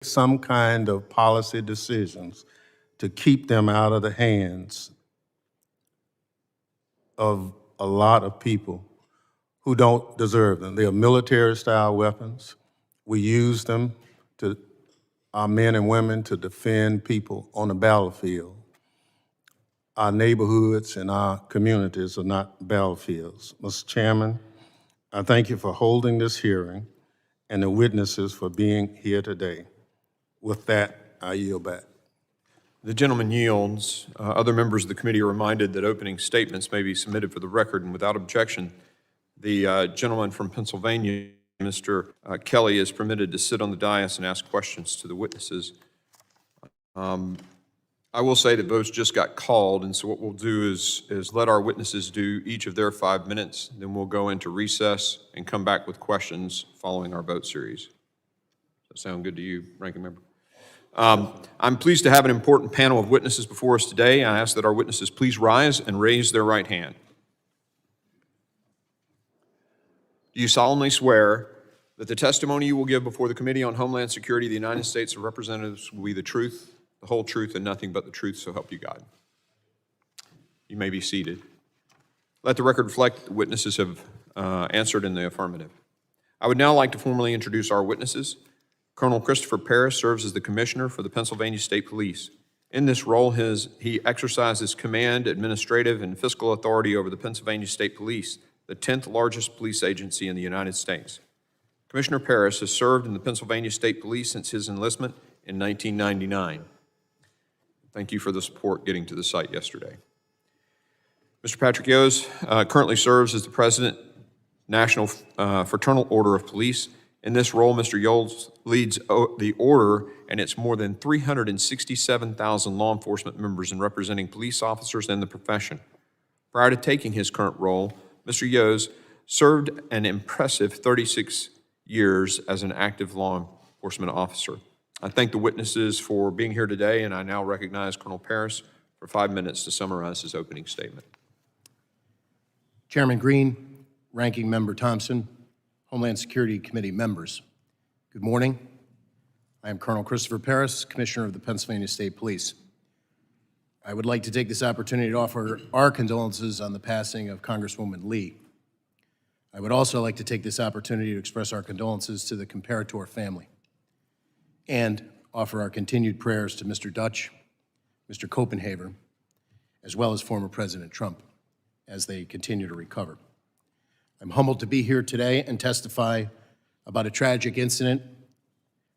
some kind of policy decisions to keep them out of the hands of a lot of people who don't deserve them. They are military-style weapons. We use them to, our men and women, to defend people on the battlefield. Our neighborhoods and our communities are not battlefields. Mr. Chairman, I thank you for holding this hearing and the witnesses for being here today. With that, I yield back. The gentleman yields. Other members of the committee are reminded that opening statements may be submitted for the record, and without objection, the gentleman from Pennsylvania, Mr. Kelly, is permitted to sit on the dais and ask questions to the witnesses. I will say that votes just got called, and so what we'll do is let our witnesses do each of their 5 minutes, then we'll go into recess and come back with questions following our vote series. Does that sound good to you, Ranking Member? I'm pleased to have an important panel of witnesses before us today. I ask that our witnesses please rise and raise their right hand. Do you solemnly swear that the testimony you will give before the Committee on Homeland Security of the United States of Representatives will be the truth, the whole truth, and nothing but the truth, so help you God? You may be seated. Let the record reflect that the witnesses have answered in the affirmative. I would now like to formally introduce our witnesses. Colonel Christopher Paris serves as the Commissioner for the Pennsylvania State Police. In this role, he exercises command, administrative, and fiscal authority over the Pennsylvania State Police, the 10th largest police agency in the United States. Commissioner Paris has served in the Pennsylvania State Police since his enlistment in 1999. Thank you for the support getting to the site yesterday. Mr. Patrick Yos currently serves as the President, National Fraternal Order of Police. In this role, Mr. Yos leads the order and its more than 367,000 law enforcement members in representing police officers and the profession. Prior to taking his current role, Mr. Yos served an impressive 36 years as an active law enforcement officer. I thank the witnesses for being here today, and I now recognize Colonel Paris for 5 minutes to summarize his opening statement. Chairman Green, Ranking Member Thompson, Homeland Security Committee members, good morning. I am Colonel Christopher Paris, Commissioner of the Pennsylvania State Police. I would like to take this opportunity to offer our condolences on the passing of Congresswoman Lee. I would also like to take this opportunity to express our condolences to the Comparator family and offer our continued prayers to Mr. Dutch, Mr. Copenhaver, as well as former President Trump as they continue to recover. I'm humbled to be here today and testify about a tragic incident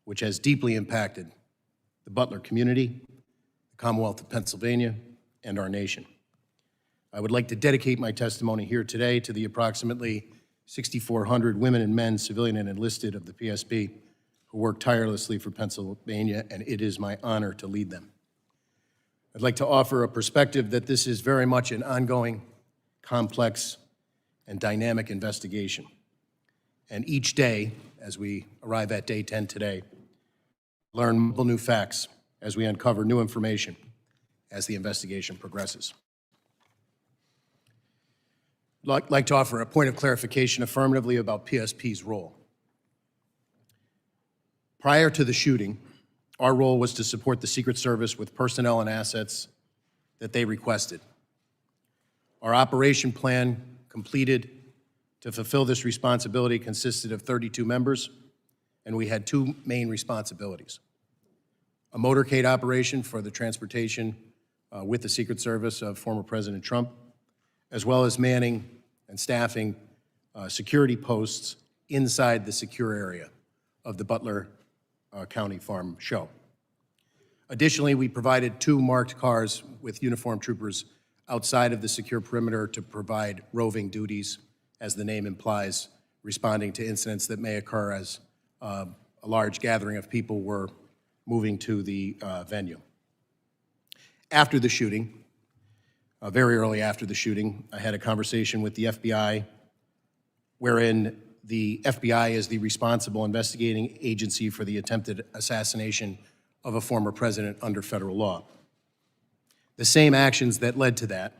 which has deeply impacted the Butler community, the Commonwealth of Pennsylvania, and our nation. I would like to dedicate my testimony here today to the approximately 6,400 women and men, civilian and enlisted, of the PSP who work tirelessly for Pennsylvania, and it is my honor to lead them. I'd like to offer a perspective that this is very much an ongoing, complex, and dynamic investigation. And each day, as we arrive at day 10 today, learn multiple new facts as we uncover new information as the investigation progresses. I'd like to offer a point of clarification affirmatively about PSP's role. Prior to the shooting, our role was to support the Secret Service with personnel and assets that they requested. Our operation plan completed to fulfill this responsibility consisted of 32 members, and we had two main responsibilities: a motorcade operation for the transportation with the Secret Service of former President Trump, as well as manning and staffing security posts inside the secure area of the Butler County Farm Show. Additionally, we provided two marked cars with uniformed troopers outside of the secure perimeter to provide roving duties, as the name implies, responding to incidents that may occur as a large gathering of people were moving to the venue. After the shooting, very early after the shooting, I had a conversation with the FBI, wherein the FBI is the responsible investigating agency for the attempted assassination of a former president under federal law. The same actions that led to that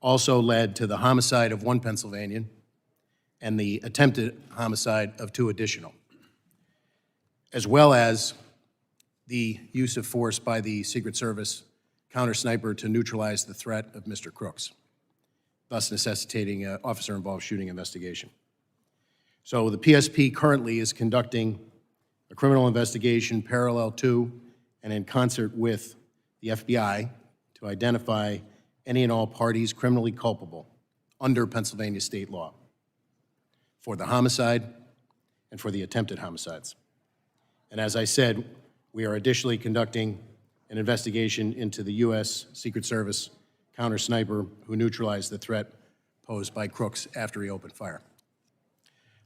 also led to the homicide of one Pennsylvanian and the attempted homicide of two additional, as well as the use of force by the Secret Service counter-sniper to neutralize the threat of Mr. Crooks, thus necessitating an officer-involved shooting investigation. So the PSP currently is conducting a criminal investigation parallel to and in concert with the FBI to identify any and all parties criminally culpable under Pennsylvania state law for the homicide and for the attempted homicides. And as I said, we are additionally conducting an investigation into the U.S. Secret Service counter-sniper who neutralized the threat posed by Crooks after he opened fire.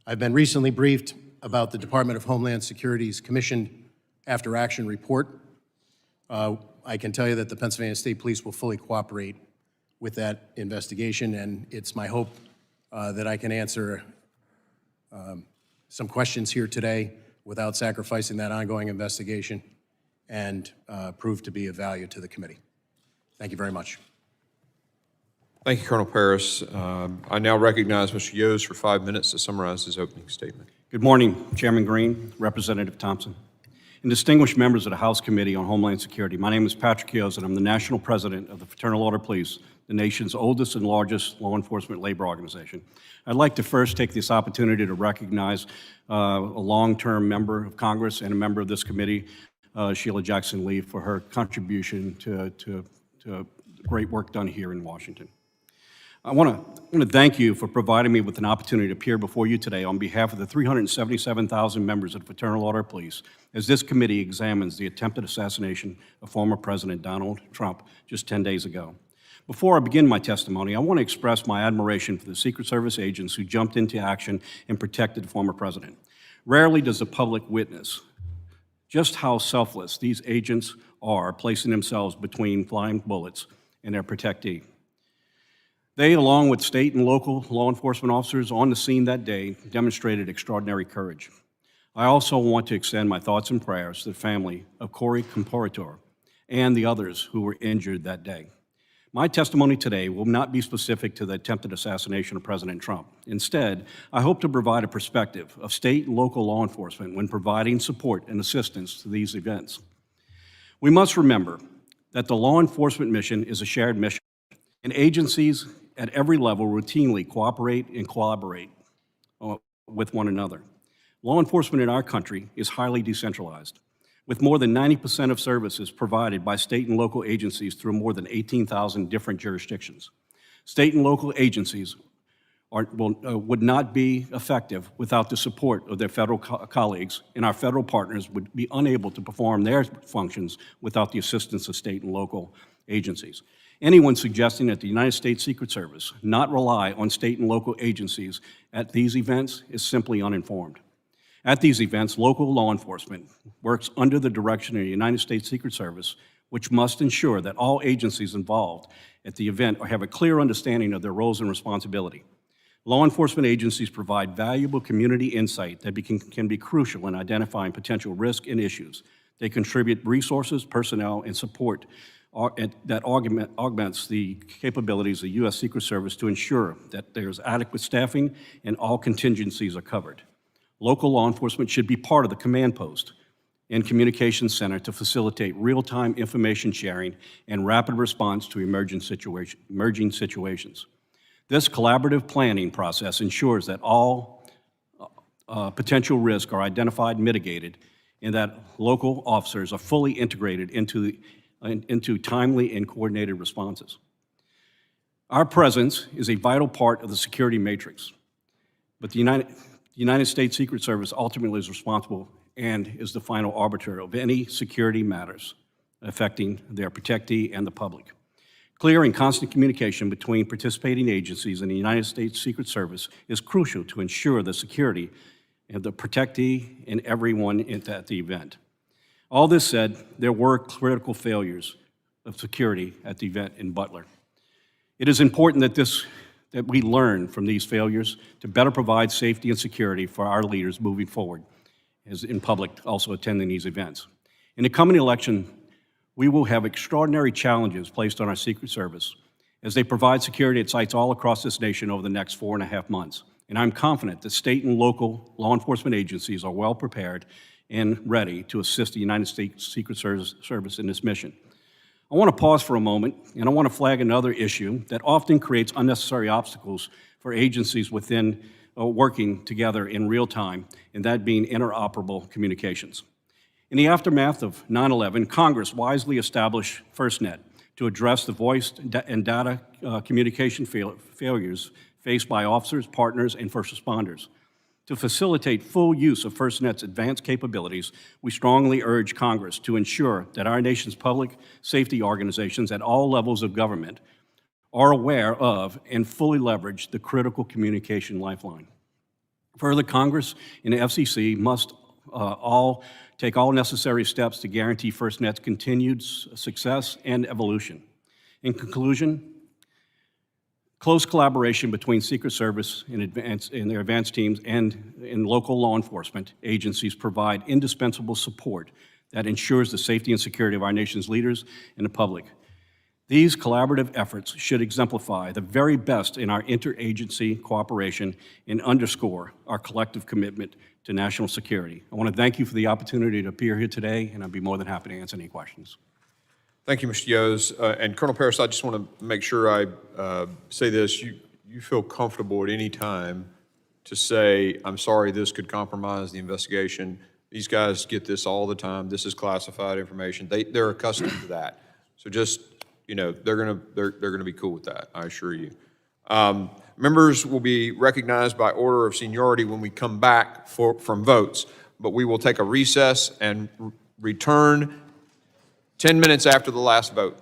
I've been recently briefed about the Department of Homeland Security's commissioned after-action report. I can tell you that the Pennsylvania State Police will fully cooperate with that investigation, and it's my hope that I can answer some questions here today without sacrificing that ongoing investigation and prove to be of value to the committee. Thank you very much. Thank you, Colonel Paris. I now recognize Mr. Yost for 5 minutes to summarize his opening statement. Good morning, Chairman Green, Representative Thompson, and distinguished members of the House Committee on Homeland Security. My name is Patrick Yost, and I'm the National President of the Fraternal Order Police, the nation's oldest and largest law enforcement labor organization. I'd like to first take this opportunity to recognize a long-term member of Congress and a member of this committee, Sheila Jackson Lee, for her contribution to great work done here in Washington. I want to thank you for providing me with an opportunity to appear before you today on behalf of the 377,000 members of the Fraternal Order of Police as this committee examines the attempted assassination of former President Donald Trump just 10 days ago. Before I begin my testimony, I want to express my admiration for the Secret Service agents who jumped into action and protected the former president. Rarely does the public witness just how selfless these agents are, placing themselves between flying bullets and their protectee. They, along with state and local law enforcement officers on the scene that day, demonstrated extraordinary courage. I also want to extend my thoughts and prayers to the family of Corey Comparator and the others who were injured that day. My testimony today will not be specific to the attempted assassination of President Trump. Instead, I hope to provide a perspective of state and local law enforcement when providing support and assistance to these events. We must remember that the law enforcement mission is a shared mission, and agencies at every level routinely cooperate and collaborate with one another. Law enforcement in our country is highly decentralized, with more than 90% of services provided by state and local agencies through more than 18,000 different jurisdictions. State and local agencies would not be effective without the support of their federal colleagues, and our federal partners would be unable to perform their functions without the assistance of state and local agencies. Anyone suggesting that the United States Secret Service not rely on state and local agencies at these events is simply uninformed. At these events, local law enforcement works under the direction of the United States Secret Service, which must ensure that all agencies involved at the event have a clear understanding of their roles and responsibility. Law enforcement agencies provide valuable community insight that can be crucial in identifying potential risk and issues. They contribute resources, personnel, and support that augments the capabilities of the U.S. Secret Service to ensure that there's adequate staffing and all contingencies are covered. Local law enforcement should be part of the command post and communications center to facilitate real-time information sharing and rapid response to emerging situations. This collaborative planning process ensures that all potential risks are identified and mitigated, and that local officers are fully integrated into timely and coordinated responses. Our presence is a vital part of the security matrix, but the United States Secret Service ultimately is responsible and is the final arbiter of any security matters affecting their protectee and the public. Clear and constant communication between participating agencies and the United States Secret Service is crucial to ensure the security of the protectee and everyone at the event. All this said, there were critical failures of security at the event in Butler. It is important that we learn from these failures to better provide safety and security for our leaders moving forward, as in public also attending these events. In the coming election, we will have extraordinary challenges placed on our Secret Service as they provide security at sites all across this nation over the next 4.5 months. And I'm confident that state and local law enforcement agencies are well prepared and ready to assist the United States Secret Service in this mission. I want to pause for a moment, and I want to flag another issue that often creates unnecessary obstacles for agencies within working together in real time, and that being interoperable communications. In the aftermath of 9/11, Congress wisely established FirstNet to address the voice and data communication failures faced by officers, partners, and first responders. To facilitate full use of FirstNet's advanced capabilities, we strongly urge Congress to ensure that our nation's public safety organizations at all levels of government are aware of and fully leverage the critical communication lifeline. Further, Congress and the FCC must take all necessary steps to guarantee FirstNet's continued success and evolution. In conclusion, close collaboration between Secret Service and their advanced teams and in local law enforcement agencies provide indispensable support that ensures the safety and security of our nation's leaders and the public. These collaborative efforts should exemplify the very best in our interagency cooperation and underscore our collective commitment to national security. I want to thank you for the opportunity to appear here today, and I'd be more than happy to answer any questions. Thank you, Mr. Yos. And Colonel Paris, I just want to make sure I say this. You feel comfortable at any time to say, I'm sorry, this could compromise the investigation. These guys get this all the time. This is classified information. They're accustomed to that. So just, you know, they're gonna be cool with that, I assure you. Members will be recognized by order of seniority when we come back from votes, but we will take a recess and return 10 minutes after the last vote.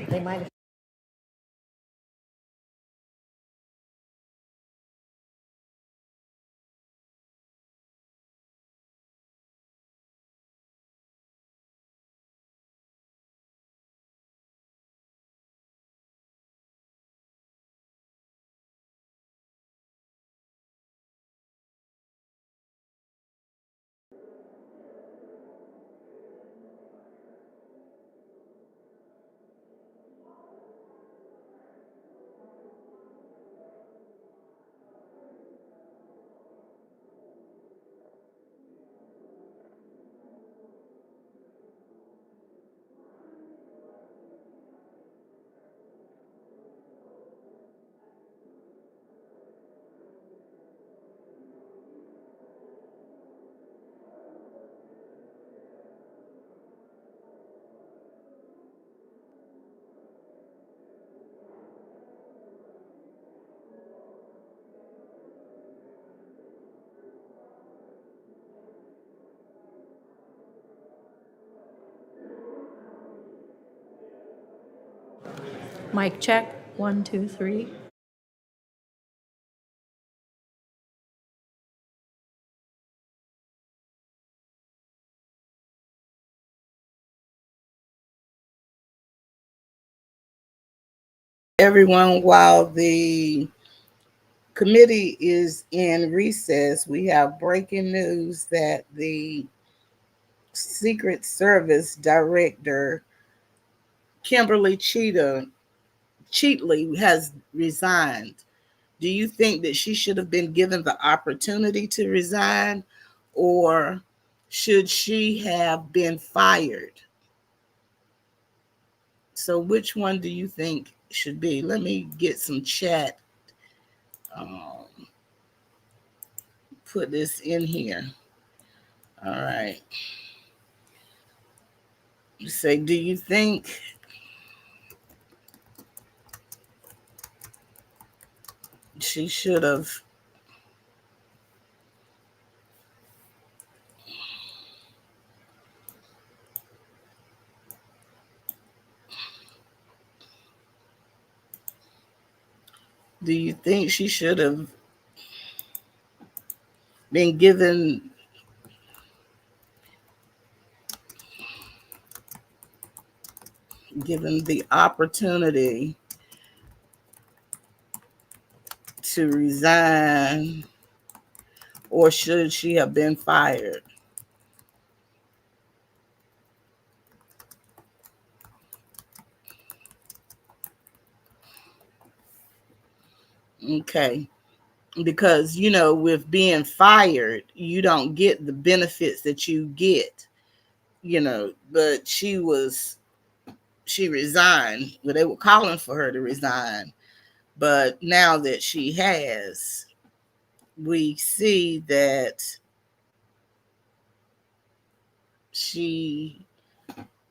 They might have. Mic check, 1, 2, 3. Everyone, while the committee is in recess, we have breaking news that the Secret Service Director, Kimberly Cheatley, has resigned. Do you think that she should have been given the opportunity to resign, or should she have been fired? So which one do you think should be? Let me get some chat. Put this in here. All right. Say, do you think she should have do you think she should have been given the opportunity to resign, or should she have been fired? Okay. Because, with being fired, you don't get the benefits that you get, but she resigned. Well, they were calling for her to resign. But now that she has, we see that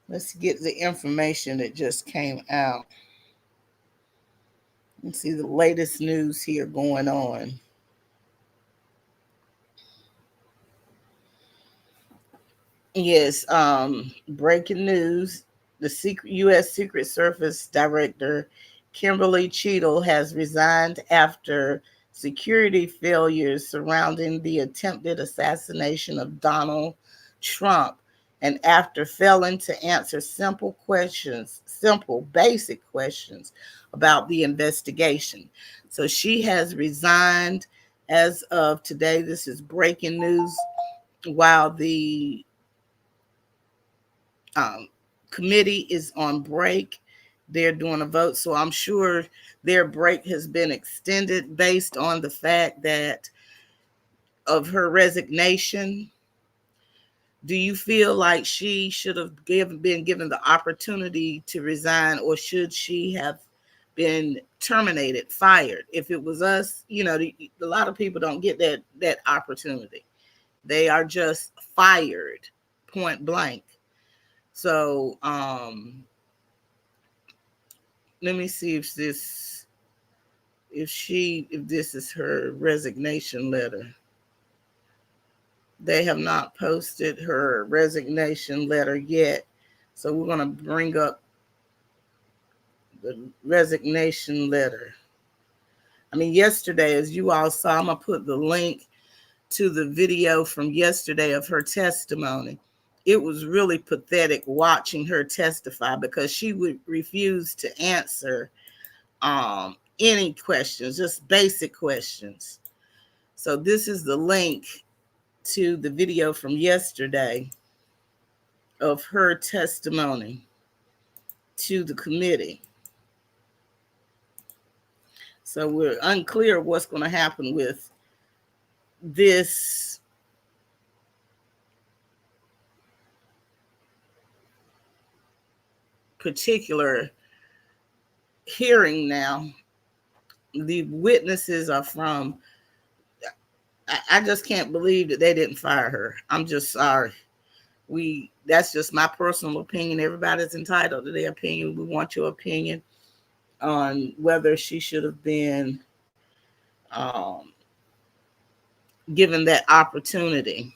let's get the information that just came out. Let's see the latest news here going on. Yes, breaking news. The U.S. Secret Service Director, Kimberly Cheatle, has resigned after security failures surrounding the attempted assassination of Donald Trump, and after failing to answer simple, basic questions about the investigation. So she has resigned as of today. This is breaking news while the committee is on break. They're doing a vote, so I'm sure their break has been extended based on the fact that of her resignation. Do you feel like she should have been given the opportunity to resign, or should she have been terminated, fired? If it was us, a lot of people don't get that opportunity. They are just fired, point blank. So let me see if this is her resignation letter. They have not posted her resignation letter yet. So we're going to bring up the resignation letter. I mean, yesterday, as you all saw, I'm going to put the link to the video from yesterday of her testimony. It was really pathetic watching her testify because she would refuse to answer any questions, just basic questions. So this is the link to the video from yesterday of her testimony to the committee. So we're unclear what's going to happen with this particular hearing now. The witnesses are from, I just can't believe that they didn't fire her. I'm just sorry. That's just my personal opinion. Everybody's entitled to their opinion. We want your opinion on whether she should have been given that opportunity.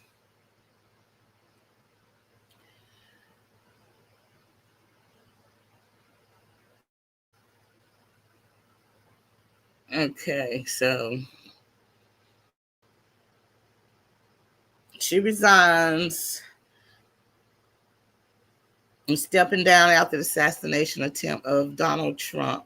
Okay, so she resigns and stepping down after the assassination attempt of Donald Trump.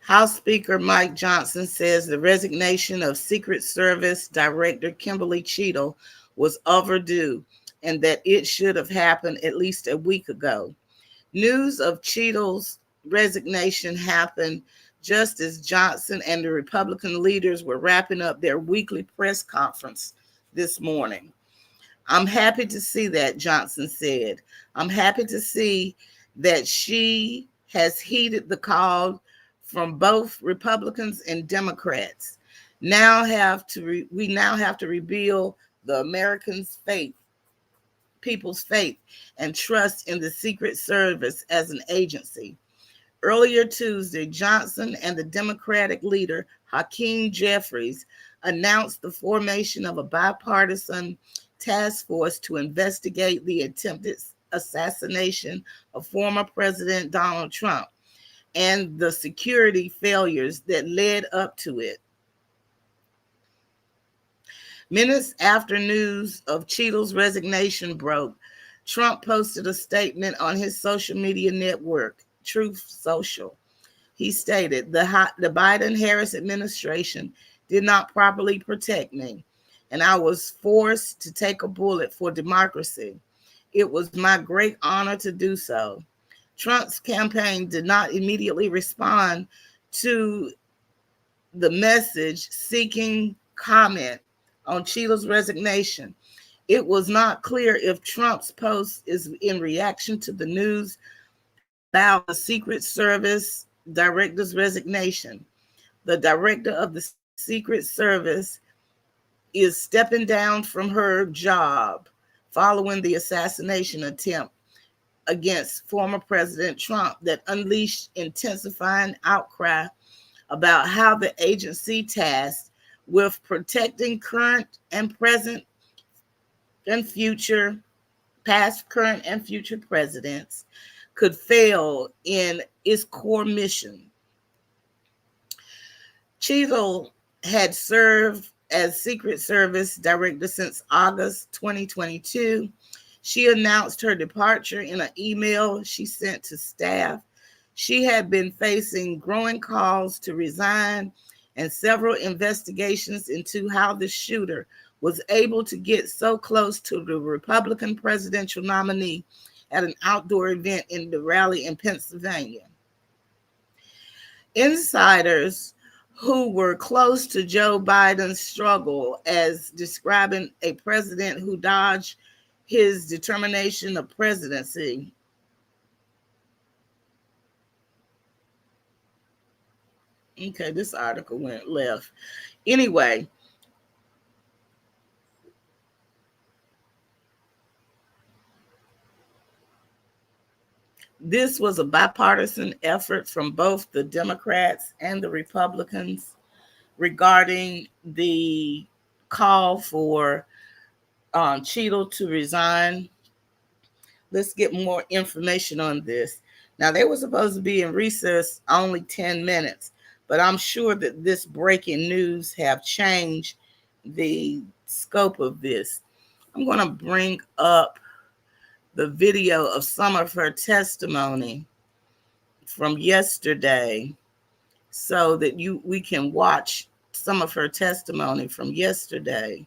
House Speaker Mike Johnson says the resignation of Secret Service Director Kimberly Cheatle was overdue and that it should have happened at least a week ago. News of Cheatle's resignation happened just as Johnson and the Republican leaders were wrapping up their weekly press conference this morning. I'm happy to see that, Johnson said. I'm happy to see that she has heeded the call from both Republicans and Democrats. We now have to rebuild the Americans' faith, people's faith, and trust in the Secret Service as an agency. Earlier Tuesday, Johnson and the Democratic leader, Hakeem Jeffries, announced the formation of a bipartisan task force to investigate the attempted assassination of former President Donald Trump and the security failures that led up to it. Minutes after news of Cheatle's resignation broke, Trump posted a statement on his social media network, Truth Social. He stated, the Biden-Harris administration did not properly protect me, and I was forced to take a bullet for democracy. It was my great honor to do so. Trump's campaign did not immediately respond to the message seeking comment on Cheatle's resignation. It was not clear if Trump's post is in reaction to the news about the Secret Service director's resignation. The director of the Secret Service is stepping down from her job following the assassination attempt against former President Trump that unleashed intensifying outcry about how the agency tasked with protecting current and present and future, past, current, and future presidents could fail in its core mission. Cheatle had served as Secret Service Director since August 2022. She announced her departure in an email she sent to staff. She had been facing growing calls to resign and several investigations into how the shooter was able to get so close to the Republican presidential nominee at an outdoor event in the rally in Pennsylvania. Insiders who were close to Joe Biden's struggle as describing a president who dodged his determination of presidency. Okay, this article went left. Anyway, this was a bipartisan effort from both the Democrats and the Republicans regarding the call for Cheatle to resign. Let's get more information on this. Now, they were supposed to be in recess only 10 minutes, but I'm sure that this breaking news have changed the scope of this. I'm going to bring up the video of some of her testimony from yesterday so that we can watch some of her testimony from yesterday.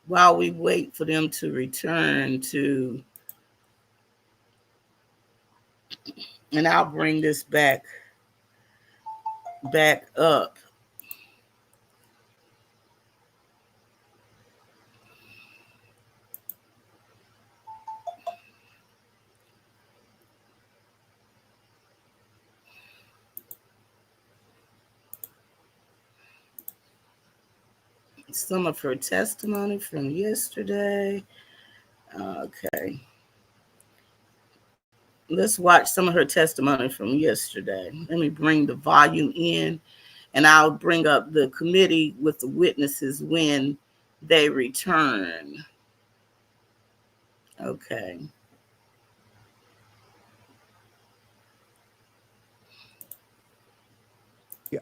While we wait for them to return to, and I'll bring this back up. Some of her testimony from yesterday. Okay. Let's watch some of her testimony from yesterday. Let me bring the volume in, and I'll bring up the committee with the witnesses when they return. Okay.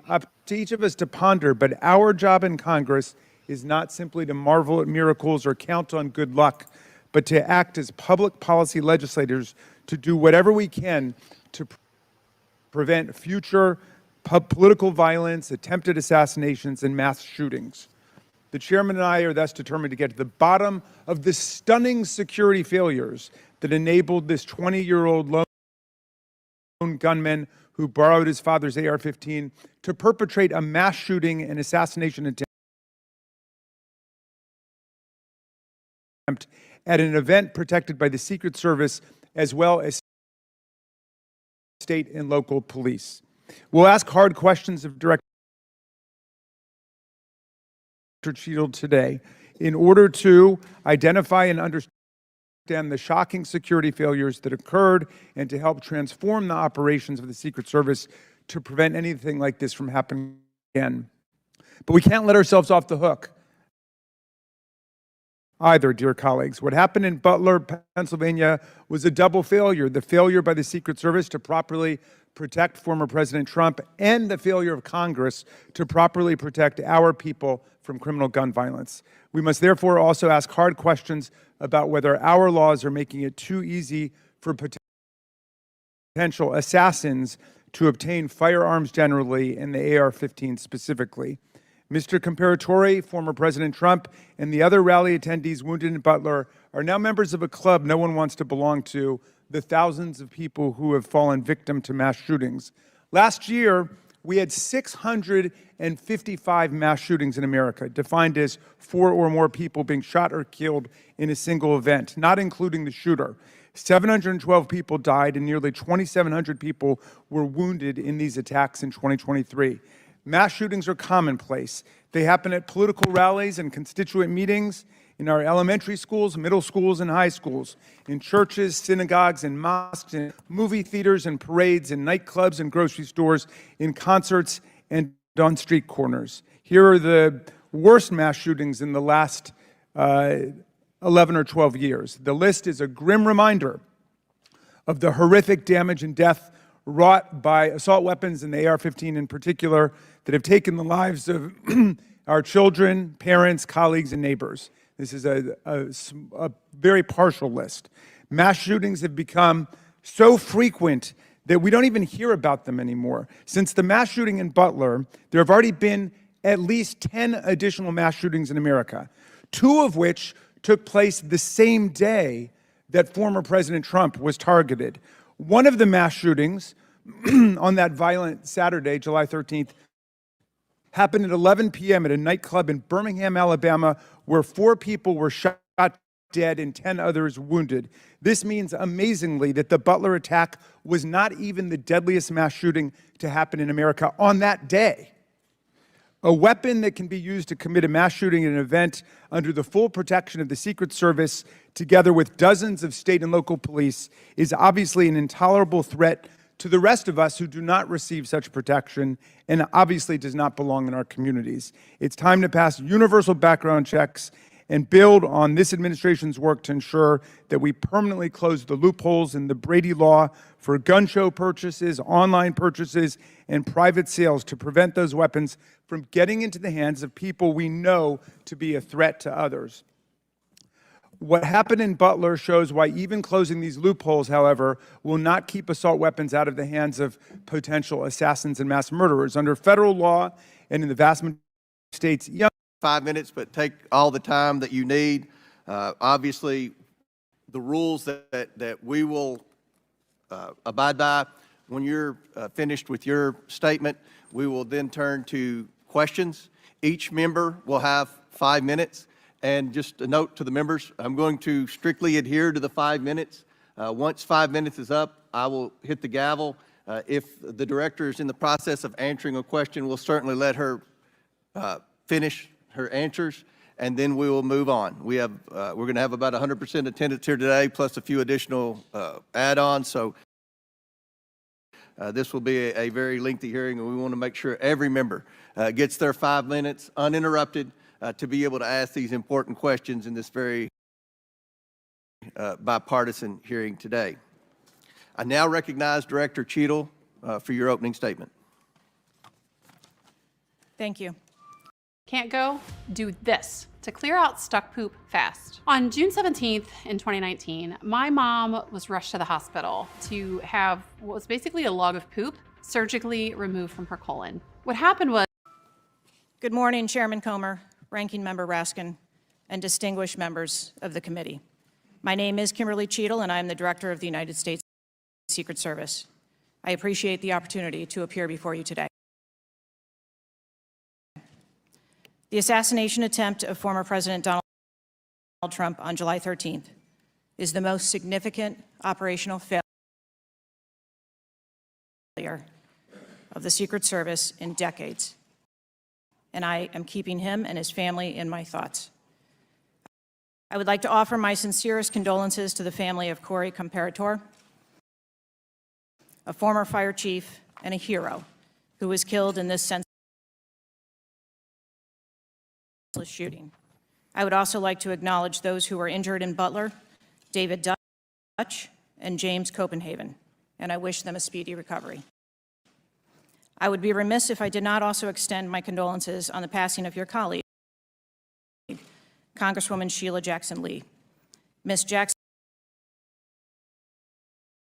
Up to each of us to ponder, but our job in Congress is not simply to marvel at miracles or count on good luck, but to act as public policy legislators to do whatever we can to prevent future political violence, attempted assassinations, and mass shootings. The chairman and I are thus determined to get to the bottom of the stunning security failures that enabled this 20-year-old lone gunman who borrowed his father's AR-15 to perpetrate a mass shooting and assassination attempt at an event protected by the Secret Service as well as state and local police. We'll ask hard questions of Director Cheadle today in order to identify and understand the shocking security failures that occurred and to help transform the operations of the Secret Service to prevent anything like this from happening again. But we can't let ourselves off the hook either, dear colleagues. What happened in Butler, Pennsylvania was a double failure: the failure by the Secret Service to properly protect former President Trump and the failure of Congress to properly protect our people from criminal gun violence. We must therefore also ask hard questions about whether our laws are making it too easy for potential assassins to obtain firearms generally and the AR-15 specifically. Mr. Comparatore, former President Trump, and the other rally attendees wounded in Butler are now members of a club no one wants to belong to, the thousands of people who have fallen victim to mass shootings. Last year, we had 655 mass shootings in America, defined as 4 or more people being shot or killed in a single event, not including the shooter. 712 people died and nearly 2,700 people were wounded in these attacks in 2023. Mass shootings are commonplace. They happen at political rallies and constituent meetings, in our elementary schools, middle schools, and high schools, in churches, synagogues, and mosques, in movie theaters and parades, in nightclubs and grocery stores, in concerts, and on street corners. Here are the worst mass shootings in the last 11 or 12 years. The list is a grim reminder of the horrific damage and death wrought by assault weapons and the AR-15 in particular that have taken the lives of our children, parents, colleagues, and neighbors. This is a very partial list. Mass shootings have become so frequent that we don't even hear about them anymore. Since the mass shooting in Butler, there have already been at least 10 additional mass shootings in America, 2 of which took place the same day that former President Trump was targeted. One of the mass shootings on that violent Saturday, July 13th, happened at 11 p.m. at a nightclub in Birmingham, Alabama, where 4 people were shot dead and 10 others wounded. This means, amazingly, that the Butler attack was not even the deadliest mass shooting to happen in America on that day. A weapon that can be used to commit a mass shooting at an event under the full protection of the Secret Service, together with dozens of state and local police, is obviously an intolerable threat to the rest of us who do not receive such protection and obviously does not belong in our communities. It's time to pass universal background checks and build on this administration's work to ensure that we permanently close the loopholes in the Brady law for gun show purchases, online purchases, and private sales to prevent those weapons from getting into the hands of people we know to be a threat to others. What happened in Butler shows why even closing these loopholes, however, will not keep assault weapons out of the hands of potential assassins and mass murderers. Under federal law and in the vast majority of states, 5 minutes, but take all the time that you need. Obviously, the rules that we will abide by, when you're finished with your statement, we will then turn to questions. Each member will have 5 minutes. And just a note to the members, I'm going to strictly adhere to the 5 minutes. Once 5 minutes is up, I will hit the gavel. If the director is in the process of answering a question, we'll certainly let her finish her answers. and then we will move on. We're going to have about 100% attendance here today, plus a few additional add-ons. So this will be a very lengthy hearing, and we want to make sure every member gets their 5 minutes uninterrupted to be able to ask these important questions in this very bipartisan hearing today. I now recognize Director Cheadle for your opening statement. Thank you. Can't go? Do this to clear out stuck poop fast. On June 17th in 2019, my mom was rushed to the hospital to have what was basically a log of poop surgically removed from her colon. What happened was... Good morning, Chairman Comer, Ranking Member Raskin, and distinguished members of the committee. My name is Kimberly Cheadle, and I am the Director of the United States Secret Service. I appreciate the opportunity to appear before you today. The assassination attempt of former President Donald Trump on July 13th is the most significant operational failure of the Secret Service in decades, and I am keeping him and his family in my thoughts. I would like to offer my sincerest condolences to the family of Corey Comparator, a former fire chief and a hero who was killed in this senseless shooting. I would also like to acknowledge those who were injured in Butler, David Dutch and James Copenhagen, and I wish them a speedy recovery. I would be remiss if I did not also extend my condolences on the passing of your colleague, Congresswoman Sheila Jackson Lee. Ms. Jackson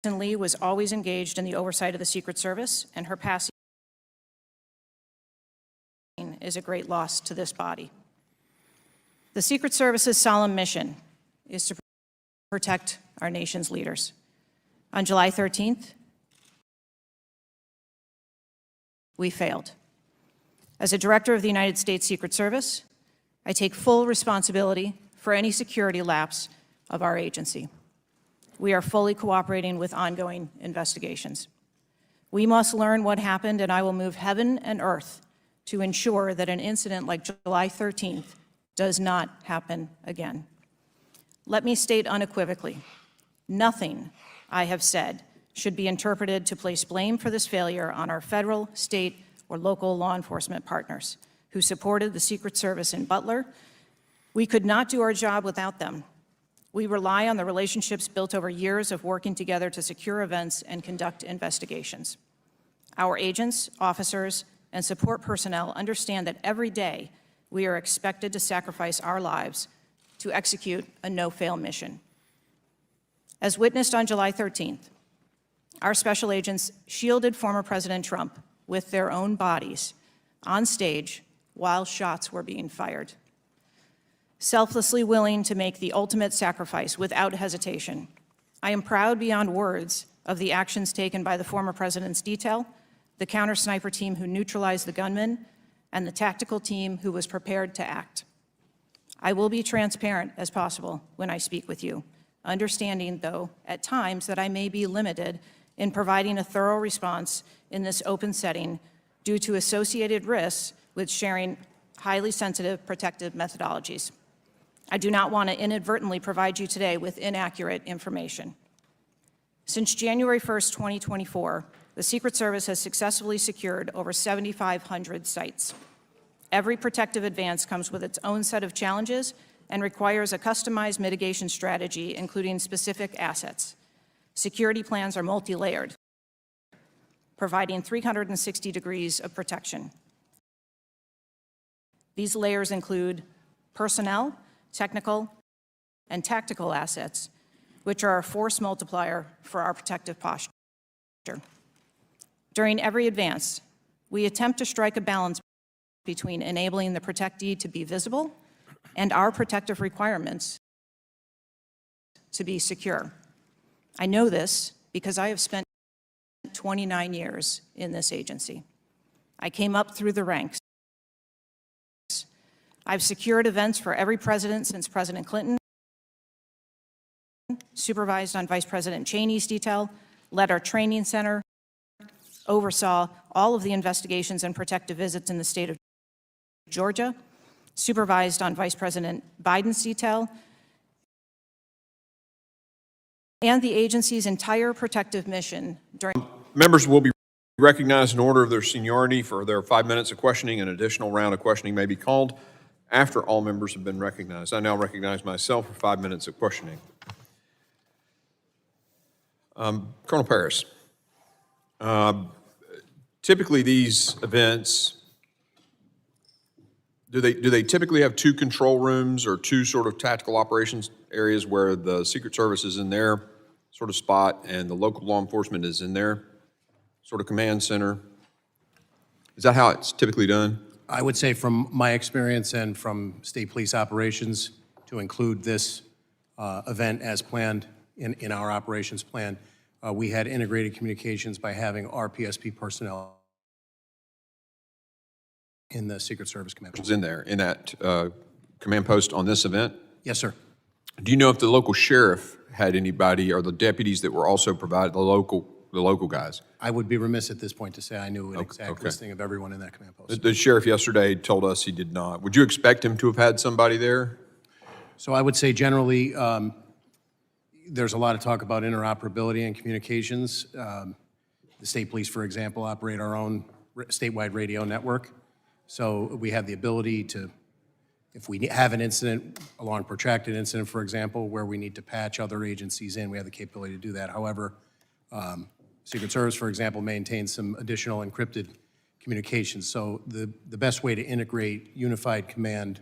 Lee was always engaged in the oversight of the Secret Service, and her passing is a great loss to this body. The Secret Service's solemn mission is to protect our nation's leaders. On July 13th, we failed. As a director of the United States Secret Service, I take full responsibility for any security lapse of our agency. We are fully cooperating with ongoing investigations. We must learn what happened, and I will move heaven and earth to ensure that an incident like July 13th does not happen again. Let me state unequivocally, nothing I have said should be interpreted to place blame for this failure on our federal, state, or local law enforcement partners who supported the Secret Service in Butler. We could not do our job without them. We rely on the relationships built over years of working together to secure events and conduct investigations. Our agents, officers, and support personnel understand that every day we are expected to sacrifice our lives to execute a no-fail mission. As witnessed on July 13th, our special agents shielded former President Trump with their own bodies on stage while shots were being fired. Selflessly willing to make the ultimate sacrifice without hesitation, I am proud beyond words of the actions taken by the former president's detail, the counter-sniper team who neutralized the gunman, and the tactical team who was prepared to act. I will be transparent as possible when I speak with you, understanding, though, at times that I may be limited in providing a thorough response in this open setting due to associated risks with sharing highly sensitive protective methodologies. I do not want to inadvertently provide you today with inaccurate information. Since January 1st, 2024, the Secret Service has successfully secured over 7,500 sites. Every protective advance comes with its own set of challenges and requires a customized mitigation strategy, including specific assets. Security plans are multi-layered, providing 360 degrees of protection. These layers include personnel, technical, and tactical assets, which are a force multiplier for our protective posture. During every advance, we attempt to strike a balance between enabling the protectee to be visible and our protective requirements to be secure. I know this because I have spent 29 years in this agency. I came up through the ranks. I've secured events for every president since President Clinton, supervised on Vice President Cheney's detail, led our training center, oversaw all of the investigations and protective visits in the state of Georgia, supervised on Vice President Biden's detail, and the agency's entire protective mission during. Members will be recognized in order of their seniority for their 5 minutes of questioning. An additional round of questioning may be called after all members have been recognized. I now recognize myself for 5 minutes of questioning. Colonel Paris, typically these events, do they typically have two control rooms or two sort of tactical operations areas where the Secret Service is in their sort of spot and the local law enforcement is in their sort of command center? Is that how it's typically done? I would say from my experience and from state police operations, to include this event as planned in our operations plan, we had integrated communications by having our PSP personnel in the Secret Service Command Was Post. in there, in that command post on this event? Yes, sir. Do you know if the local sheriff had anybody or the deputies that were also provided, the local guys? I would be remiss at this point to say I knew an exact okay. listing of everyone in that command post. The sheriff yesterday told us he did not. Would you expect him to have had somebody there? So I would say generally, there's a lot of talk about interoperability and communications. The state police, for example, operate our own statewide radio network. So we have the ability to, if we have an incident, a long protracted incident, for example, where we need to patch other agencies in, we have the capability to do that. However, Secret Service, for example, maintains some additional encrypted communications. So the best way to integrate unified command.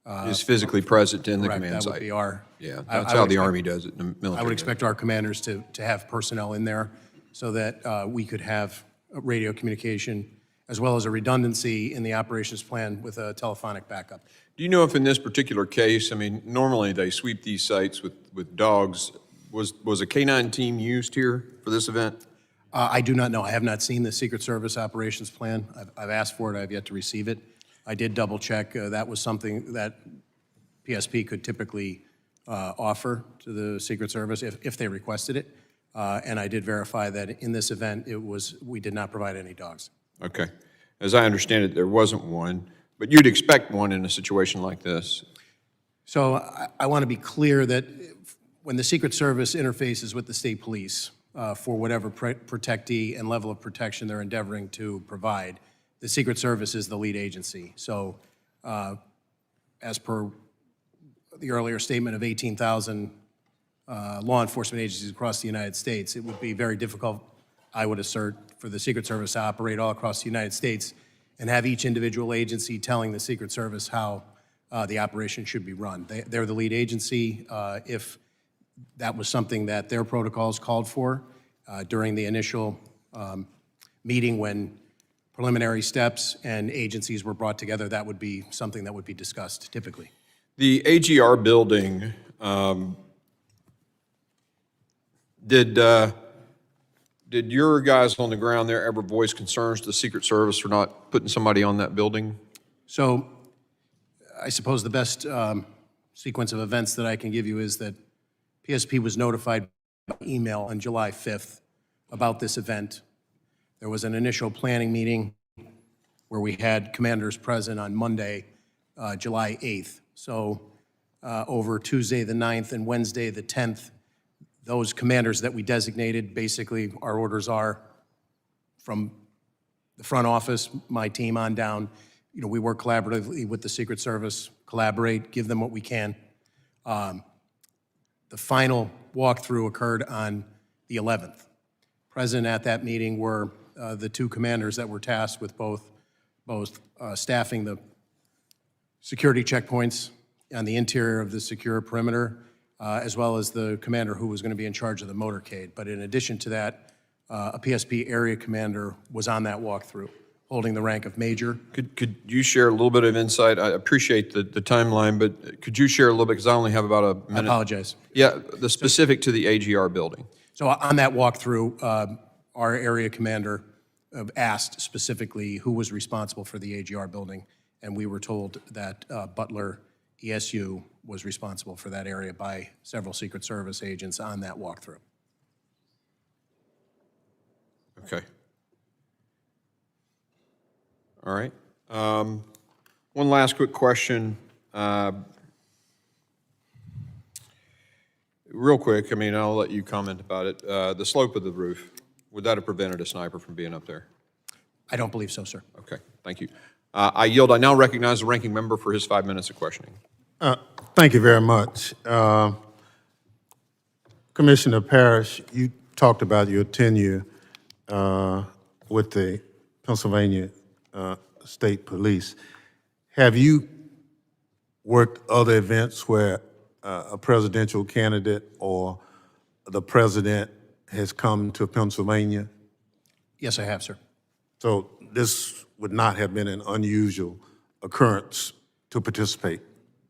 Is physically present in the Correct, command that site? would be our. Yeah, I- that's I how would the expect- Army does it in the military. I would expect our commanders to have personnel in there so that we could have radio communication as well as a redundancy in the operations plan with a telephonic backup. Do you know if in this particular case, I mean, normally they sweep these sites with dogs. Was a K-9 team used here for this event? I do not know. I have not seen the Secret Service operations plan. I've asked for it. I have yet to receive it. I did double check. That was something that PSP could typically offer to the Secret Service if they requested it. And I did verify that in this event, we did not provide any dogs. Okay. As I understand it, there wasn't one, but you'd expect one in a situation like this. So I want to be clear that when the Secret Service interfaces with the state police for whatever protectee and level of protection they're endeavoring to provide, the Secret Service is the lead agency. So as per the earlier statement of 18,000 law enforcement agencies across the United States, it would be very difficult, I would assert, for the Secret Service to operate all across the United States and have each individual agency telling the Secret Service how the operation should be run. They're the lead agency. If that was something that their protocols called for during the initial meeting when preliminary steps and agencies were brought together, that would be something that would be discussed typically. The AGR building, did your guys on the ground there ever voice concerns to the Secret Service for not putting somebody on that building? So I suppose the best sequence of events that I can give you is that PSP was notified by email on July 5th about this event. There was an initial planning meeting where we had commanders present on Monday, July 8th. So over Tuesday the 9th and Wednesday the 10th, those commanders that we designated, basically our orders are from the front office, my team on down. You know, we work collaboratively with the Secret Service, collaborate, give them what we can. The final walkthrough occurred on the 11th. Present at that meeting were the two commanders that were tasked with both staffing the security checkpoints on the interior of the secure perimeter, as well as the commander who was going to be in charge of the motorcade. But in addition to that, a PSP area commander was on that walkthrough, holding the rank of major. Could you share a little bit of insight? I appreciate the timeline, but could you share a little bit, because I only have about a I minute. apologize. Yeah, the specific to the AGR building. So on that walkthrough, our area commander asked specifically who was responsible for the AGR building, and we were told that Butler ESU was responsible for that area by several Secret Service agents on that walkthrough. Okay. All right. One last quick question. Real quick, I mean, I'll let you comment about it. The slope of the roof, would that have prevented a sniper from being up there? I don't believe so, sir. Okay, thank you. I yield. I now recognize the ranking member for his 5 minutes of questioning. Thank you very much. Commissioner Parrish, you talked about your tenure with the Pennsylvania State Police. Have you worked other events where a presidential candidate or the president has come to Pennsylvania? Yes, I have, sir. So this would not have been an unusual occurrence to participate?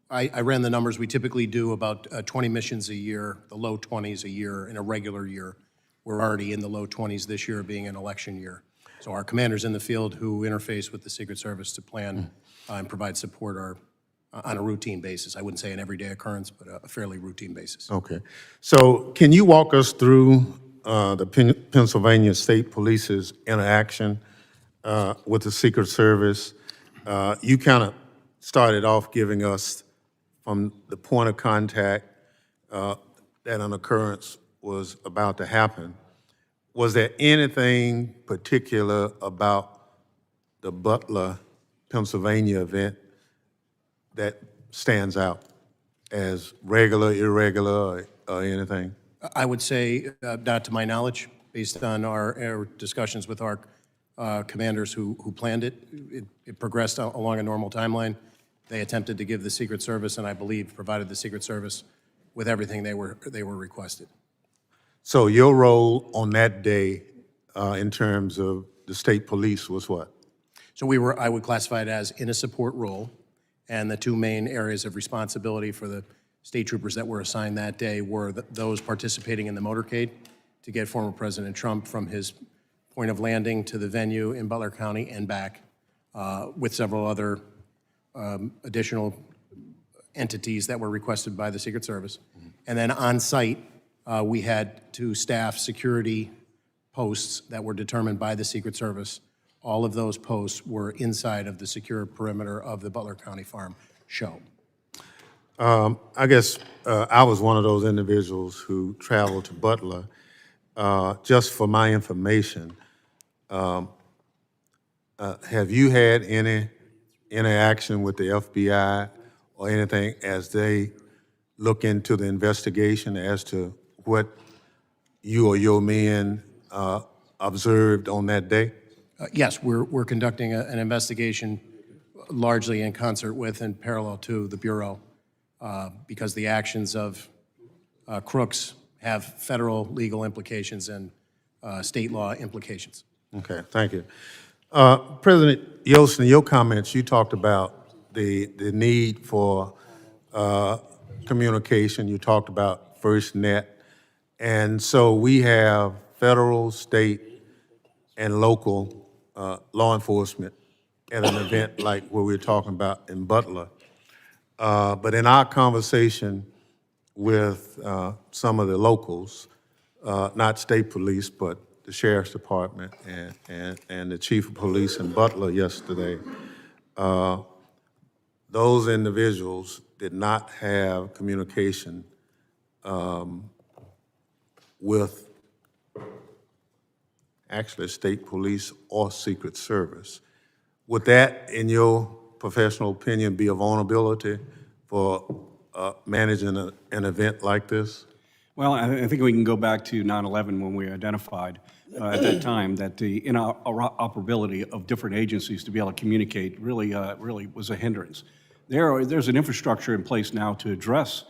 I ran the numbers. We typically do about 20 missions a year, the low 20s a year in a regular year. We're already in the low 20s this year, being an election year. So our commanders in the field who interface with the Secret Service to plan and provide support are on a routine basis. I wouldn't say an everyday occurrence, but a fairly routine basis. Okay. So can you walk us through the Pennsylvania State Police's interaction with the Secret Service? You kind of started off giving us from the point of contact that an occurrence was about to happen. Was there anything particular about the Butler, Pennsylvania event that stands out as regular, irregular, or anything? I would say, not to my knowledge, based on our discussions with our commanders who planned it, it progressed along a normal timeline. They attempted to give the Secret Service, and I believe provided the Secret Service with everything they were requested. So your role on that day in terms of the state police was what? So I would classify it as in a support role, and the two main areas of responsibility for the state troopers that were assigned that day were those participating in the motorcade to get former President Trump from his point of landing to the venue in Butler County and back, with several other additional entities that were requested by the Secret Service. And then on site, we had to staff security posts that were determined by the Secret Service. All of those posts were inside of the secure perimeter of the Butler County Farm show. I guess I was one of those individuals who traveled to Butler. Just for my information, have you had any interaction with the FBI or anything as they look into the investigation as to what you or your men observed on that day? Yes, we're conducting an investigation largely in concert with and parallel to the Bureau because the actions of crooks have federal legal implications and state law implications. Okay, thank you. President Yost, in your comments, you talked about the need for communication. You talked about FirstNet. And so we have federal, state, and local law enforcement at an event like what we're talking about in Butler. But in our conversation with some of the locals, not state police, but the sheriff's department and the chief of police in Butler yesterday, those individuals did not have communication with actually state police or Secret Service. Would that, in your professional opinion, be a vulnerability for managing an event like this? Well, I think we can go back to 9/11 when we identified at that time that the interoperability of different agencies to be able to communicate really was a hindrance. There's an infrastructure in place now to address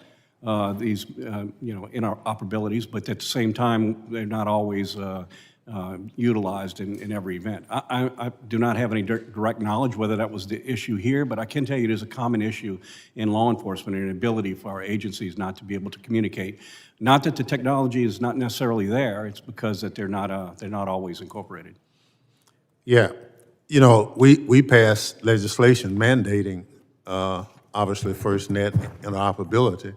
these interoperabilities, but at the same time, they're not always utilized in every event. I do not have any direct knowledge whether that was the issue here, but I can tell you it is a common issue in law enforcement and an ability for our agencies not to be able to communicate. Not that the technology is not necessarily there, it's because that they're not always incorporated. Yeah, you know, we passed legislation mandating, obviously, FirstNet interoperability,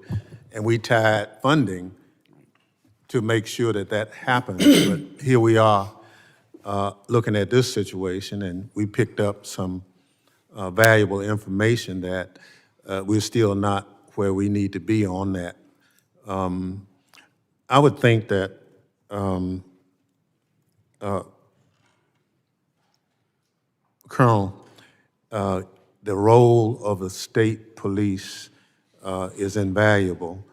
and we tied funding to make sure that that happens. But here we are looking at this situation, and we picked up some valuable information that we're still not where we need to be on that. I would think that Colonel, the role of the state police is invaluable,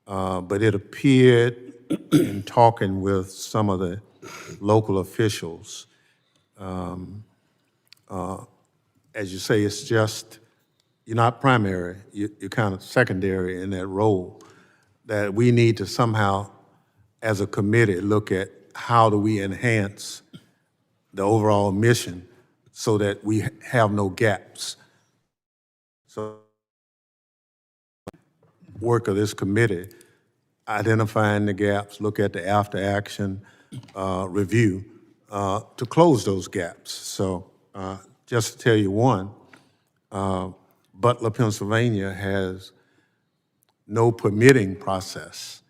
but it appeared in talking with some of the local officials, as you say, it's just, you're not primary, you're kind of secondary in that role, that we need to somehow, as a committee, look at how do we enhance the overall mission so that we have no gaps. So, work of this committee, identifying the gaps, look at the after-action review to close those gaps. So, just to tell you one, Butler, Pennsylvania has no permitting process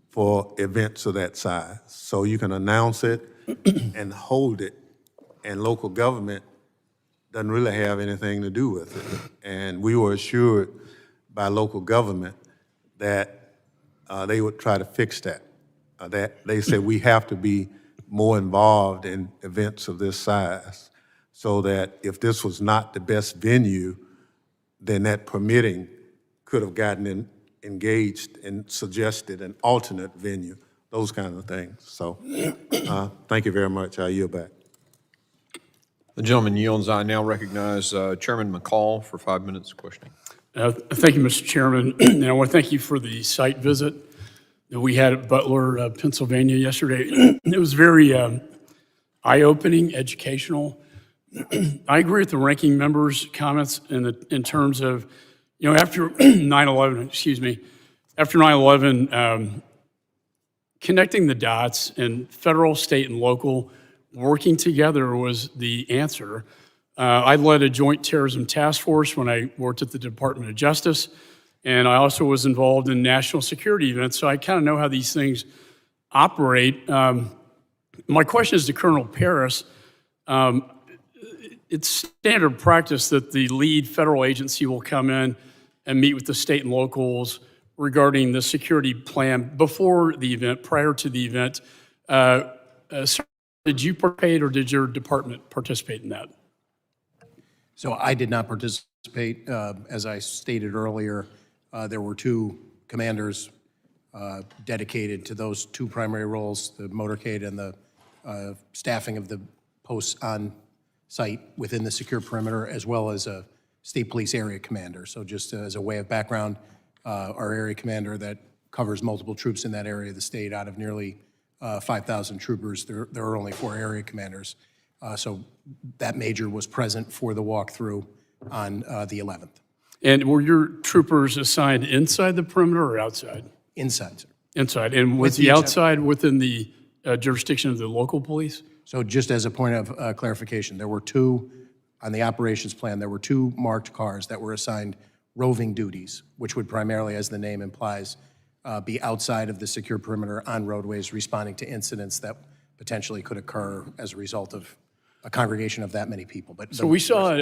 for events of that size. So you can announce it and hold it, and local government doesn't really have anything to do with it. And we were assured by local government that they would try to fix that. That they said we have to be more involved in events of this size, so that if this was not the best venue, then that permitting could have gotten engaged and suggested an alternate venue, those kind of things. So thank you very much. I yield back. The gentleman yields. I now recognize Chairman McCall for 5 minutes of questioning. Thank you, Mr. Chairman. And I want to thank you for the site visit that we had at Butler, Pennsylvania yesterday. It was very eye-opening, educational. I agree with the ranking member's comments in terms of, after 9/11, after 9/11, connecting the dots and federal, state, and local working together was the answer. I led a joint terrorism task force when I worked at the Department of Justice, and I also was involved in national security events, so I kind of know how these things operate. My question is to Colonel Paris. It's standard practice that the lead federal agency will come in and meet with the state and locals regarding the security plan before the event, prior to the event. Sir, did you participate or did your department participate in that? So I did not participate. As I stated earlier, there were two commanders dedicated to those two primary roles, the motorcade and the staffing of the posts on site within the secure perimeter, as well as a state police area commander. So just as a way of background, our area commander that covers multiple troops in that area of the state, out of nearly 5,000 troopers, there are only 4 area commanders. So that major was present for the walkthrough on the 11th. And were your troopers assigned inside the perimeter or outside? Inside, sir. Inside. And was the outside within the jurisdiction of the local police? So just as a point of clarification, there were 2, on the operations plan, there were 2 marked cars that were assigned roving duties, which would primarily, as the name implies, be outside of the secure perimeter on roadways, responding to incidents that potentially could occur as a result of a congregation of that many people. But So we saw,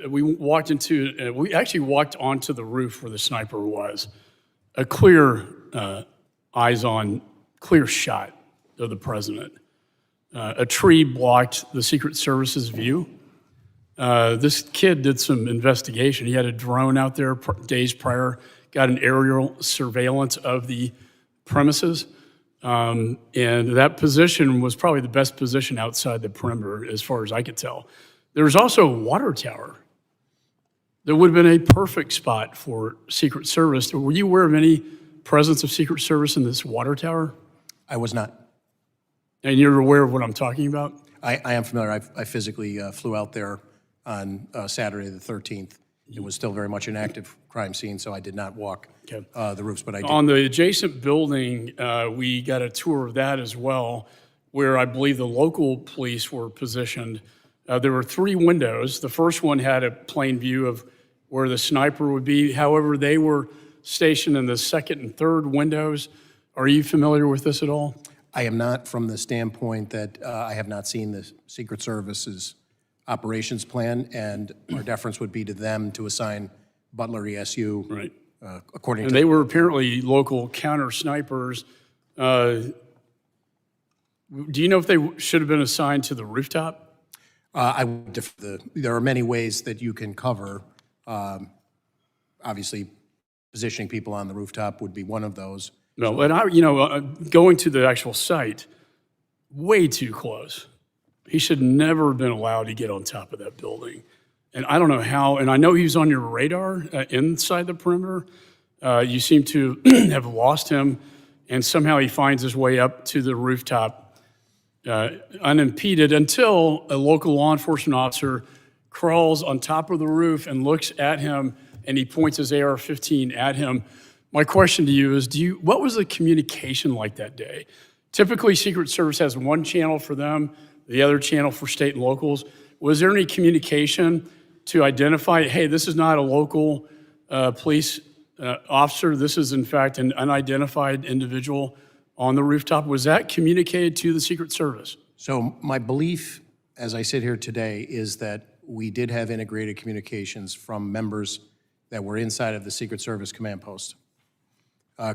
we actually walked onto the roof where the sniper was. A clear, eyes-on, clear shot of the president. A tree blocked the Secret Service's view. This kid did some investigation. He had a drone out there days prior, got an aerial surveillance of the premises. And that position was probably the best position outside the perimeter, as far as I could tell. There was also a water tower. That would have been a perfect spot for Secret Service. Were you aware of any presence of Secret Service in this water tower? I was not. And you're aware of what I'm talking about? I am familiar. I physically flew out there on Saturday the 13th. It was still very much an active crime scene, so I did not walk the roofs, but I did. On the adjacent building, we got a tour of that as well, where I believe the local police were positioned. There were 3 windows. The first one had a plain view of where the sniper would be. However, they were stationed in the second and third windows. Are you familiar with this at all? I am not, from the standpoint that I have not seen the Secret Service's operations plan, and our deference would be to them to assign Butler ESU Right. according And to. they were apparently local counter snipers. Do you know if they should have been assigned to the rooftop? I would there are many ways that you can cover. Obviously, positioning people on the rooftop would be one of those. No, and going to the actual site, way too close. He should never have been allowed to get on top of that building. And I don't know how, and I know he was on your radar inside the perimeter. You seem to have lost him, and somehow he finds his way up to the rooftop unimpeded until a local law enforcement officer crawls on top of the roof and looks at him, and he points his AR-15 at him. My question to you is, what was the communication like that day? Typically, Secret Service has one channel for them, the other channel for state and locals. Was there any communication to identify, hey, this is not a local police officer, this is in fact an unidentified individual on the rooftop? Was that communicated to the Secret Service? So my belief, as I sit here today, is that we did have integrated communications from members that were inside of the Secret Service command post.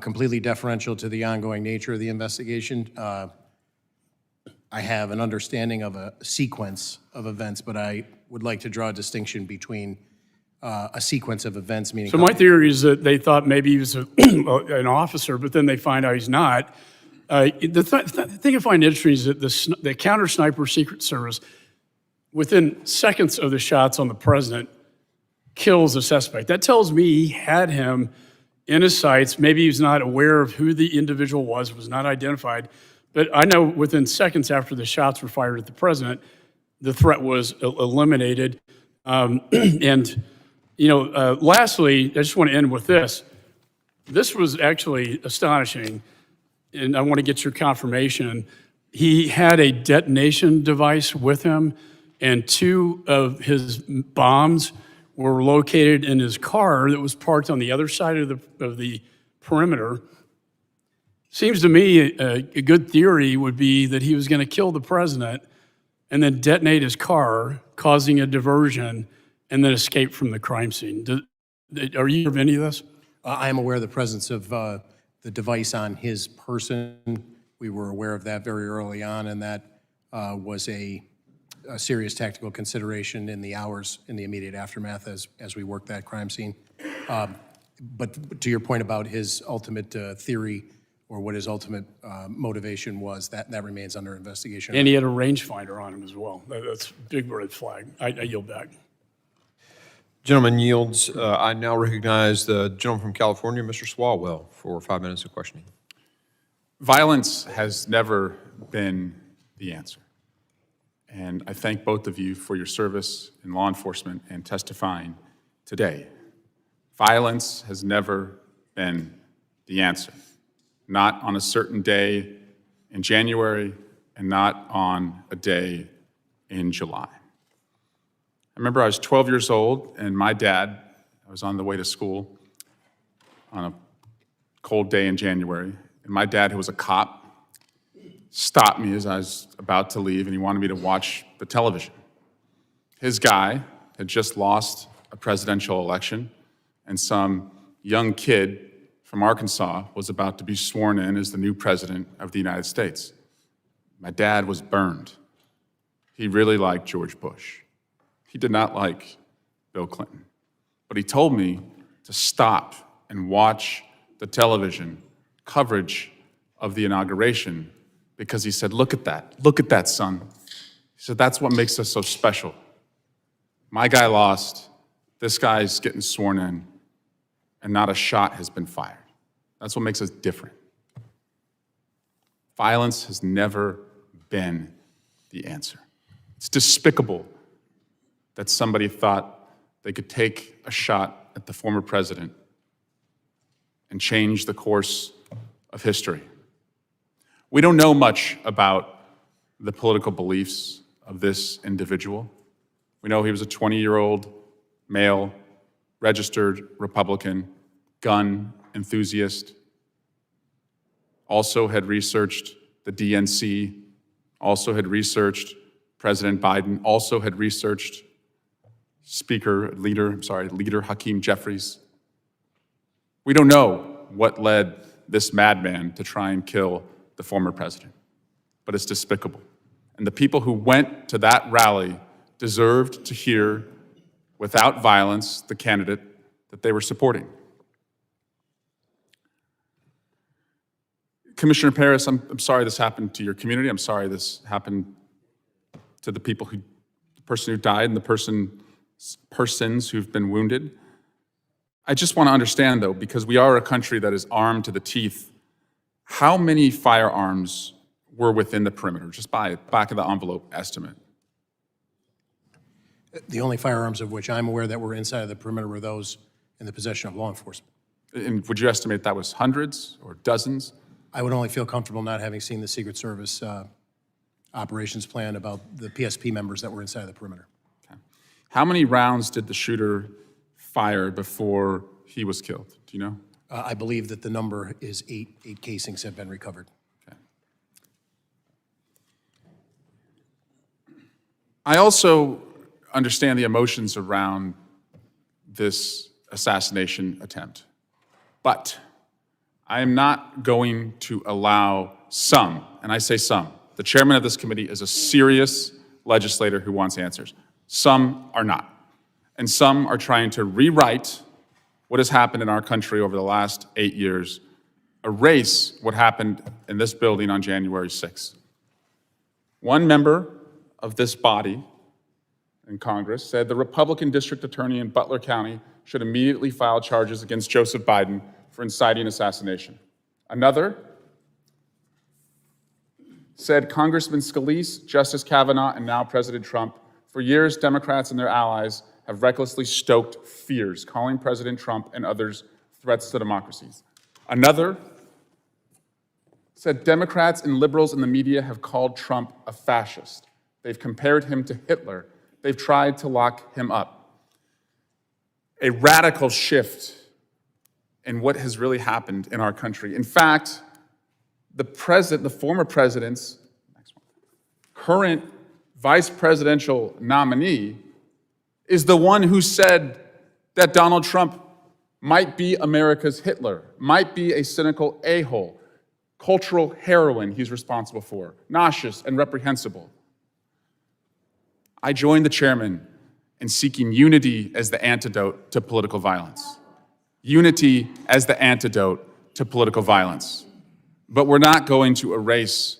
Completely deferential to the ongoing nature of the investigation. I have an understanding of a sequence of events, but I would like to draw a distinction between a sequence of events, meaning. So my theory is that they thought maybe he was an officer, but then they find out he's not. The thing I find interesting is that the counter sniper Secret Service, within seconds of the shots on the president, kills a suspect. That tells me he had him in his sights. Maybe he was not aware of who the individual was not identified. But I know within seconds after the shots were fired at the president, the threat was eliminated. Lastly, I just want to end with this. This was actually astonishing, and I want to get your confirmation. He had a detonation device with him, and 2 of his bombs were located in his car that was parked on the other side of the perimeter. Seems to me a good theory would be that he was going to kill the president and then detonate his car, causing a diversion, and then escape from the crime scene. Are you aware of any of this? I am aware of the presence of the device on his person. We were aware of that very early on, and that was a serious tactical consideration in the hours in the immediate aftermath as we worked that crime scene. But to your point about his ultimate theory or what his ultimate motivation was, that remains under investigation. And he had a rangefinder on him as well. That's a big red flag. I yield back. Gentleman yields. I now recognize the gentleman from California, Mr. Swalwell, for 5 minutes of questioning. Violence has never been the answer. And I thank both of you for your service in law enforcement and testifying today. Violence has never been the answer. Not on a certain day in January and not on a day in July. I remember I was 12 years old and my dad, I was on the way to school on a cold day in January, and my dad, who was a cop, stopped me as I was about to leave, and he wanted me to watch the television. His guy had just lost a presidential election, and some young kid from Arkansas was about to be sworn in as the new president of the United States. My dad was burned. He really liked George Bush. He did not like Bill Clinton. But he told me to stop and watch the television coverage of the inauguration because he said, look at that, son. He said, that's what makes us so special. My guy lost, this guy's getting sworn in, and not a shot has been fired. That's what makes us different. Violence has never been the answer. It's despicable that somebody thought they could take a shot at the former president and change the course of history. We don't know much about the political beliefs of this individual. We know he was a 20-year-old male, registered Republican, gun enthusiast, also had researched the DNC, also had researched President Biden also had researched Leader Hakeem Jeffries. We don't know what led this madman to try and kill the former president, but it's despicable. And the people who went to that rally deserved to hear, without violence, the candidate that they were supporting. Commissioner Paris, I'm sorry this happened to your community. I'm sorry this happened to the person who died and the persons who've been wounded. I just want to understand, though, because we are a country that is armed to the teeth, how many firearms were within the perimeter, just by a back-of-the-envelope estimate? The only firearms of which I'm aware that were inside of the perimeter were those in the possession of law enforcement. And would you estimate that was hundreds or dozens? I would only feel comfortable not having seen the Secret Service operations plan about the PSP members that were inside the perimeter. Okay. How many rounds did the shooter fire before he was killed? Do you know? I believe that the number is 8. 8 casings have been recovered. Okay. I also understand the emotions around this assassination attempt, but I am not going to allow some, and I say some, the chairman of this committee is a serious legislator who wants answers. Some are not. And some are trying to rewrite what has happened in our country over the last 8 years, erase what happened in this building on January 6th. One member of this body in Congress said the Republican district attorney in Butler County should immediately file charges against Joseph Biden for inciting assassination. Another said Congressman Scalise, Justice Kavanaugh, and now President Trump, for years, Democrats and their allies have recklessly stoked fears, calling President Trump and others threats to democracies. Another said Democrats and liberals in the media have called Trump a fascist. They've compared him to Hitler. They've tried to lock him up. A radical shift in what has really happened in our country. In fact, the former president's current vice presidential nominee is the one who said that Donald Trump might be America's Hitler, might be a cynical a-hole, cultural heroin he's responsible for, nauseous and reprehensible. I joined the chairman in seeking unity as the antidote to political violence. Unity as the antidote to political violence. But we're not going to erase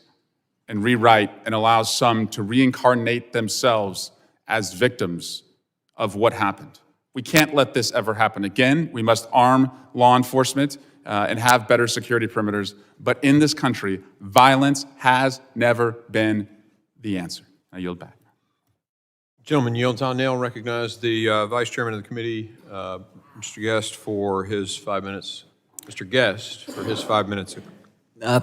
and rewrite and allow some to reincarnate themselves as victims of what happened. We can't let this ever happen again. We must arm law enforcement and have better security perimeters. But in this country, violence has never been the answer. I yield back. Gentleman yields. I'll now recognize the Vice Chairman of the committee, Mr. Guest, for his 5 minutes. Mr. Guest, for his 5 minutes.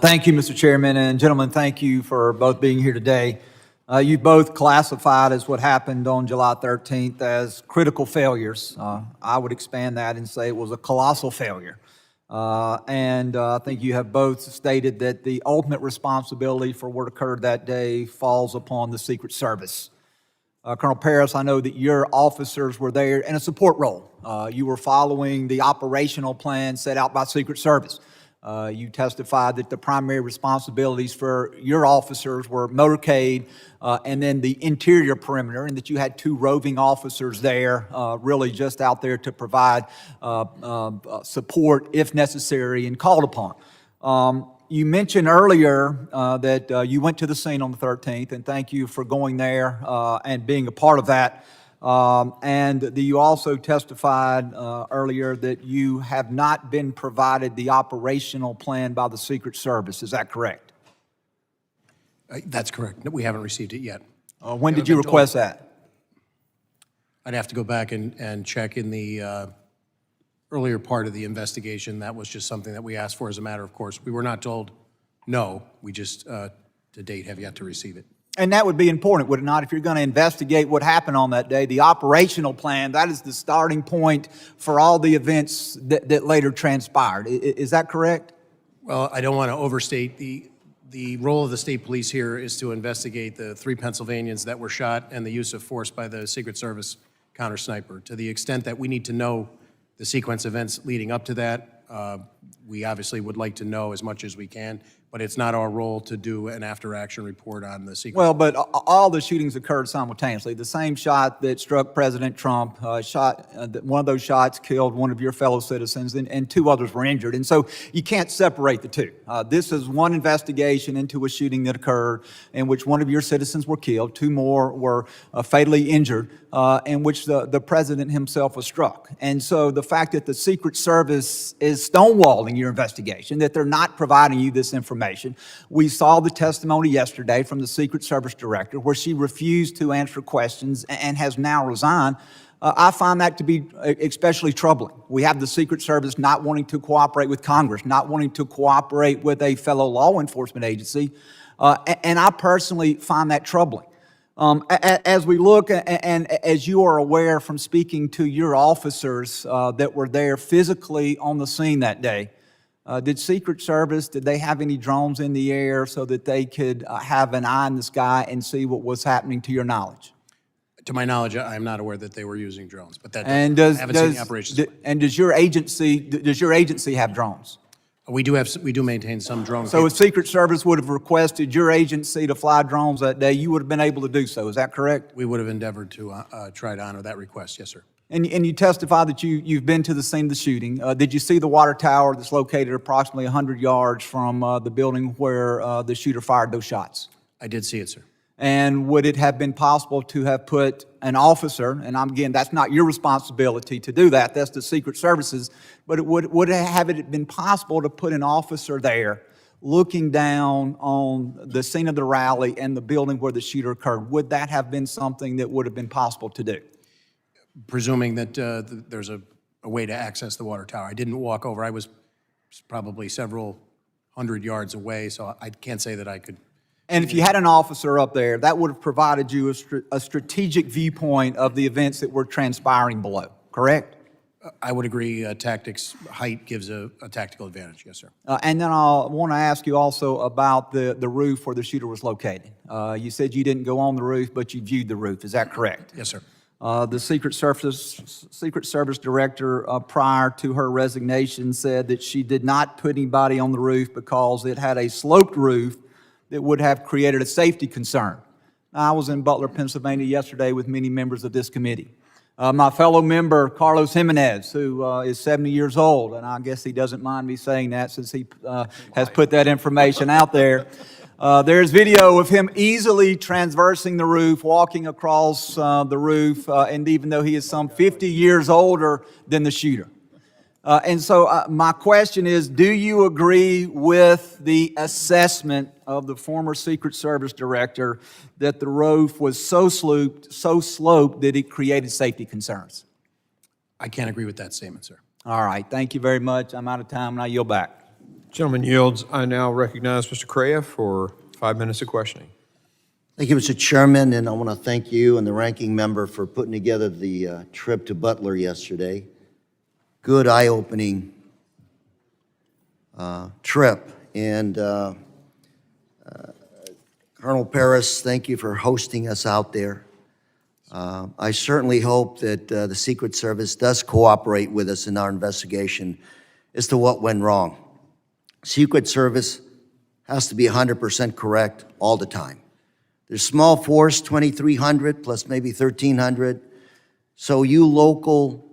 Thank you, Mr. Chairman, and gentlemen, thank you for both being here today. You both classified as what happened on July 13th as critical failures. I would expand that and say it was a colossal failure. And I think you have both stated that the ultimate responsibility for what occurred that day falls upon the Secret Service. Colonel Paris, I know that your officers were there in a support role. You were following the operational plan set out by Secret Service. You testified that the primary responsibilities for your officers were motorcade and then the interior perimeter, and that you had 2 roving officers there, really just out there to provide support if necessary and called upon. You mentioned earlier that you went to the scene on the 13th, and thank you for going there and being a part of that. And you also testified earlier that you have not been provided the operational plan by the Secret Service. Is that correct? That's correct. We haven't received it yet. When did you request that? I'd have to go back and check in the earlier part of the investigation. That was just something that we asked for as a matter of course. We were not told no. We just, to date, have yet to receive it. And that would be important, would it not, if you're going to investigate what happened on that day? The operational plan, that is the starting point for all the events that later transpired. Is that correct? Well, I don't want to overstate The role of the state police here is to investigate the 3 Pennsylvanians that were shot and the use of force by the Secret Service counter sniper. To the extent that we need to know the sequence of events leading up to that, we obviously would like to know as much as we can, but it's not our role to do an after-action report on the sequence. Well, but all the shootings occurred simultaneously. The same shot that struck President Trump, one of those shots killed one of your fellow citizens, and 2 others were injured. And so you can't separate the two. This is one investigation into a shooting that occurred in which one of your citizens were killed, 2 more were fatally injured, in which the president himself was struck. And so the fact that the Secret Service is stonewalling your investigation, that they're not providing you this information. We saw the testimony yesterday from the Secret Service director where she refused to answer questions and has now resigned. I find that to be especially troubling. We have the Secret Service not wanting to cooperate with Congress, not wanting to cooperate with a fellow law enforcement agency, and I personally find that troubling. As we look, and as you are aware from speaking to your officers that were there physically on the scene that day, did Secret Service, did they have any drones in the air so that they could have an eye in the sky and see what was happening to your knowledge? To my knowledge, I'm not aware that they were using drones, but that And I haven't seen the operations. does your agency have drones? We do maintain some drones. So if Secret Service would have requested your agency to fly drones that day, you would have been able to do so. Is that correct? We would have endeavored to try to honor that request, yes, sir. And you testify that you've been to the scene of the shooting. Did you see the water tower that's located approximately 100 yards from the building where the shooter fired those shots? I did see it, sir. And would it have been possible to have put an officer, and again, that's not your responsibility to do that, that's the Secret Service's, but would it been possible to put an officer there looking down on the scene of the rally and the building where the shooter occurred? Would that have been something that would have been possible to do? Presuming that there's a way to access the water tower. I didn't walk over. I was probably several hundred yards away, so I can't say that I could. And if you had an officer up there, that would have provided you a strategic viewpoint of the events that were transpiring below, correct? I would agree, tactics, height gives a tactical advantage, yes, sir. And then I want to ask you also about the roof where the shooter was located. You said you didn't go on the roof, but you viewed the roof. Is that correct? Yes, sir. The Secret Service director, prior to her resignation, said that she did not put anybody on the roof because it had a sloped roof that would have created a safety concern. I was in Butler, Pennsylvania yesterday with many members of this committee. My fellow member, Carlos Jimenez, who is 70 years old, and I guess he doesn't mind me saying that since he has put that information out there. There's video of him easily traversing the roof, walking across the roof, and even though he is some 50 years older than the shooter. And so my question is, do you agree with the assessment of the former Secret Service director that the roof was so sloped that it created safety concerns? I can't agree with that statement, sir. All right, thank you very much. I'm out of time, and I yield back. Gentleman yields. I now recognize Mr. Correa for 5 minutes of questioning. Thank you, Mr. Chairman, and I want to thank you and the ranking member for putting together the trip to Butler yesterday. Good, eye-opening trip. And Colonel Paris, thank you for hosting us out there. I certainly hope that the Secret Service does cooperate with us in our investigation as to what went wrong. Secret Service has to be 100% correct all the time. There's small force, 2,300 plus maybe 1,300. So you local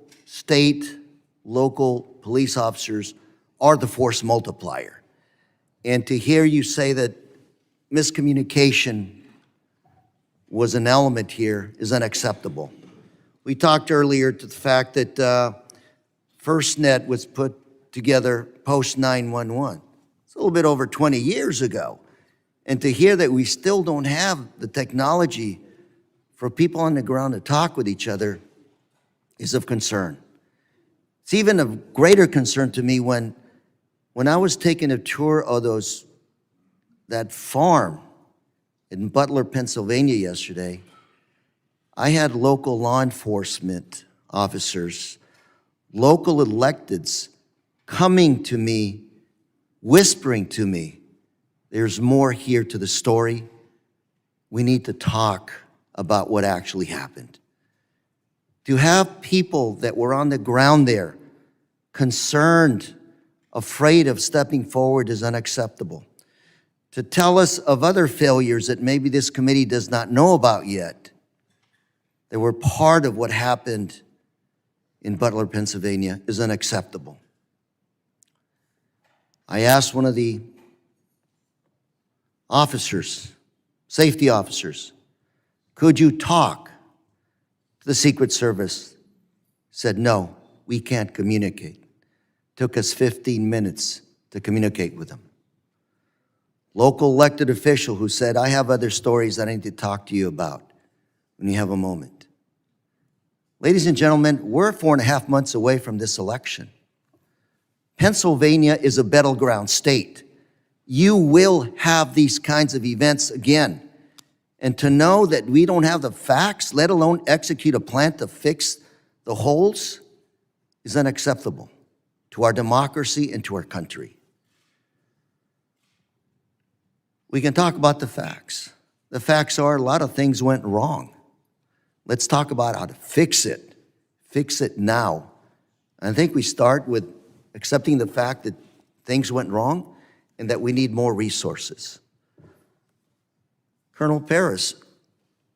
police officers are the force multiplier. And to hear you say that miscommunication was an element here is unacceptable. We talked earlier to the fact that FirstNet was put together post 9/11. It's a little bit over 20 years ago. And to hear that we still don't have the technology for people on the ground to talk with each other is of concern. It's even of greater concern to me when I was taking a tour of that farm in Butler, Pennsylvania yesterday. I had local law enforcement officers, local electeds coming to me, whispering to me There's more here to the story. We need to talk about what actually happened. To have people that were on the ground there, concerned, afraid of stepping forward is unacceptable. To tell us of other failures that maybe this committee does not know about yet, that were part of what happened in Butler, Pennsylvania, is unacceptable. I asked one of the officers, safety officers, could you talk to the Secret Service? Said, no, we can't communicate. Took us 15 minutes to communicate with them. Local elected official who said, I have other stories that I need to talk to you about when you have a moment. Ladies and gentlemen, we're 4.5 months away from this election. Pennsylvania is a battleground state. You will have these kinds of events again. And to know that we don't have the facts, let alone execute a plan to fix the holes, is unacceptable to our democracy and to our country. We can talk about the facts. The facts are a lot of things went wrong. Let's talk about how to fix it now. I think we start with accepting the fact that things went wrong and that we need more resources. Colonel Paris,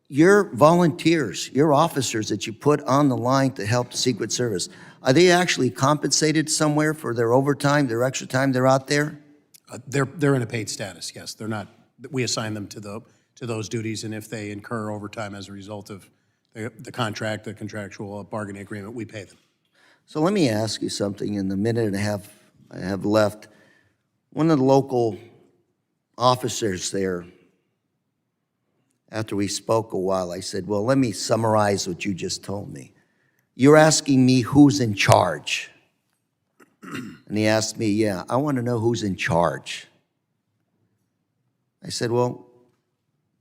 your volunteers, your officers that you put on the line to help the Secret Service, are they actually compensated somewhere for their overtime, their extra time they're out there? They're in a paid status, yes. They're not, we assign them to those duties, and if they incur overtime as a result of the contract, the contractual bargaining agreement, we pay them. So let me ask you something in the minute and a half I have left. One of the local officers there, after we spoke a while, I said, well, let me summarize what you just told me. You're asking me who's in charge. And he asked me, yeah, I want to know who's in charge. I said, well,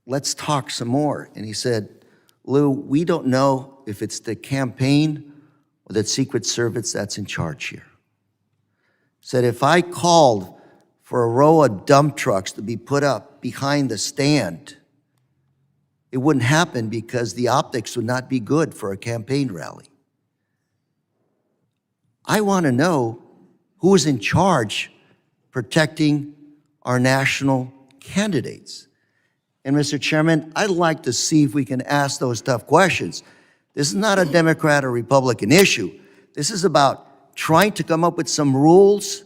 let's talk some more. And he said, Lou, we don't know if it's the campaign or the Secret Service that's in charge here. Said, if I called for a row of dump trucks to be put up behind the stand, it wouldn't happen because the optics would not be good for a campaign rally. I want to know who is in charge protecting our national candidates. And Mr. Chairman, I'd like to see if we can ask those tough questions. This is not a Democrat or Republican issue. This is about trying to come up with some rules,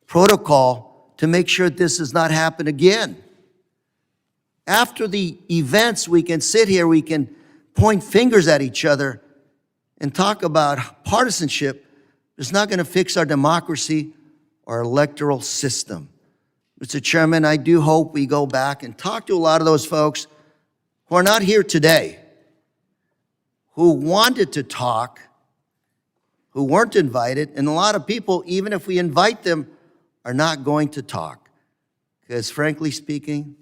protocol to make sure this does not happen again. After the events, we can sit here, we can point fingers at each other and talk about partisanship. It's not going to fix our democracy or electoral system. Mr. Chairman, I do hope we go back and talk to a lot of those folks who are not here today, who wanted to talk, who weren't invited, and a lot of people, even if we invite them, are not going to talk. Because frankly speaking,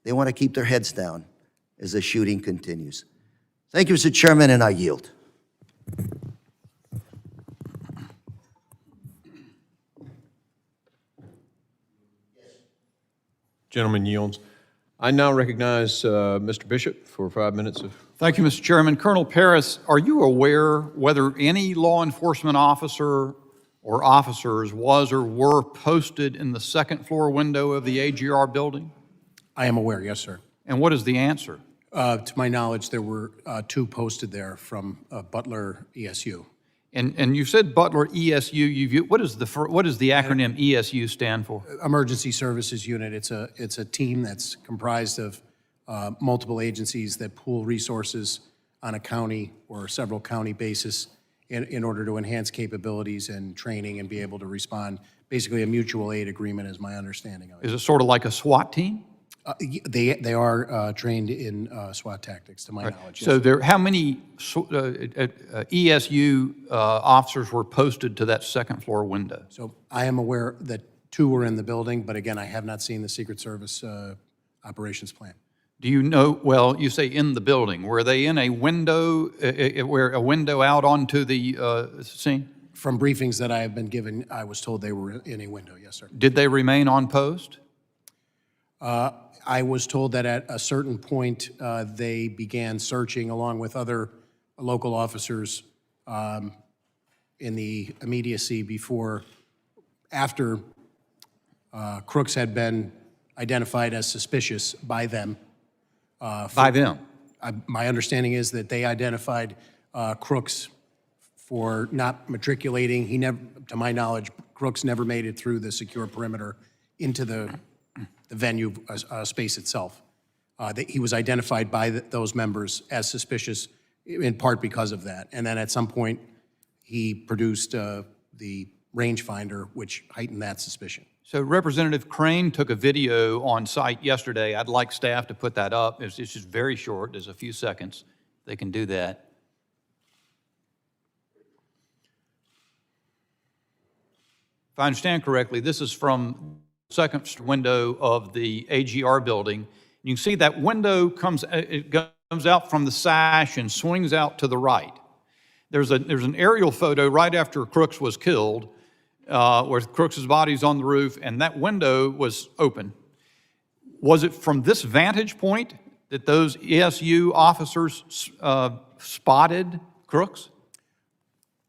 they want to keep their heads down as the shooting continues. Thank you, Mr. Chairman, and I yield. Gentleman yields. I now recognize Mr. Bishop for 5 minutes of. Thank you, Mr. Chairman. Colonel Paris, are you aware whether any law enforcement officer or officers was or were posted in the second floor window of the AGR building? I am aware, yes, sir. And what is the answer? To my knowledge, there were 2 posted there from Butler ESU. And you said Butler ESU. What is the acronym ESU stand for? Emergency Services Unit. It's a team that's comprised of multiple agencies that pool resources on a county or several county basis in order to enhance capabilities and training and be able to respond. Basically, a mutual aid agreement is my understanding of it. Is it sort of like a SWAT team? They are trained in SWAT tactics, to my knowledge. So yes. how many ESU officers were posted to that second floor window? So I am aware that 2 were in the building, but again, I have not seen the Secret Service operations plan. Do you know, well, you say in the building. Were they in a window, a window out onto the scene? From briefings that I have been given, I was told they were in a window, yes, sir. Did they remain on post? I was told that at a certain point, they began searching along with other local officers in the immediacy after Crooks had been identified as suspicious by them. By them? My understanding is that they identified Crooks for not matriculating. He never, to my knowledge, Crooks never made it through the secure perimeter into the venue space itself. He was identified by those members as suspicious in part because of that. And then at some point, he produced the rangefinder, which heightened that suspicion. So Representative Crane took a video on site yesterday. I'd like staff to put that up. It's just very short. There's a few seconds. They can do that. If I understand correctly, this is from the second window of the AGR building. You can see that window comes out from the sash and swings out to the right. There's an aerial photo right after Crooks was killed, where Crooks's body's on the roof, and that window was open. Was it from this vantage point that those ESU officers spotted Crooks?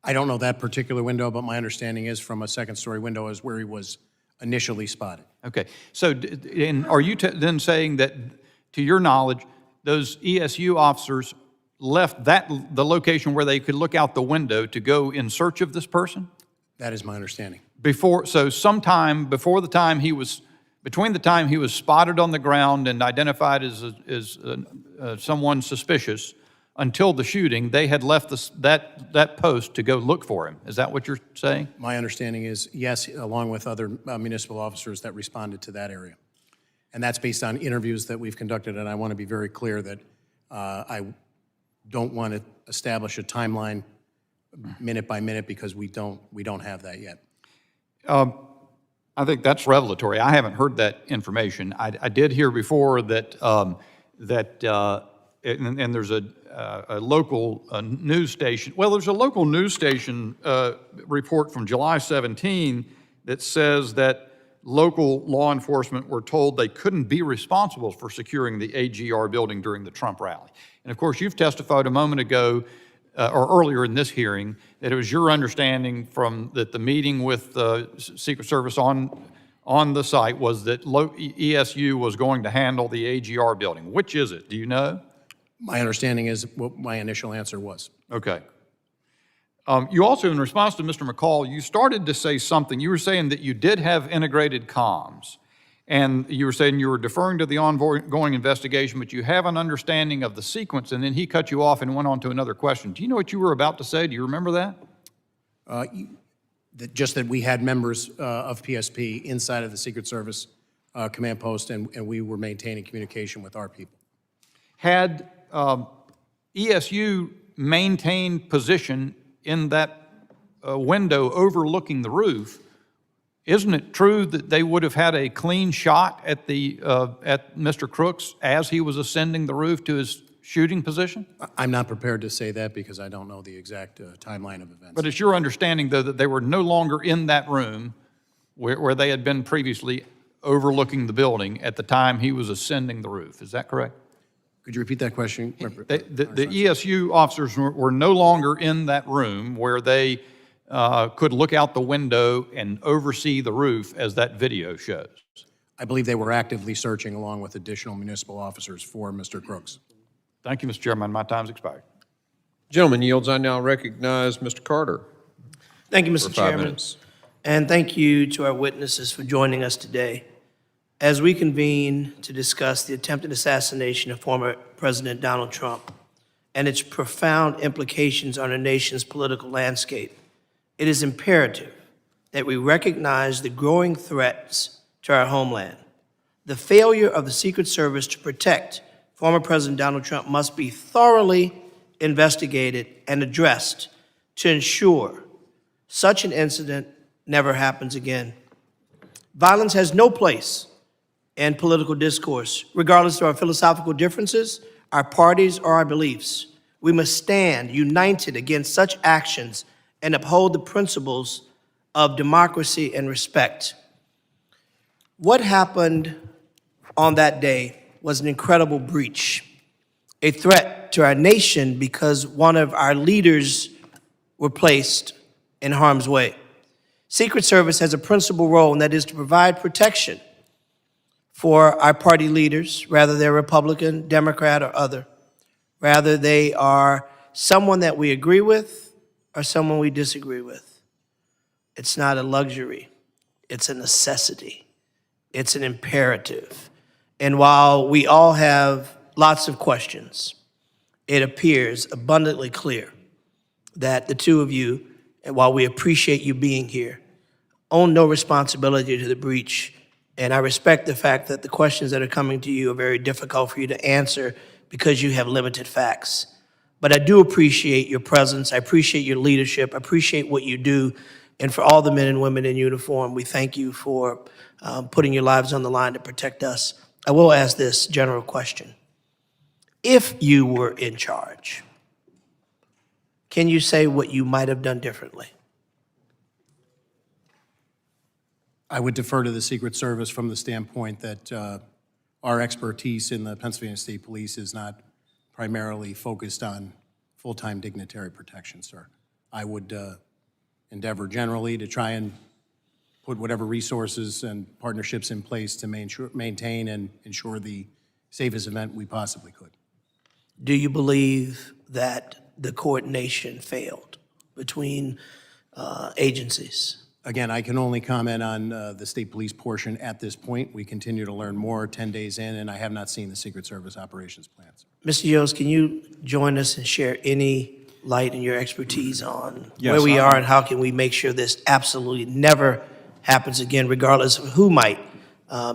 I don't know that particular window, but my understanding is from a second-story window is where he was initially spotted. Okay, so are you then saying that, to your knowledge, those ESU officers left the location where they could look out the window to go in search of this person? That is my understanding. So sometime between the time he was spotted on the ground and identified as someone suspicious until the shooting, they had left that post to go look for him. Is that what you're saying? My understanding is yes, along with other municipal officers that responded to that area. And that's based on interviews that we've conducted, and I want to be very clear that I don't want to establish a timeline minute by minute because we don't have that yet. I think that's revelatory. I haven't heard that information. I did hear before that and there's a local news station. Well, there's a local news station report from July 17 that says that local law enforcement were told they couldn't be responsible for securing the AGR building during the Trump rally. And of course, you've testified a moment ago, or earlier in this hearing, that it was your understanding that the meeting with the Secret Service on the site was that ESU was going to handle the AGR building. Which is it? Do you know? My understanding is what my initial answer was. Okay. You also, in response to Mr. McCall, you started to say something. You were saying that you did have integrated comms, and you were saying you were deferring to the ongoing investigation, but you have an understanding of the sequence, and then he cut you off and went on to another question. Do you know what you were about to say? Do you remember that? Just that we had members of PSP inside of the Secret Service command post, and we were maintaining communication with our people. Had ESU maintained position in that window overlooking the roof, isn't it true that they would have had a clean shot at Mr. Crooks as he was ascending the roof to his shooting position? I'm not prepared to say that because I don't know the exact timeline of events. But it's your understanding, though, that they were no longer in that room where they had been previously overlooking the building at the time he was ascending the roof. Is that correct? Could you repeat that question? The ESU officers were no longer in that room where they could look out the window and oversee the roof as that video shows. I believe they were actively searching along with additional municipal officers for Mr. Crooks. Thank you, Mr. Chairman. My time's expired. Gentleman yields. I now recognize Mr. Carter. Thank you, For Mr. 5 Chairman. minutes. And thank you to our witnesses for joining us today as we convene to discuss the attempted assassination of former President Donald Trump and its profound implications on our nation's political landscape. It is imperative that we recognize the growing threats to our homeland. The failure of the Secret Service to protect former President Donald Trump must be thoroughly investigated and addressed to ensure such an incident never happens again. Violence has no place in political discourse, regardless of our philosophical differences, our parties, or our beliefs. We must stand united against such actions and uphold the principles of democracy and respect. What happened on that day was an incredible breach, a threat to our nation because one of our leaders were placed in harm's way. Secret Service has a principal role, and that is to provide protection for our party leaders, whether they're Republican, Democrat, or other, whether they are someone that we agree with or someone we disagree with. It's not a luxury, it's a necessity, it's an imperative. And while we all have lots of questions, it appears abundantly clear that the two of you, and while we appreciate you being here, own no responsibility to the breach. And I respect the fact that the questions that are coming to you are very difficult for you to answer because you have limited facts. But I do appreciate your presence. I appreciate your leadership. I appreciate what you do. And for all the men and women in uniform, we thank you for putting your lives on the line to protect us. I will ask this general question. If you were in charge, can you say what you might have done differently? I would defer to the Secret Service from the standpoint that our expertise in the Pennsylvania State Police is not primarily focused on full-time dignitary protection, sir. I would endeavor generally to try and put whatever resources and partnerships in place to maintain and ensure the safest event we possibly could. Do you believe that the coordination failed between agencies? Again, I can only comment on the state police portion at this point. We continue to learn more 10 days in, and I have not seen the Secret Service operations plans. Mr. Yost, can you join us and share any light in your expertise on Yes, where we are and how can we make sure this absolutely never happens again, regardless of who might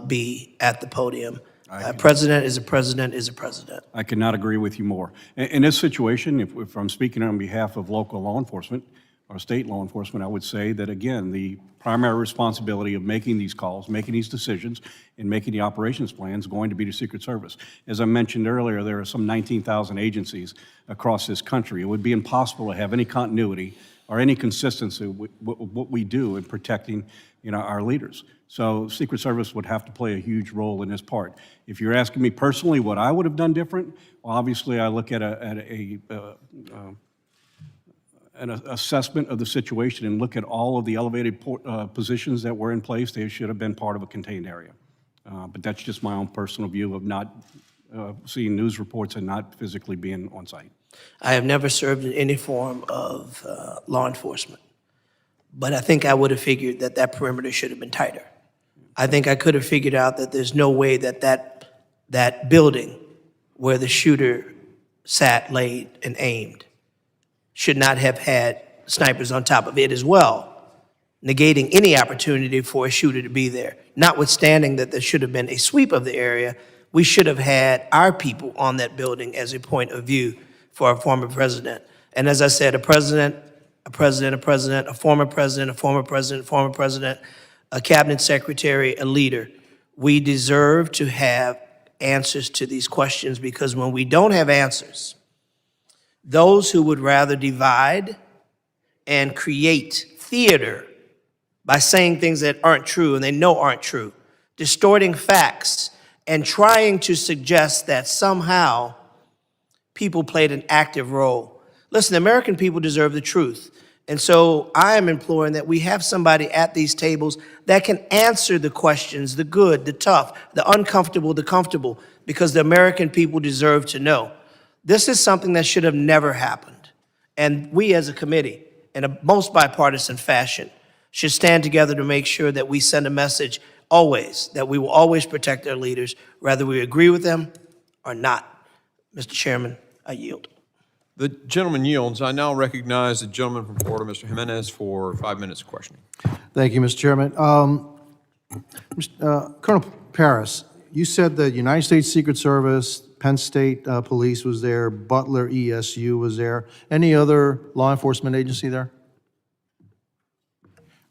be at the podium? A president is a president is a president. I could not agree with you more. In this situation, if I'm speaking on behalf of local law enforcement or state law enforcement, I would say that, again, the primary responsibility of making these calls, making these decisions, and making the operations plans is going to be the Secret Service. As I mentioned earlier, there are some 19,000 agencies across this country. It would be impossible to have any continuity or any consistency with what we do in protecting, our leaders. So Secret Service would have to play a huge role in this part. If you're asking me personally what I would have done different, well, obviously I look at an assessment of the situation and look at all of the elevated positions that were in place. They should have been part of a contained area. But that's just my own personal view of not seeing news reports and not physically being on site. I have never served in any form of law enforcement, but I think I would have figured that that perimeter should have been tighter. I think I could have figured out that there's no way that that building where the shooter sat, laid, and aimed should not have had snipers on top of it as well, negating any opportunity for a shooter to be there. Notwithstanding that there should have been a sweep of the area, we should have had our people on that building as a point of view for our former president. And as I said, a president, a president, a president, a former president, a former president, a former president, a cabinet secretary, a leader. We deserve to have answers to these questions, because when we don't have answers, those who would rather divide and create theater by saying things that aren't true and they know aren't true, distorting facts and trying to suggest that somehow people played an active role. Listen, the American people deserve the truth. And so I am imploring that we have somebody at these tables that can answer the questions, the good, the tough, the uncomfortable, the comfortable, because the American people deserve to know. This is something that should have never happened. And we as a committee, in a most bipartisan fashion, should stand together to make sure that we send a message always, that we will always protect our leaders, whether we agree with them or not. Mr. Chairman, I yield. The gentleman yields. I now recognize the gentleman from Florida, Mr. Jimenez, for 5 minutes of questioning. Thank you, Mr. Chairman. Colonel Paris, you said the United States Secret Service, Penn State Police was there, Butler ESU was there. Any other law enforcement agency there?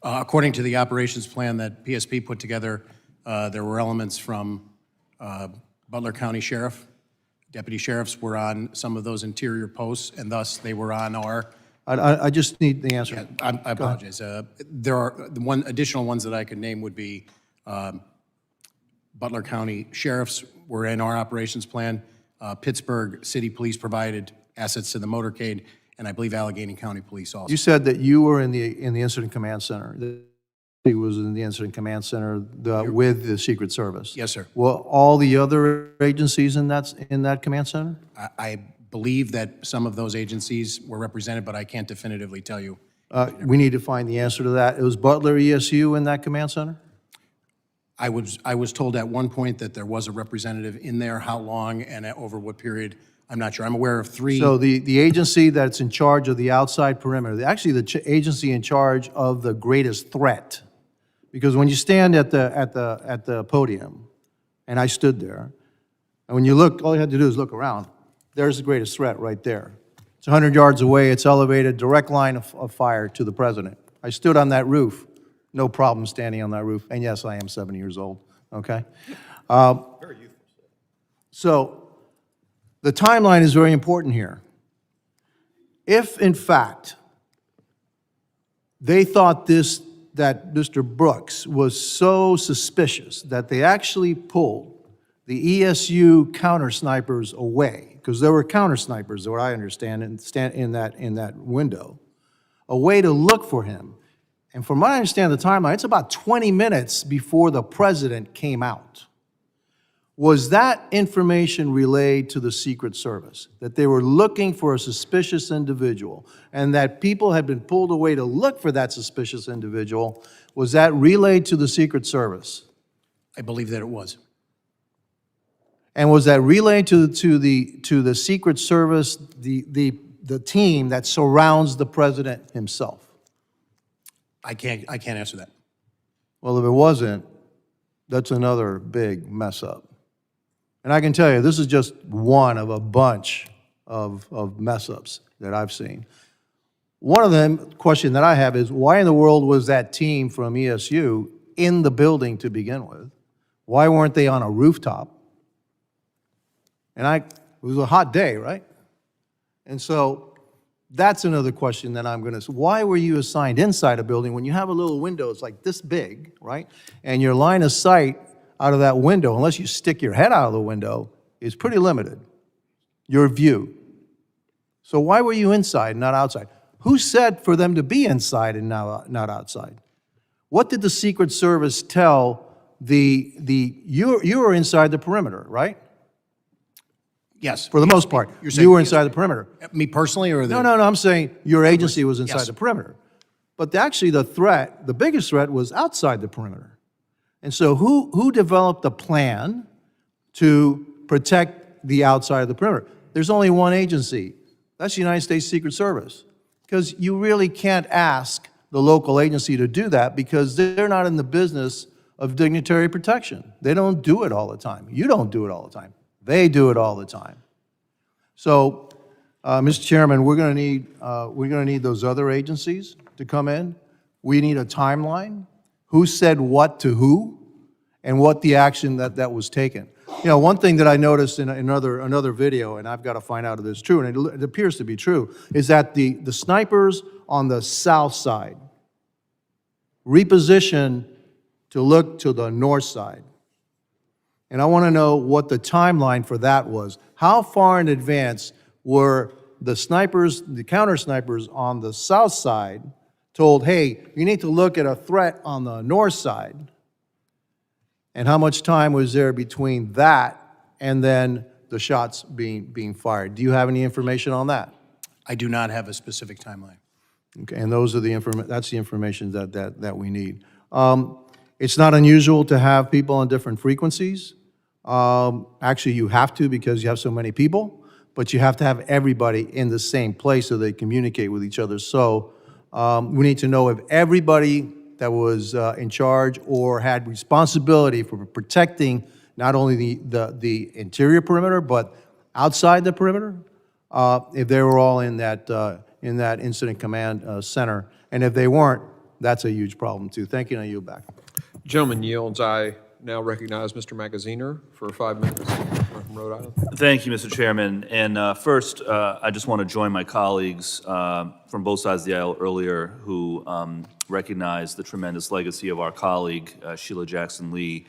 According to the operations plan that PSP put together, there were elements from Butler County Sheriff. Deputy sheriffs were on some of those interior posts, and thus they were on our... I just need the answer. Yeah, I apologize. There are the additional ones that I could name would be Butler County sheriffs were in our operations plan. Pittsburgh City Police provided assets to the motorcade, and I believe Allegheny County Police also. You said that you were in the Incident Command Center. That he was in the Incident Command Center with the Secret Service. Yes, sir. Well, all the other agencies in that command center? I believe that some of those agencies were represented, but I can't definitively tell you. We need to find the answer to that. It was Butler ESU in that command center? I was told at one point that there was a representative in there. How long and over what period, I'm not sure. I'm aware of 3. So the agency that's in charge of the outside perimeter, actually the agency in charge of the greatest threat, because when you stand at the podium, and I stood there, and when you look, all you had to do is look around. There's the greatest threat right there. It's 100 yards away. It's elevated, direct line of fire to the president. I stood on that roof. No problem standing on that roof. And yes, I am 70 years old, okay? Very youthful. So the timeline is very important here. If, in fact, they thought that Mr. Brooks was so suspicious that they actually pulled the ESU counter snipers away, because there were counter snipers, what I understand, in that window, a way to look for him. And from what I understand the timeline, it's about 20 minutes before the president came out. Was that information relayed to the Secret Service, that they were looking for a suspicious individual and that people had been pulled away to look for that suspicious individual? Was that relayed to the Secret Service? I believe that it was. And was that relayed to the Secret Service, the team that surrounds the president himself? I can't answer that. Well, if it wasn't, that's another big mess up. And I can tell you, this is just one of a bunch of mess ups that I've seen. One of them, question that I have is, why in the world was that team from ESU in the building to begin with? Why weren't they on a rooftop? And it was a hot day, right? And so that's another question that I'm going to, why were you assigned inside a building when you have a little window, it's like this big, right? And your line of sight out of that window, unless you stick your head out of the window, is pretty limited, your view. So why were you inside and not outside? Who said for them to be inside and not outside? What did the Secret Service tell you were inside the perimeter, right? Yes. For the most part, You're saying you were inside the perimeter. Me personally, or the? No, I'm saying your agency was inside Yes. the perimeter. But actually the biggest threat was outside the perimeter. And so who developed a plan to protect the outside of the perimeter? There's only one agency. That's the United States Secret Service. Because you really can't ask the local agency to do that because they're not in the business of dignitary protection. They don't do it all the time. You don't do it all the time. They do it all the time. So, Mr. Chairman, we're going to need those other agencies to come in. We need a timeline. Who said what to who, and what the action that was taken. You know, one thing that I noticed in another video, and I've got to find out if it's true, and it appears to be true, is that the snipers on the south side reposition to look to the north side. And I want to know what the timeline for that was. How far in advance were the snipers, the counter snipers on the south side told, hey, you need to look at a threat on the north side? And how much time was there between that and then the shots being fired? Do you have any information on that? I do not have a specific timeline. Okay, and those are that's the information that we need. It's not unusual to have people on different frequencies. Actually, you have to because you have so many people, but you have to have everybody in the same place so they communicate with each other. So we need to know if everybody that was in charge or had responsibility for protecting not only the interior perimeter, but outside the perimeter, if they were all in that incident command center. And if they weren't, that's a huge problem too. Thank you, and I yield back. Gentleman yields. I now recognize Mr. Magaziner for 5 minutes from Rhode Island. Thank you, Mr. Chairman. And first, I just want to join my colleagues from both sides of the aisle earlier who recognized the tremendous legacy of our colleague, Sheila Jackson Lee,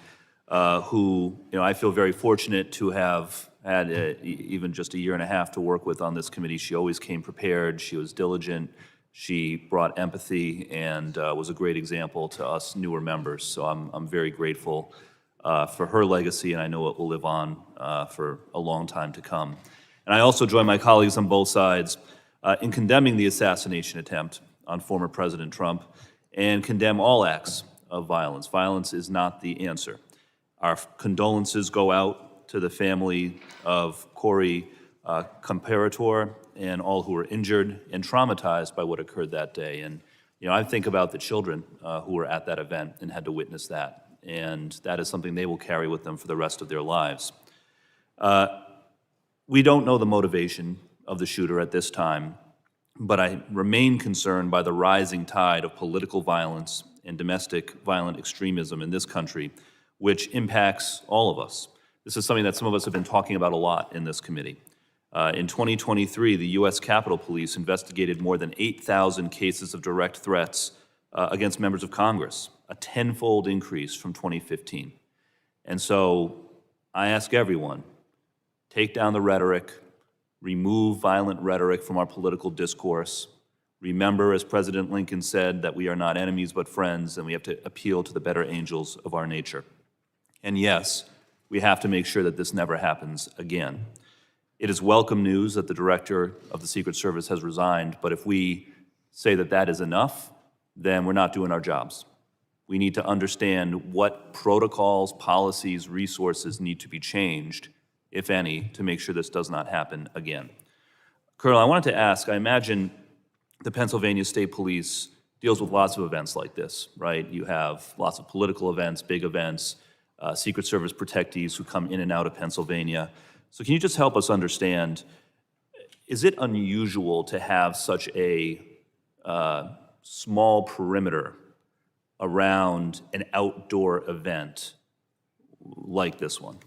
who, I feel very fortunate to have had even just a year and a half to work with on this committee. She always came prepared, she was diligent, she brought empathy, and was a great example to us newer members. So I'm very grateful for her legacy, and I know it will live on for a long time to come. And I also join my colleagues on both sides in condemning the assassination attempt on former President Trump and condemn all acts of violence. Violence is not the answer. Our condolences go out to the family of Corey Comparator and all who were injured and traumatized by what occurred that day. And I think about the children who were at that event and had to witness that. And that is something they will carry with them for the rest of their lives. We don't know the motivation of the shooter at this time, but I remain concerned by the rising tide of political violence and domestic violent extremism in this country, which impacts all of us. This is something that some of us have been talking about a lot in this committee. In 2023, the U.S. Capitol Police investigated more than 8,000 cases of direct threats against members of Congress, a tenfold increase from 2015. And so I ask everyone, take down the rhetoric, remove violent rhetoric from our political discourse. Remember, as President Lincoln said, that we are not enemies but friends, and we have to appeal to the better angels of our nature. And yes, we have to make sure that this never happens again. It is welcome news that the director of the Secret Service has resigned, but if we say that that is enough, then we're not doing our jobs. We need to understand what protocols, policies, resources need to be changed, if any, to make sure this does not happen again. Colonel, I wanted to ask, I imagine the Pennsylvania State Police deals with lots of events like this, right? You have lots of political events, big events, Secret Service protectees who come in and out of Pennsylvania. So can you just help us understand, is it unusual to have such a small perimeter around an outdoor event like this one?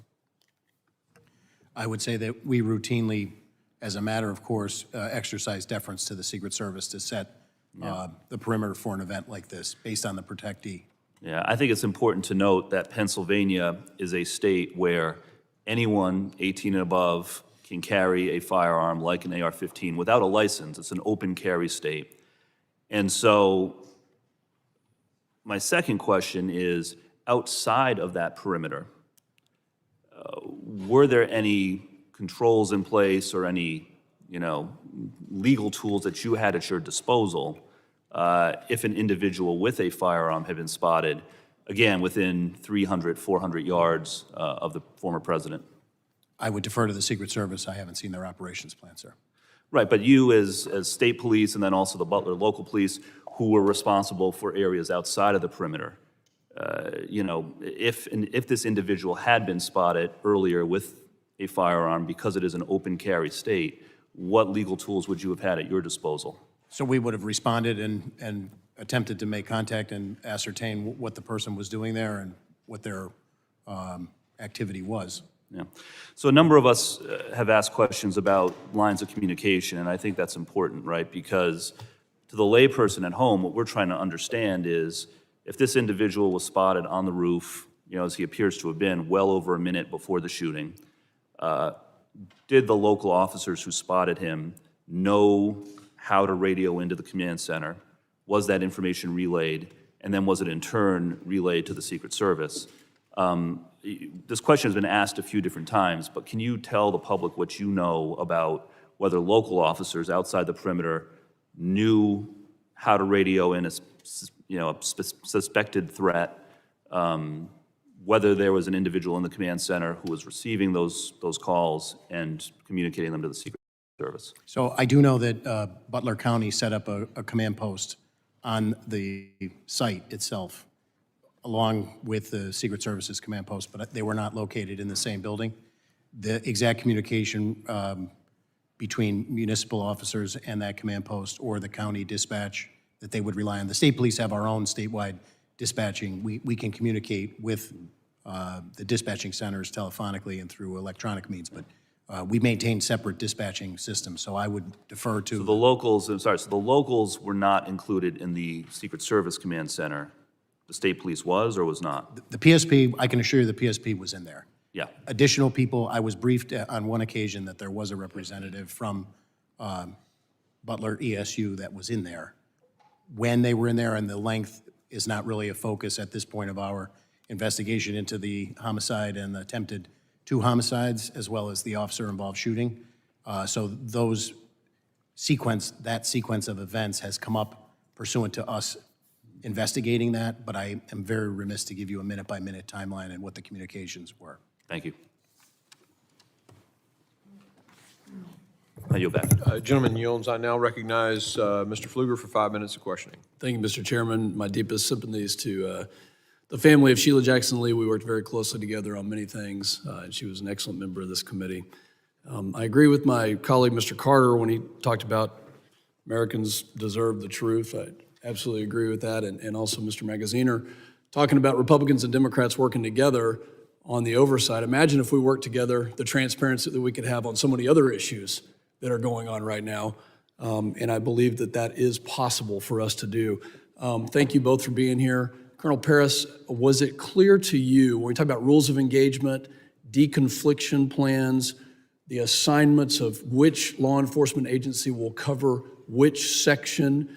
I would say that we routinely, as a matter of course, exercise deference to the Secret Service to set the perimeter for an event like this based on the protectee. Yeah, I think it's important to note that Pennsylvania is a state where anyone 18 and above can carry a firearm like an AR-15 without a license. It's an open carry state. And so my second question is, outside of that perimeter, were there any controls in place or any, legal tools that you had at your disposal if an individual with a firearm had been spotted, again, within 300, 400 yards of the former president? I would defer to the Secret Service. I haven't seen their operations plan, sir. Right, but you as state police and then also the Butler local police who were responsible for areas outside of the perimeter, if this individual had been spotted earlier with a firearm because it is an open carry state, what legal tools would you have had at your disposal? So we would have responded and attempted to make contact and ascertain what the person was doing there and what their activity was. Yeah. So a number of us have asked questions about lines of communication, and I think that's important, right? Because to the layperson at home, what we're trying to understand is if this individual was spotted on the roof, as he appears to have been well over a minute before the shooting, did the local officers who spotted him know how to radio into the command center? Was that information relayed? And then was it in turn relayed to the Secret Service? This question has been asked a few different times, but can you tell the public what you know about whether local officers outside the perimeter knew how to radio in a suspected threat, whether there was an individual in the command center who was receiving those calls and communicating them to the Secret Service? So I do know that Butler County set up a command post on the site itself, along with the Secret Service's command post, but they were not located in the same building. The exact communication between municipal officers and that command post or the county dispatch that they would rely on. The state police have our own statewide dispatching. We can communicate with the dispatching centers telephonically and through electronic means, but we maintain separate dispatching systems, so I would defer to... So the locals, so the locals were not included in the Secret Service command center, the state police was or was not? The PSP, I can assure you the PSP was in there. Yeah. Additional people, I was briefed on one occasion that there was a representative from Butler ESU that was in there. When they were in there and the length is not really a focus at this point of our investigation into the homicide and the attempted 2 homicides, as well as the officer-involved shooting. So that sequence of events has come up pursuant to us investigating that, but I am very remiss to give you a minute-by-minute timeline and what the communications were. Thank you. I yield back. Gentleman yields. I now recognize Mr. Pfluger for 5 minutes of questioning. Thank you, Mr. Chairman. My deepest sympathies to the family of Sheila Jackson Lee. We worked very closely together on many things, and she was an excellent member of this committee. I agree with my colleague, Mr. Carter, when he talked about Americans deserve the truth. I absolutely agree with that, and also Mr. Magaziner talking about Republicans and Democrats working together on the oversight. Imagine if we worked together, the transparency that we could have on so many other issues that are going on right now, and I believe that that is possible for us to do. Thank you both for being here. Colonel Paris, was it clear to you, when we talk about rules of engagement, deconfliction plans, the assignments of which law enforcement agency will cover which section,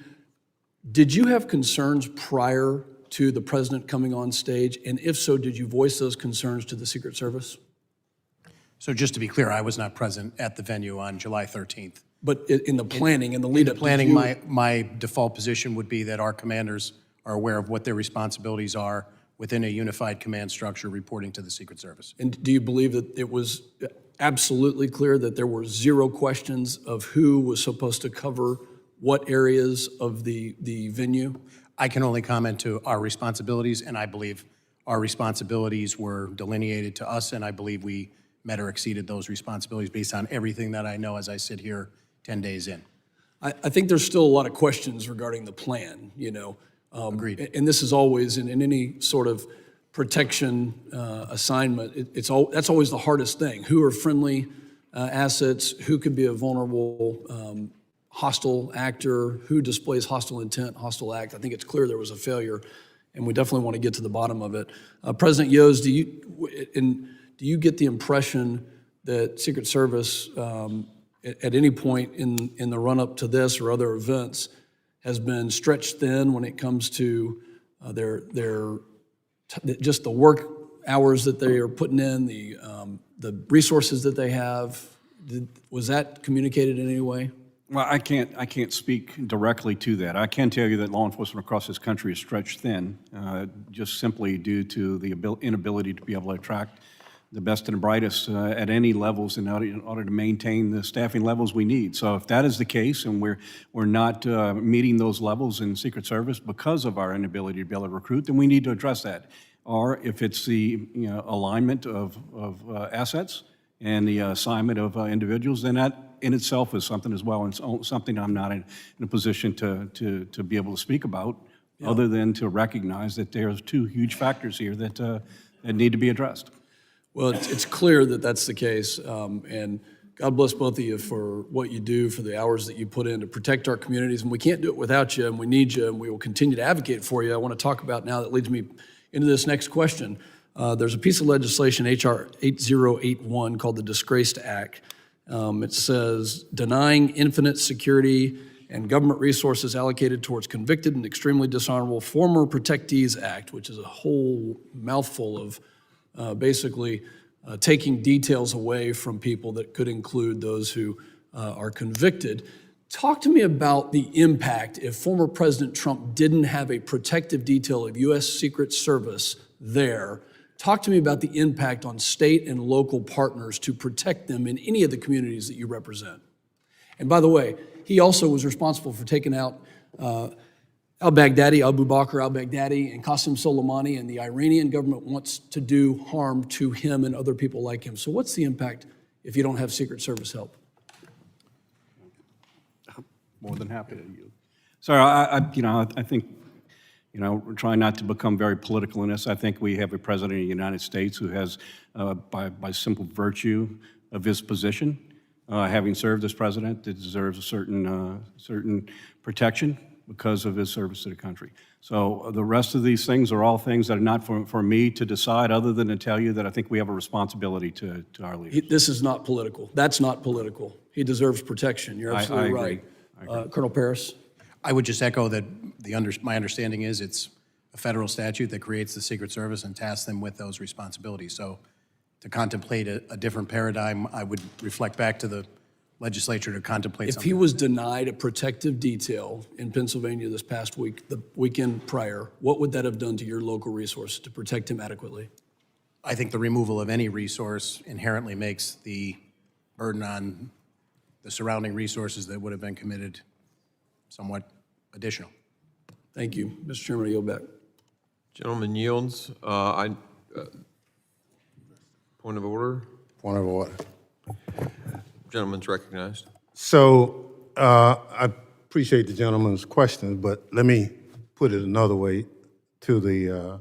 did you have concerns prior to the president coming on stage? And if so, did you voice those concerns to the Secret Service? So just to be clear, I was not present at the venue on July 13th. But in the planning and the lead-up, Planning, my default position would be that our commanders are aware of what their responsibilities are within a unified command structure reporting to the Secret Service. And do you believe that it was absolutely clear that there were 0 questions of who was supposed to cover what areas of the venue? I can only comment to our responsibilities, and I believe our responsibilities were delineated to us, and I believe we met or exceeded those responsibilities based on everything that I know as I sit here 10 days in. I think there's still a lot of questions regarding the plan, you know. Agreed. And this is always, in any sort of protection assignment, that's always the hardest thing. Who are friendly assets? Who could be a vulnerable hostile actor? Who displays hostile intent, hostile act? I think it's clear there was a failure, and we definitely want to get to the bottom of it. President Yos, do you get the impression that Secret Service, at any point in the run-up to this or other events, has been stretched thin when it comes to just the work hours that they are putting in, the resources that they have? Was that communicated in any way? Well, I can't speak directly to that. I can tell you that law enforcement across this country is stretched thin, just simply due to the inability to be able to attract the best and the brightest at any levels in order to maintain the staffing levels we need. So if that is the case, and we're not meeting those levels in Secret Service because of our inability to be able to recruit, then we need to address that. Or if it's the alignment of assets and the assignment of individuals, then that in itself is something as well, and it's something I'm not in a position to be able to speak about, other than to recognize that there's 2 huge factors here that need to be addressed. Well, it's clear that that's the case, and God bless both of you for what you do, for the hours that you put in to protect our communities, and we can't do it without you, and we need you, and we will continue to advocate for you. I want to talk about now, that leads me into this next question. There's a piece of legislation, H.R. 8081, called the Disgraced Act. It says, denying infinite security and government resources allocated towards convicted and extremely dishonorable former protectees act, which is a whole mouthful of basically taking details away from people that could include those who are convicted. Talk to me about the impact if former President Trump didn't have a protective detail of U.S. Secret Service there. Talk to me about the impact on state and local partners to protect them in any of the communities that you represent. And by the way, he also was responsible for taking out al-Baghdadi, Abu Bakr al-Baghdadi, and Qasem Soleimani, and the Iranian government wants to do harm to him and other people like him. So what's the impact if you don't have Secret Service help? More than happy to yield. So I think, we're trying not to become very political in this. I think we have a president of the United States who has, by simple virtue of his position, having served as president, that deserves a certain protection because of his service to the country. So the rest of these things are all things that are not for me to decide, other than to tell you that I think we have a responsibility to our leaders. This is not political. That's not political. He deserves protection. You're absolutely agree. right. I agree. Colonel Paris? I would just echo that my understanding is it's a federal statute that creates the Secret Service and tasks them with those responsibilities. So to contemplate a different paradigm, I would reflect back to the legislature to contemplate If something. he was denied a protective detail in Pennsylvania this past week, the weekend prior, what would that have done to your local resources to protect him adequately? I think the removal of any resource inherently makes the burden on the surrounding resources that would have been committed somewhat additional. Thank you. Mr. Chairman, I yield back. Gentleman yields. Point of order. Point of order. Gentleman's recognized. So I appreciate the gentleman's question, but let me put it another way to the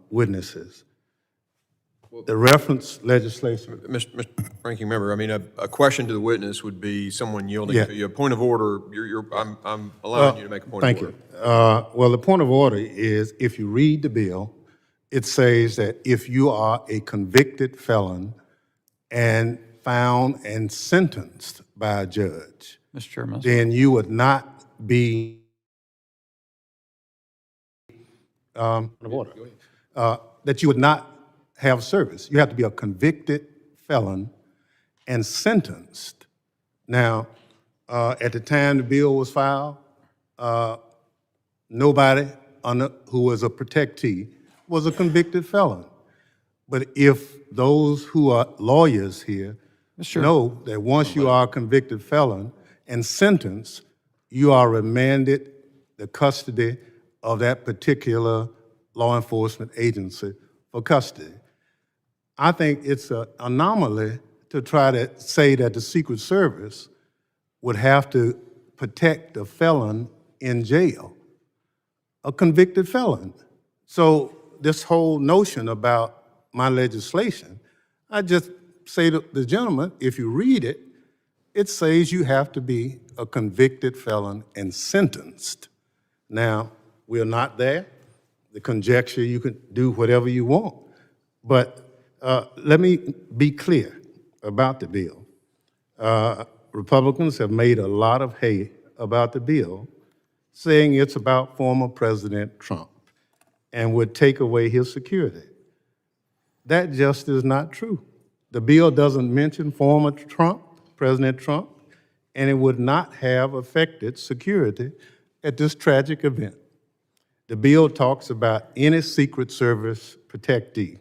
witnesses. The reference legislation. Mr. Ranking Member, I mean, a question to the witness would be someone yielding to you. A point of order, I'm allowing you to make a point of order. Thank you. Well, the point of order is, if you read the bill, it says that if you are a convicted felon and found and sentenced by a judge, Mr. Chairman. then you would not be that you would not have service. You have to be a convicted felon and sentenced. Now, at the time the bill was filed, nobody who was a protectee was a convicted felon. But if those who are lawyers here know that once you are a convicted felon and sentenced, you are remanded the custody of that particular law enforcement agency for custody. I think it's an anomaly to try to say that the Secret Service would have to protect a felon in jail, a convicted felon. So this whole notion about my legislation, I just say to the gentleman, if you read it, it says you have to be a convicted felon and sentenced. Now, we're not there. The conjecture, you can do whatever you want. But let me be clear about the bill. Republicans have made a lot of hay about the bill, saying it's about former President Trump and would take away his security. That just is not true. The bill doesn't mention former Trump, President Trump, and it would not have affected security at this tragic event. The bill talks about any Secret Service protectee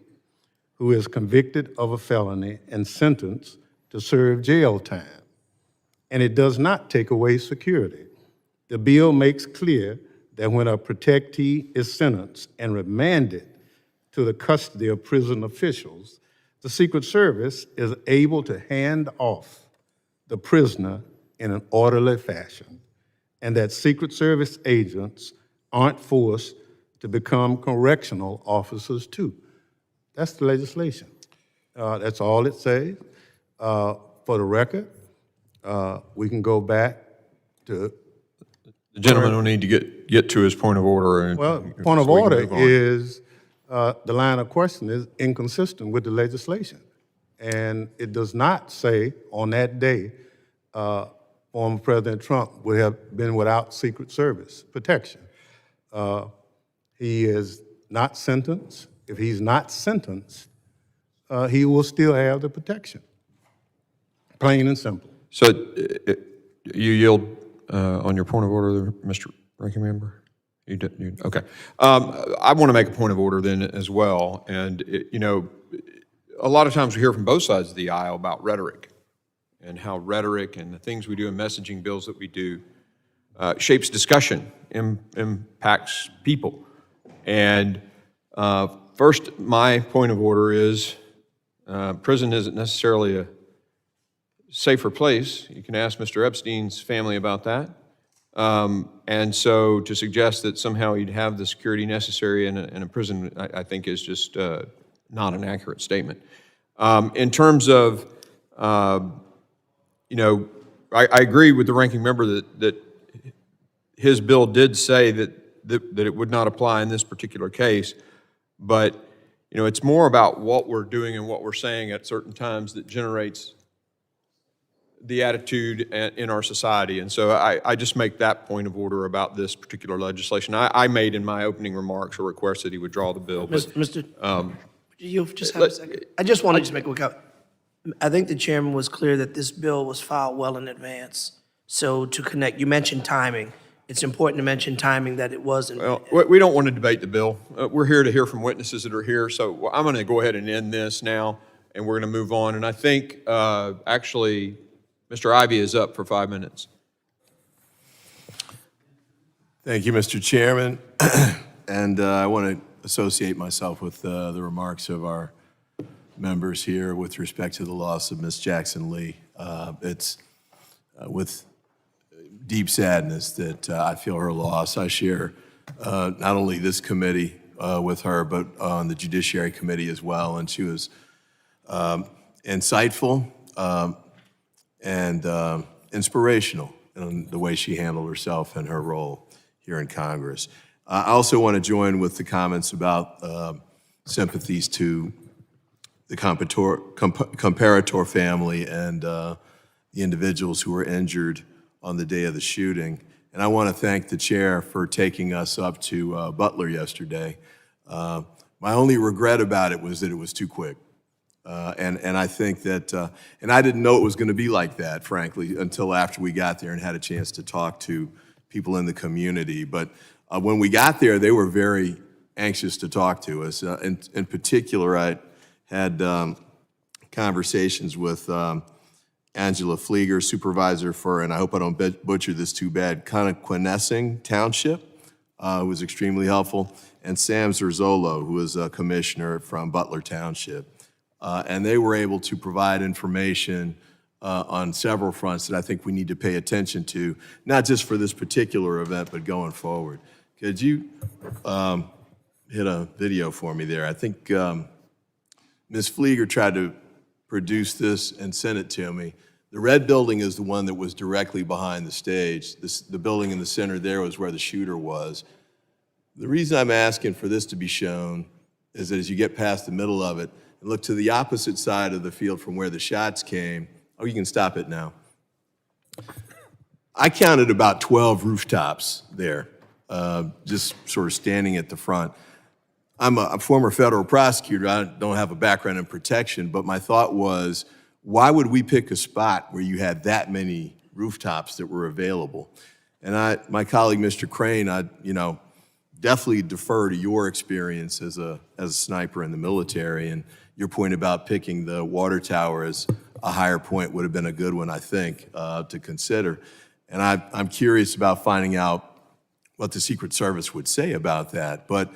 who is convicted of a felony and sentenced to serve jail time. And it does not take away security. The bill makes clear that when a protectee is sentenced and remanded to the custody of prison officials, the Secret Service is able to hand off the prisoner in an orderly fashion, and that Secret Service agents aren't forced to become correctional officers too. That's the legislation. That's all it says. For the record, we can go back to... The gentleman will need to get to his point of order. Well, point of order is, the line of question is inconsistent with the legislation. And it does not say on that day, former President Trump would have been without Secret Service protection. He is not sentenced. If he's not sentenced, he will still have the protection. Plain and simple. So you yield on your point of order, Mr. Ranking Member? You did, okay. I want to make a point of order then as well. And, you know, a lot of times we hear from both sides of the aisle about rhetoric and how rhetoric and the things we do in messaging bills that we do shapes discussion, impacts people. And first, my point of order is prison isn't necessarily a safer place. You can ask Mr. Epstein's family about that. And so to suggest that somehow you'd have the security necessary in a prison, I think is just not an accurate statement. In terms of, you know, I agree with the ranking member that his bill did say that that it would not apply in this particular case. But, you know, it's more about what we're doing and what we're saying at certain times that generates the attitude in our society. And so I just make that point of order about this particular legislation. I made in my opening remarks a request that he would draw the bill. But, You just have a second. I just wanted to make a quick comment. I think the chairman was clear that this bill was filed well in advance. So to connect, you mentioned timing. It's important to mention timing, that it wasn't. Well, we don't want to debate the bill. We're here to hear from witnesses that are here. So I'm going to go ahead and end this now, and we're going to move on. And I think, actually, Mr. Ivey is up for 5 minutes. Thank you, Mr. Chairman. And I want to associate myself with the remarks of our members here with respect to the loss of Ms. Jackson Lee. It's with deep sadness that I feel her loss. I share not only this committee with her, but on the Judiciary Committee as well. And she was insightful and inspirational in the way she handled herself and her role here in Congress. I also want to join with the comments about sympathies to the comparator family and the individuals who were injured on the day of the shooting. And I want to thank the chair for taking us up to Butler yesterday. My only regret about it was that it was too quick. And I think that, and I didn't know it was going to be like that, frankly, until after we got there and had a chance to talk to people in the community. But when we got there, they were very anxious to talk to us. In particular, I had conversations with Angela Flieger, supervisor for, and I hope I don't butcher this too bad, Connequenessing Township, who was extremely helpful, and Sam Zerzolo, who is a commissioner from Butler Township. And they were able to provide information on several fronts that I think we need to pay attention to, not just for this particular event, but going forward. Could you hit a video for me there? I think Ms. Flieger tried to produce this and sent it to me. The red building is the one that was directly behind the stage. The building in the center there was where the shooter was. The reason I'm asking for this to be shown is that as you get past the middle of it and look to the opposite side of the field from where the shots came, oh, you can stop it now. I counted about 12 rooftops there, just sort of standing at the front. I'm a former federal prosecutor. I don't have a background in protection, but my thought was, why would we pick a spot where you had that many rooftops that were available? And my colleague, Mr. Crane, I definitely defer to your experience as a sniper in the military, and your point about picking the water tower as a higher point would have been a good one, I think, to consider. And I'm curious about finding out what the Secret Service would say about that. But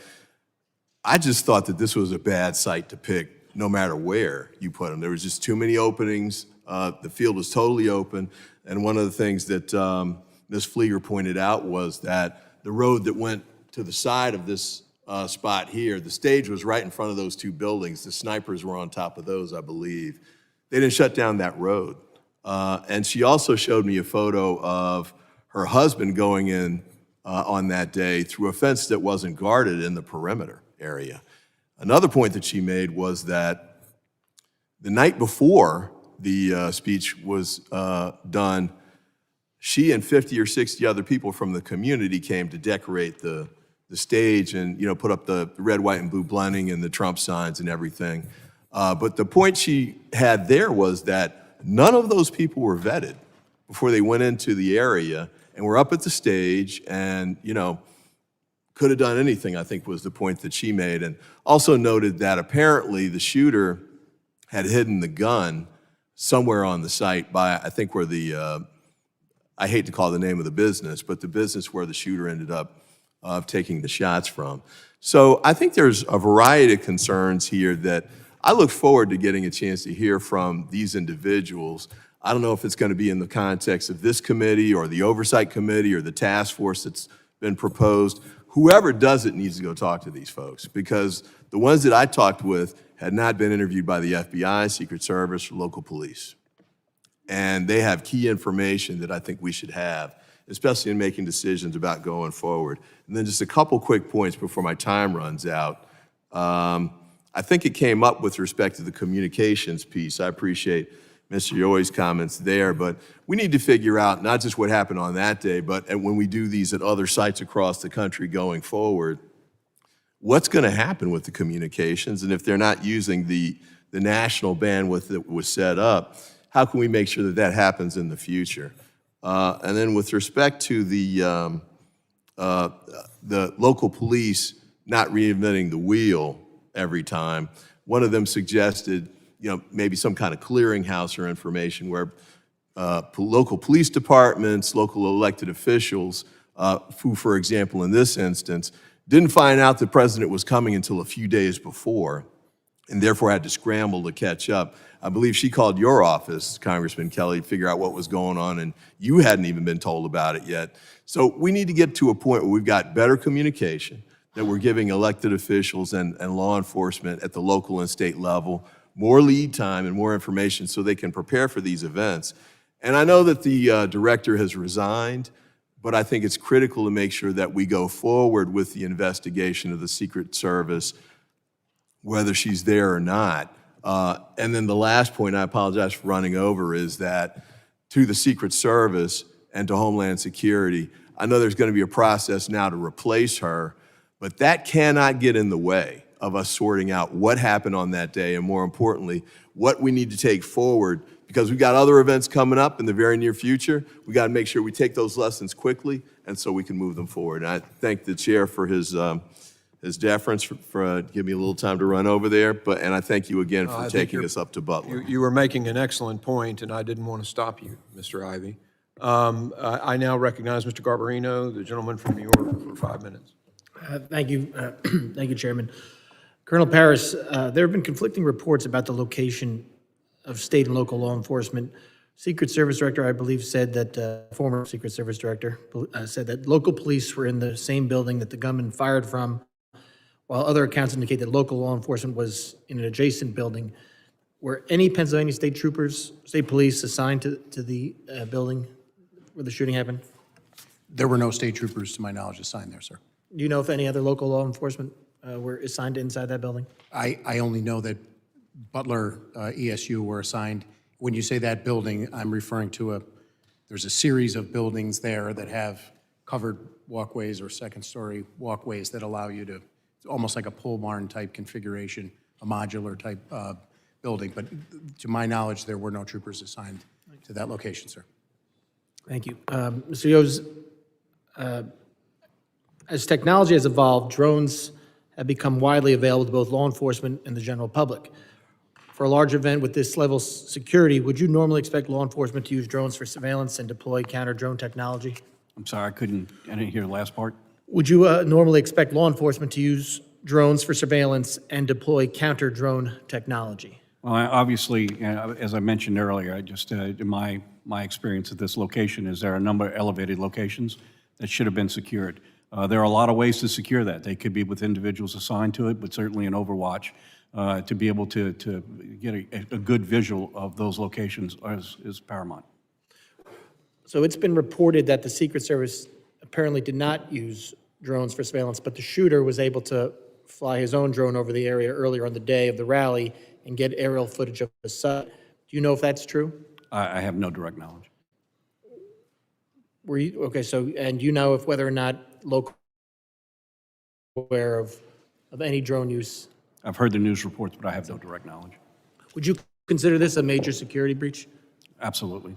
I just thought that this was a bad site to pick no matter where you put them. There was just too many openings. The field was totally open. And one of the things that Ms. Flieger pointed out was that the road that went to the side of this spot here, the stage was right in front of those two buildings. The snipers were on top of those, I believe. They didn't shut down that road. And she also showed me a photo of her husband going in on that day through a fence that wasn't guarded in the perimeter area. Another point that she made was that the night before the speech was done, she and 50 or 60 other people from the community came to decorate the stage and put up the red, white, and blue blending and the Trump signs and everything. But the point she had there was that none of those people were vetted before they went into the area and were up at the stage and, could have done anything, I think was the point that she made. And also noted that apparently the shooter had hidden the gun somewhere on the site by, I think, where I hate to call the name of the business, but the business where the shooter ended up taking the shots from. So I think there's a variety of concerns here that I look forward to getting a chance to hear from these individuals. I don't know if it's going to be in the context of this committee or the Oversight Committee or the task force that's been proposed. Whoever does it needs to go talk to these folks, because the ones that I talked with had not been interviewed by the FBI, Secret Service, or local police. And they have key information that I think we should have, especially in making decisions about going forward. And then just a couple quick points before my time runs out. I think it came up with respect to the communications piece. I appreciate Mr. Yoy's comments there, but we need to figure out not just what happened on that day, but when we do these at other sites across the country going forward, what's going to happen with the communications? And if they're not using the national bandwidth that was set up, how can we make sure that that happens in the future? And then with respect to the local police not reinventing the wheel every time, one of them suggested, maybe some kind of clearinghouse or information where local police departments, local elected officials, who, for example, in this instance, didn't find out the president was coming until a few days before, and therefore had to scramble to catch up. I believe she called your office, Congressman Kelly, to figure out what was going on, and you hadn't even been told about it yet. So we need to get to a point where we've got better communication, that we're giving elected officials and law enforcement at the local and state level more lead time and more information so they can prepare for these events. And I know that the director has resigned, but I think it's critical to make sure that we go forward with the investigation of the Secret Service, whether she's there or not. And then the last point, I apologize for running over, is that to the Secret Service and to Homeland Security, I know there's going to be a process now to replace her, but that cannot get in the way of us sorting out what happened on that day, and more importantly, what we need to take forward, because we've got other events coming up in the very near future. We got to make sure we take those lessons quickly, and so we can move them forward. And I thank the chair for his deference for giving me a little time to run over there, and I thank you again for taking us up to Butler. You were making an excellent point, and I didn't want to stop you, Mr. Ivey. I now recognize Mr. Garbarino, the gentleman from New York, for 5 minutes. Thank you. Thank you, Chairman. Colonel Paris, there have been conflicting reports about the location of state and local law enforcement. Secret Service Director, I believe, said that, former Secret Service Director, said that local police were in the same building that the gunman fired from, while other accounts indicate that local law enforcement was in an adjacent building. Were any Pennsylvania state troopers, state police assigned to the building where the shooting happened? There were no state troopers, to my knowledge, assigned there, sir. Do you know if any other local law enforcement were assigned inside that building? I only know that Butler ESU were assigned. When you say that building, I'm referring to there's a series of buildings there that have covered walkways or second-story walkways that allow you to, it's almost like a pole barn type configuration, a modular type building. But to my knowledge, there were no troopers assigned to that location, sir. Thank you. Mr. Yos, as technology has evolved, drones have become widely available to both law enforcement and the general public. For a large event with this level of security, would you normally expect law enforcement to use drones for surveillance and deploy counter-drone technology? I'm sorry, I didn't hear the last part. Would you normally expect law enforcement to use drones for surveillance and deploy counter-drone technology? Well, obviously, as I mentioned earlier, I just, in my experience at this location is there are a number of elevated locations that should have been secured. There are a lot of ways to secure that. They could be with individuals assigned to it, but certainly an overwatch to be able to get a good visual of those locations is paramount. So it's been reported that the Secret Service apparently did not use drones for surveillance, but the shooter was able to fly his own drone over the area earlier on the day of the rally and get aerial footage of the site. Do you know if that's true? I have no direct knowledge. Were you, okay, so, and you know if whether or not local aware of any drone use? I've heard the news reports, but I have no direct knowledge. Would you consider this a major security breach? Absolutely.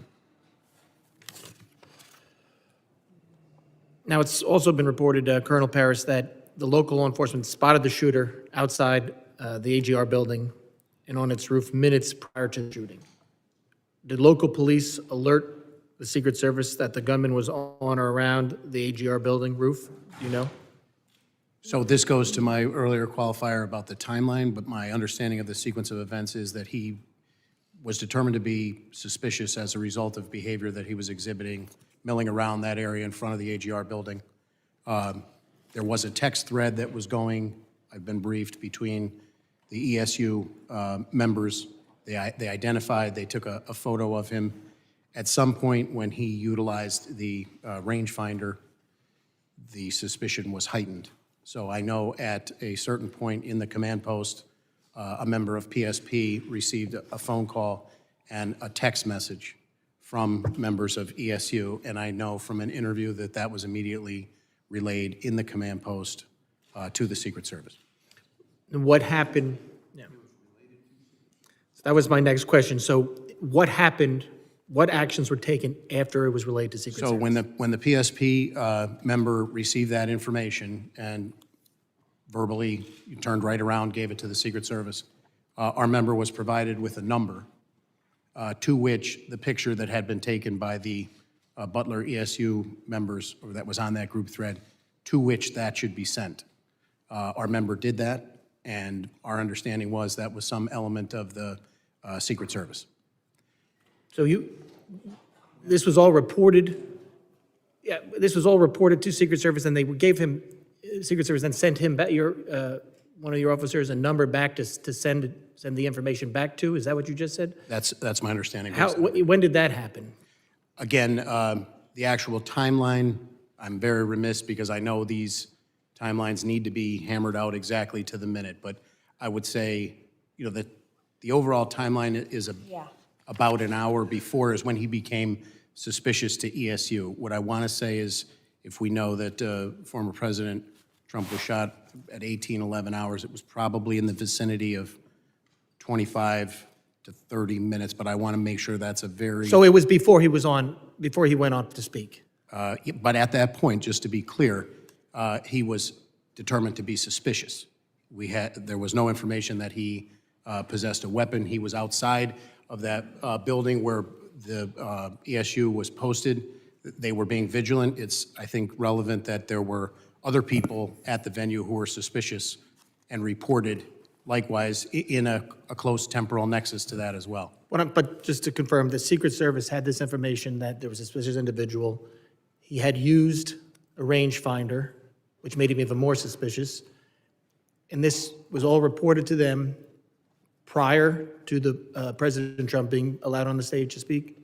Now, it's also been reported, Colonel Paris, that the local law enforcement spotted the shooter outside the AGR building and on its roof minutes prior to the shooting. Did local police alert the Secret Service that the gunman was on or around the AGR building roof? Do you know? So this goes to my earlier qualifier about the timeline, but my understanding of the sequence of events is that he was determined to be suspicious as a result of behavior that he was exhibiting, milling around that area in front of the AGR building. There was a text thread that was going, I've been briefed, between the ESU members. They identified, they took a photo of him, At some point when he utilized the rangefinder, the suspicion was heightened. So I know at a certain point in the command post, a member of PSP received a phone call and a text message from members of ESU, and I know from an interview that that was immediately relayed in the command post to the Secret Service. And what happened? Yeah. So that was my next question. So what happened? What actions were taken after it was relayed to Secret Service? So when the PSP member received that information and verbally turned right around, gave it to the Secret Service, our member was provided with a number to which the picture that had been taken by the Butler ESU members, or that was on that group thread, to which that should be sent. Our member did that, and our understanding was that was some element of the Secret Service. So this was all reported, yeah, this was all reported to Secret Service, and they gave him, Secret Service then sent him back, one of your officers, a number back to send the information back to? Is that what you just said? That's my understanding. When did that happen? Again, the actual timeline, I'm very remiss because I know these timelines need to be hammered out exactly to the minute, but I would say, that the overall timeline is about an hour before is when he became suspicious to ESU. What I want to say is, if we know that former President Trump was shot at 11 hours, it was probably in the vicinity of 25 to 30 minutes, but I want to make sure that's a very... So it was before he went on to speak? But at that point, just to be clear, he was determined to be suspicious. There was no information that he possessed a weapon. He was outside of that building where the ESU was posted. They were being vigilant. It's, I think, relevant that there were other people at the venue who were suspicious and reported likewise in a close temporal nexus to that as well. But just to confirm, the Secret Service had this information that there was a suspicious individual. He had used a rangefinder, which made him even more suspicious. And this was all reported to them prior to the President Trump being allowed on the stage to speak?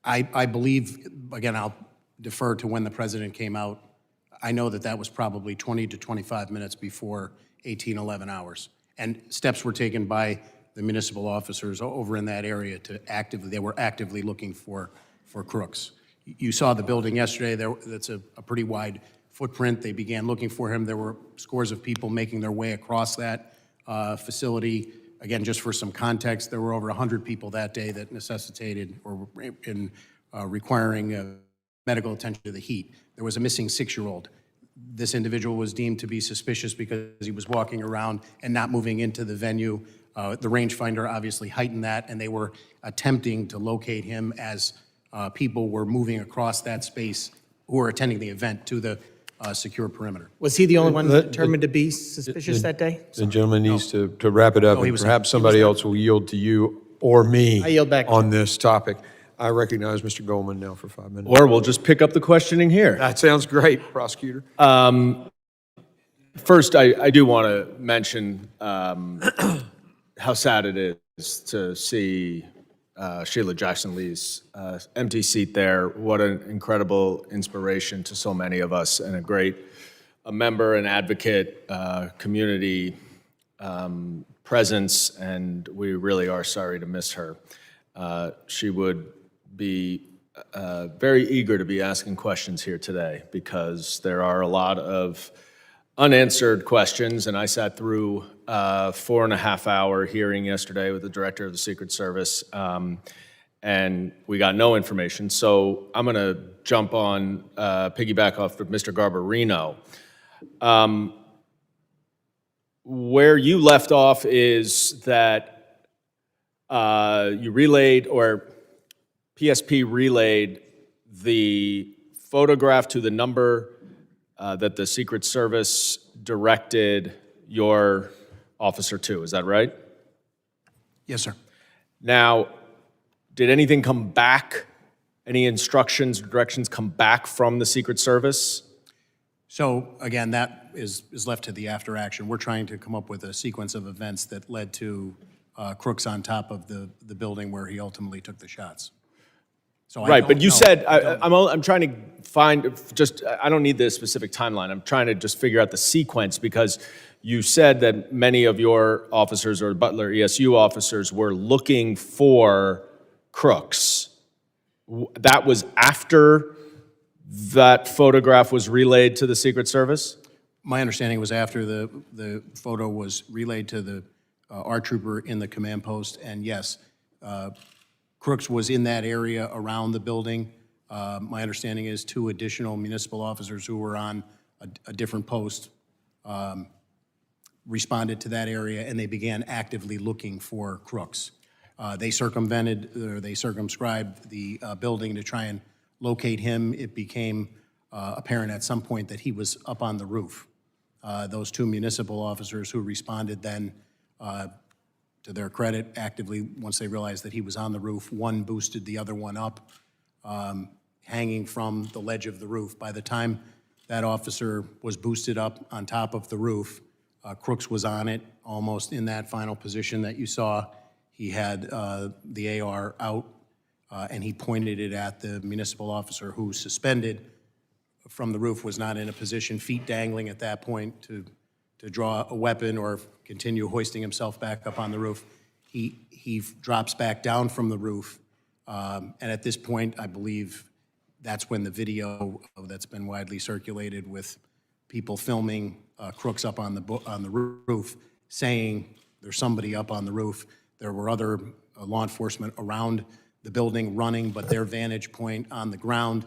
I believe, again, I'll defer to when the president came out. I know that that was probably 20 to 25 minutes before 11 hours. And steps were taken by the municipal officers over in that area to they were actively looking for crooks. You saw the building yesterday. That's a pretty wide footprint. They began looking for him. There were scores of people making their way across that facility. Again, just for some context, there were over 100 people that day that necessitated or in requiring medical attention to the heat. There was a missing 6-year-old. This individual was deemed to be suspicious because he was walking around and not moving into the venue. The rangefinder obviously heightened that, and they were attempting to locate him as people were moving across that space who were attending the event to the secure perimeter. Was he the only one determined to be suspicious that day? The gentleman needs to wrap it up, No, he and was perhaps not. somebody else will yield to you or me I yield back. on this topic. I recognize Mr. Goldman now for 5 minutes. Or we'll just pick up the questioning here. That sounds great, prosecutor. First, I do want to mention how sad it is to see Sheila Jackson Lee's empty seat there. What an incredible inspiration to so many of us, and a member, an advocate, community presence, and we really are sorry to miss her. She would be very eager to be asking questions here today because there are a lot of unanswered questions, and I sat through a 4.5-hour hearing yesterday with the director of the Secret Service, and we got no information. So I'm going to jump on, piggyback off of Mr. Garbarino. Where you left off is that you relayed, or PSP relayed the photograph to the number that the Secret Service directed your officer to. Is that right? Yes, sir. Now, did anything come back? Any instructions, directions come back from the Secret Service? So again, that is left to the after action. We're trying to come up with a sequence of events that led to crooks on top of the building where he ultimately took the shots. So I Right, don't but you know. said, I don't know. I'm trying to find, just, I don't need the specific timeline. I'm trying to just figure out the sequence because you said that many of your officers or Butler ESU officers were looking for crooks. That was after that photograph was relayed to the Secret Service? My understanding was after the photo was relayed to the our trooper in the command post, and yes, Crooks was in that area around the building. My understanding is 2 additional municipal officers who were on a different post responded to that area, and they began actively looking for Crooks. They circumvented, or they circumscribed the building to try and locate him. It became apparent at some point that he was up on the roof. Those 2 municipal officers who responded then, to their credit, actively, once they realized that he was on the roof, one boosted the other one up, hanging from the ledge of the roof. By the time that officer was boosted up on top of the roof, Crooks was on it, almost in that final position that you saw. He had the AR out, and he pointed it at the municipal officer who, suspended from the roof, was not in a position, feet dangling at that point, to draw a weapon or continue hoisting himself back up on the roof. He drops back down from the roof, and at this point, I believe that's when the video that's been widely circulated with people filming Crooks up on the roof, saying there's somebody up on the roof. There were other law enforcement around the building running, but their vantage point on the ground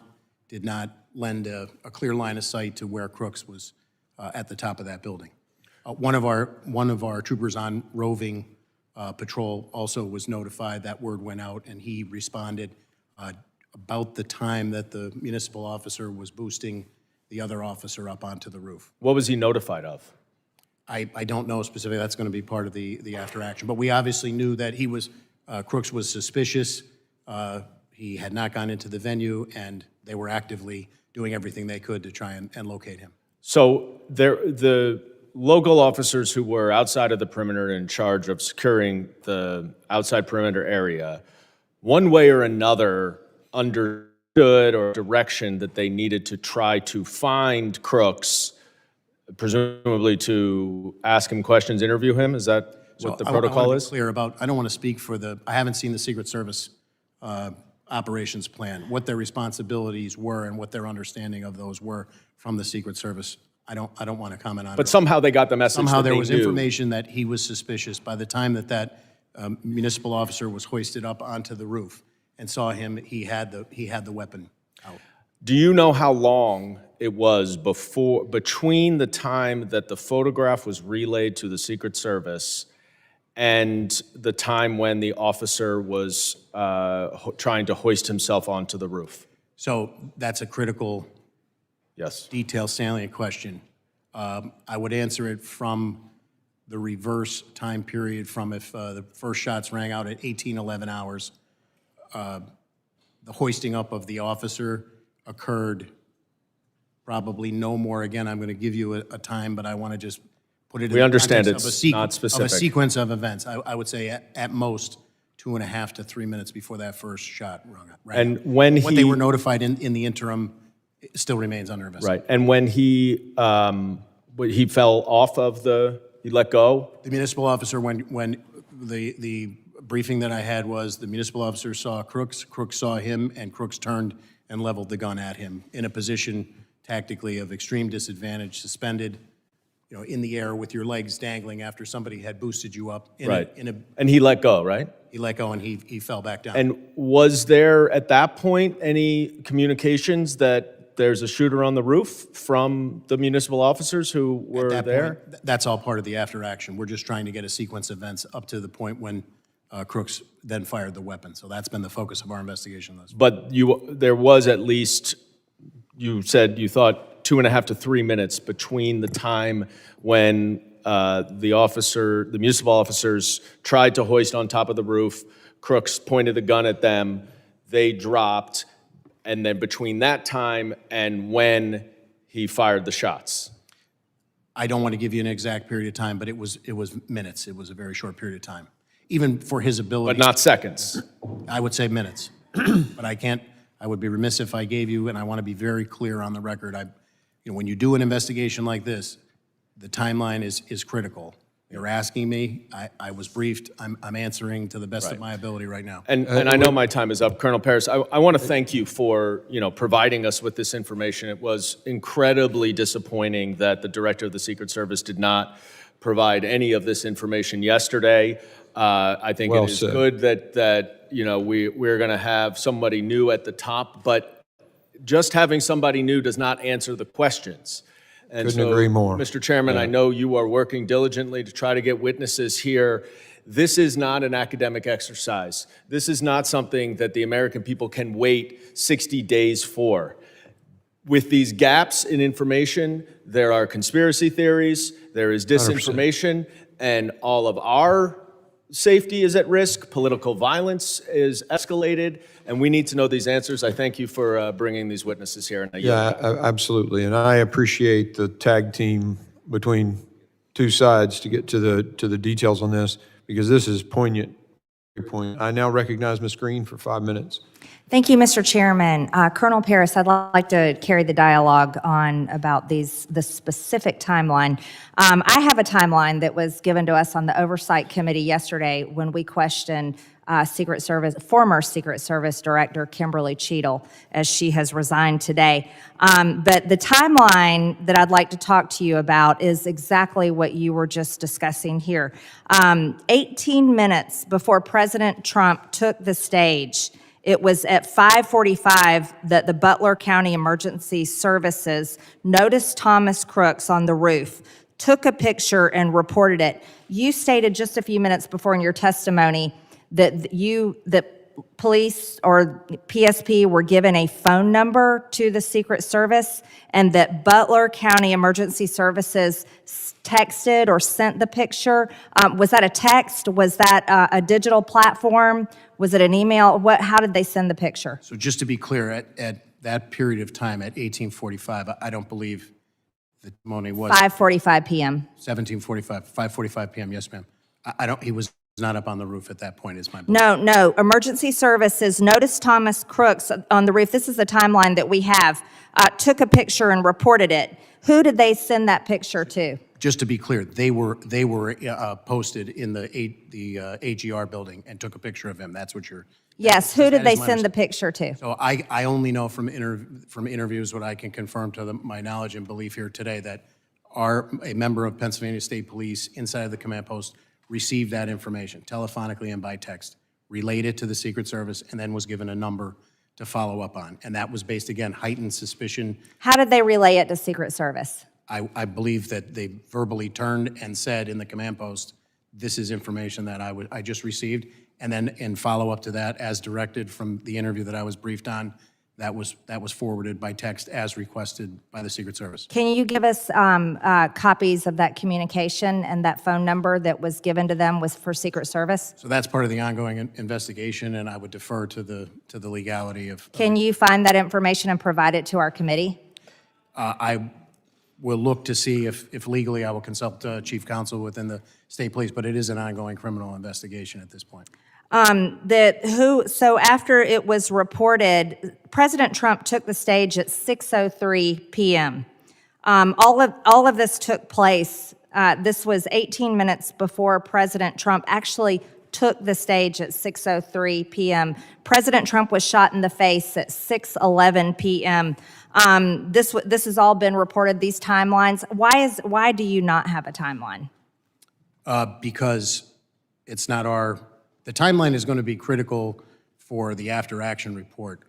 did not lend a clear line of sight to where Crooks was at the top of that building. One of our troopers on roving patrol also was notified. That word went out, and he responded about the time that the municipal officer was boosting the other officer up onto the roof. What was he notified of? I don't know specifically. That's going to be part of the after action. But we obviously knew that he was, Crooks was suspicious. He had not gone into the venue, and they were actively doing everything they could to try and locate him. So the local officers who were outside of the perimeter in charge of securing the outside perimeter area, one way or another understood or direction that they needed to try to find Crooks, presumably to ask him questions, interview him? Is that what the protocol is? Clear about, I don't want to speak for I haven't seen the Secret Service operations plan, what their responsibilities were and what their understanding of those were from the Secret Service. I don't want to comment on it. But somehow they got the message Somehow that there they was knew. information that he was suspicious. By the time that municipal officer was hoisted up onto the roof and saw him, he had the weapon out. Do you know how long it was between the time that the photograph was relayed to the Secret Service and the time when the officer was trying to hoist himself onto the roof? So that's a critical, yes, detailed, salient question. I would answer it from the reverse time period, from if the first shots rang out at 18:11 hours. The hoisting up of the officer occurred probably no more. Again, I'm going to give you a time, but I want to just put it in We the understand context it's not of specific. a sequence of events. I would say at most 2.5 to 3 minutes before that first shot rang out. And when what they were notified in the interim still remains under investigation. Right, and when he fell off of he let go? The municipal officer, when the briefing that I had was the municipal officer saw Crooks saw him, and Crooks turned and leveled the gun at him in a position tactically of extreme disadvantage, suspended, in the air with your legs dangling after somebody had boosted you up. And he let go, right? He let go and he fell back down. And was there at that point any communications that there's a shooter on the roof from the municipal officers who were At that there? point, that's all part of the after action. We're just trying to get a sequence of events up to the point when Crooks then fired the weapon. So that's been the focus of our investigation thus far. But there was at least, you said you thought 2.5 to 3 minutes between the time when the municipal officers tried to hoist on top of the roof, Crooks pointed the gun at them, they dropped, and then between that time and when he fired the shots. I don't want to give you an exact period of time, but it was minutes. It was a very short period of time. Even for his ability. But not seconds. I would say minutes. But I can't I would be remiss if I gave you, and I want to be very clear on the record, when you do an investigation like this, the timeline is critical. You're asking me, I was briefed, I'm answering to the best of my ability right now. And I know my time is up, Colonel Paris. I want to thank you for, providing us with this information. It was incredibly disappointing that the Director of the Secret Service did not provide any of this information yesterday. I think Well it is said. good that we're going to have somebody new at the top, but just having somebody new does not answer the questions. And Couldn't agree more. Mr. Chairman, I know you are working diligently to try to get witnesses here. This is not an academic exercise. This is not something that the American people can wait 60 days for. With these gaps in information, there are conspiracy theories, there is disinformation, and all of our safety is at risk, political violence is escalated, and we need to know these answers. I thank you for bringing these witnesses here. And Absolutely. And I appreciate the tag team between two sides to get to the details on this, because this is poignant. I now recognize Ms. Green for 5 minutes. Thank you, Mr. Chairman. Colonel Paris, I'd like to carry the dialogue on about the specific timeline. I have a timeline that was given to us on the Oversight Committee yesterday when we questioned former Secret Service Director Kimberly Cheadle, as she has resigned today. But the timeline that I'd like to talk to you about is exactly what you were just discussing here. 18 minutes before President Trump took the stage, it was at 5:45 that the Butler County Emergency Services noticed Thomas Crooks on the roof, took a picture, and reported it. You stated just a few minutes before in your testimony that police or PSP were given a phone number to the Secret Service, and that Butler County Emergency Services texted or sent the picture. Was that a text? Was that a digital platform? Was it an email? How did they send the picture? So just to be clear, at that period of time, at 18:45, I don't believe the testimony was 5:45 p.m. 17:45, 5:45 p.m. Yes, ma'am. He was not up on the roof at that point, is my belief. No. Emergency Services noticed Thomas Crooks on the roof. This is the timeline that we have. Took a picture and reported it. Who did they send that picture to? Just to be clear, they were posted in the AGR building and took a picture of him. That's what you're. Yes. Who did that they is my send the picture to? So I only know from interviews what I can confirm to my knowledge and belief here today that a member of Pennsylvania State Police inside of the command post received that information telephonically and by text, relayed it to the Secret Service, and then was given a number to follow up on. And that was based, again, heightened suspicion. How did they relay it to Secret Service? I believe that they verbally turned and said in the command post, this is information that I just received. And then in follow-up to that, as directed from the interview that I was briefed on, that was forwarded by text as requested by the Secret Service. Can you give us copies of that communication and that phone number that was given to them for Secret Service? So that's part of the ongoing investigation, and I would defer to the legality of. Can you find that information and provide it to our committee? I will look to see if legally I will consult Chief Counsel within the State Police, but it is an ongoing criminal investigation at this point. So after it was reported, President Trump took the stage at 6:03 p.m. All of this took place. This was 18 minutes before President Trump actually took the stage at 6:03 p.m. President Trump was shot in the face at 6:11 p.m. This has all been reported, these timelines. Why do you not have a timeline? Because it's not the timeline is going to be critical for the after-action report.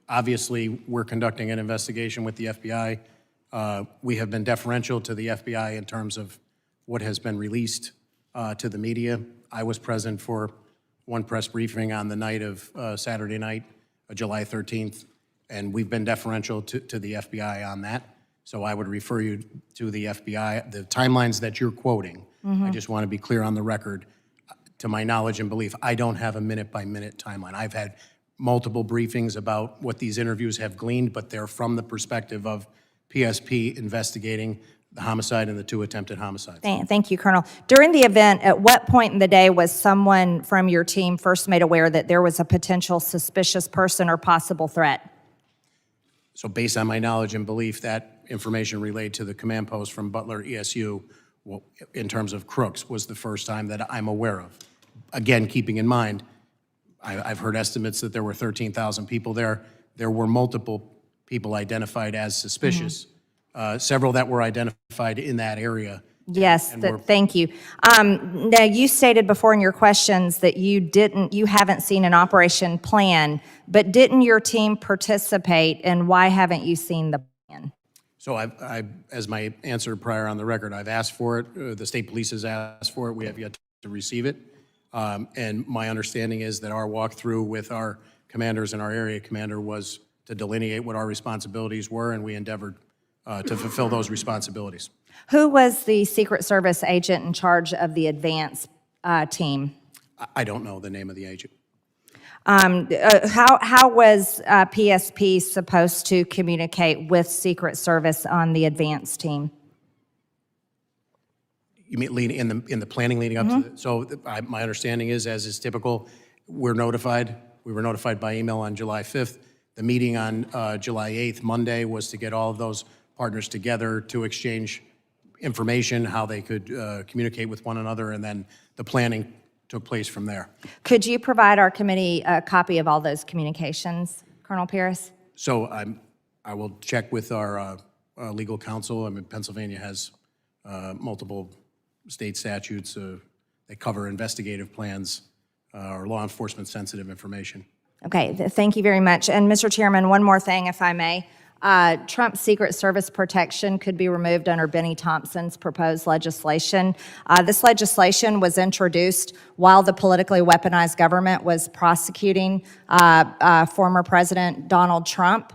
Obviously, we're conducting an investigation with the FBI. We have been deferential to the FBI in terms of what has been released to the media. I was present for one press briefing on the night of Saturday night, July 13th, and we've been deferential to the FBI on that. So I would refer you to the FBI. The timelines that you're quoting, I just want to be clear on the record. To my knowledge and belief, I don't have a minute-by-minute timeline. I've had multiple briefings about what these interviews have gleaned, but they're from the perspective of PSP investigating the homicide and the 2 attempted homicides. Thank you, Colonel. During the event, at what point in the day was someone from your team first made aware that there was a potential suspicious person or possible threat? So based on my knowledge and belief, that information relayed to the command post from Butler ESU, in terms of crooks, was the first time that I'm aware of. Again, keeping in mind, I've heard estimates that there were 13,000 people there. There were multiple people identified as suspicious, several that were identified in that area. Yes, thank you. Now, you stated before in your questions that you haven't seen an operation plan, but didn't your team participate, and why haven't you seen the plan? So as my answer prior on the record, I've asked for it. The state police has asked for it. We have yet to receive it. And my understanding is that our walkthrough with our commanders and our area commander was to delineate what our responsibilities were, and we endeavored to fulfill those responsibilities. Who was the Secret Service agent in charge of the advance team? I don't know the name of the agent. How was PSP supposed to communicate with Secret Service on the advance team? You mean in the planning leading up to it? So my understanding is, as is typical, we're notified. We were notified by email on July 5th. The meeting on July 8th, Monday, was to get all of those partners together to exchange information, how they could communicate with one another, and then the planning took place from there. Could you provide our committee a copy of all those communications, Colonel Pierce? So I will check with our legal counsel. I mean, Pennsylvania has multiple state statutes that cover investigative plans or law enforcement sensitive information. Okay, thank you very much. And Mr. Chairman, one more thing, if I may. Trump's Secret Service protection could be removed under Benny Thompson's proposed legislation. This legislation was introduced while the politically weaponized government was prosecuting former President Donald Trump.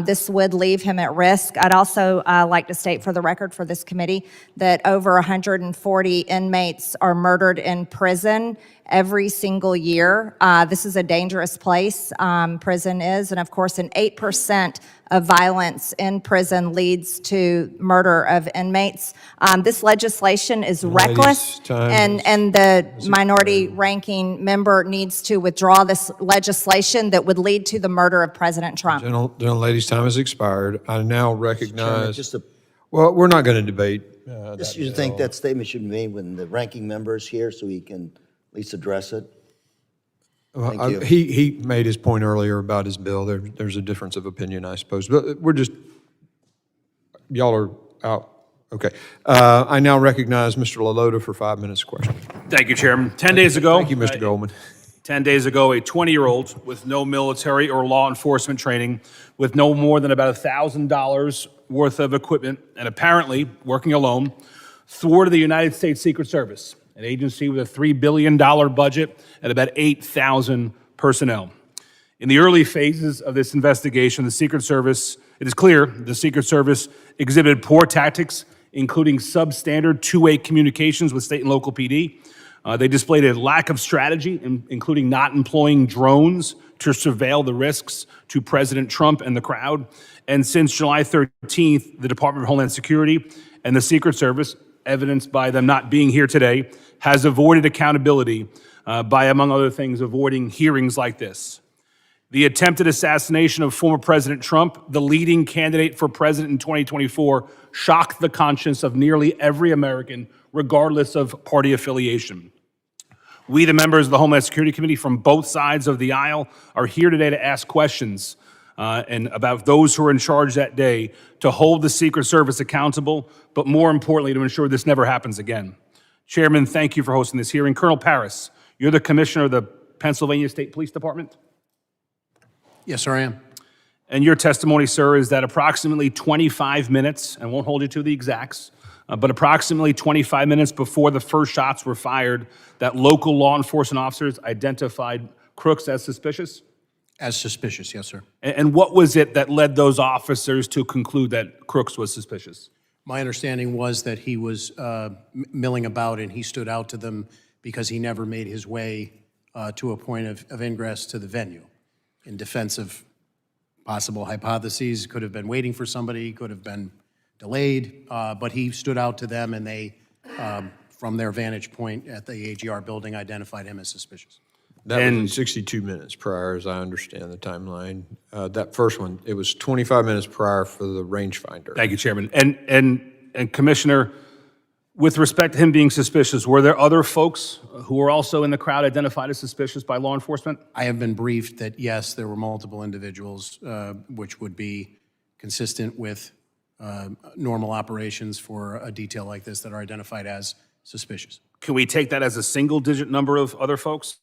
This would leave him at risk. I'd also like to state for the record for this committee that over 140 inmates are murdered in prison every single year. This is a dangerous place, prison is, and of course, an 8% of violence in prison leads to murder of inmates. This legislation is reckless, and the minority ranking member needs to withdraw this legislation that would lead to the murder of President Trump. Ladies, time has expired. I now recognize. Well, we're not going to debate. Just you think that statement should be made when the ranking member is here so he can at least address it? Thank you. He made his point earlier about his bill. There's a difference of opinion, I suppose. But we're just, y'all are out. Okay. I now recognize Mr. LaLota for 5 minutes question. Thank you, Chairman. 10 days ago. Thank you, Mr. Goldman. 10 days ago, a 20-year-old with no military or law enforcement training, with no more than about $1,000 worth of equipment, and apparently working alone, thwarted the United States Secret Service, an agency with a $3 billion budget and about 8,000 personnel. In the early phases of this investigation, the Secret Service, it is clear the Secret Service exhibited poor tactics, including substandard two-way communications with state and local PD. They displayed a lack of strategy, including not employing drones to surveil the risks to President Trump and the crowd. And since July 13th, the Department of Homeland Security and the Secret Service, evidenced by them not being here today, has avoided accountability by, among other things, avoiding hearings like this. The attempted assassination of former President Trump, the leading candidate for president in 2024, shocked the conscience of nearly every American, regardless of party affiliation. We, the members of the Homeland Security Committee from both sides of the aisle, are here today to ask questions and about those who are in charge that day, to hold the Secret Service accountable, but more importantly, to ensure this never happens again. Chairman, thank you for hosting this hearing. Colonel Paris, you're the Commissioner of the Pennsylvania State Police Department? Yes, sir, I am. And your testimony, sir, is that approximately 25 minutes, and I won't hold you to the exacts, but approximately 25 minutes before the first shots were fired, that local law enforcement officers identified Crooks as suspicious? As suspicious, yes, sir. And what was it that led those officers to conclude that Crooks was suspicious? My understanding was that he was milling about, and he stood out to them because he never made his way to a point of ingress to the venue. In defense of possible hypotheses, could have been waiting for somebody, could have been delayed, but he stood out to them, and they, from their vantage point at the AGR building, identified him as suspicious. That was in 62 minutes prior, as I understand the timeline. That first one, it was 25 minutes prior for the rangefinder. Thank you, Chairman. And Commissioner, with respect to him being suspicious, were there other folks who were also in the crowd identified as suspicious by law enforcement? I have been briefed that, yes, there were multiple individuals, which would be consistent with normal operations for a detail like this that are identified as suspicious. Can we take that as a single-digit number of other folks?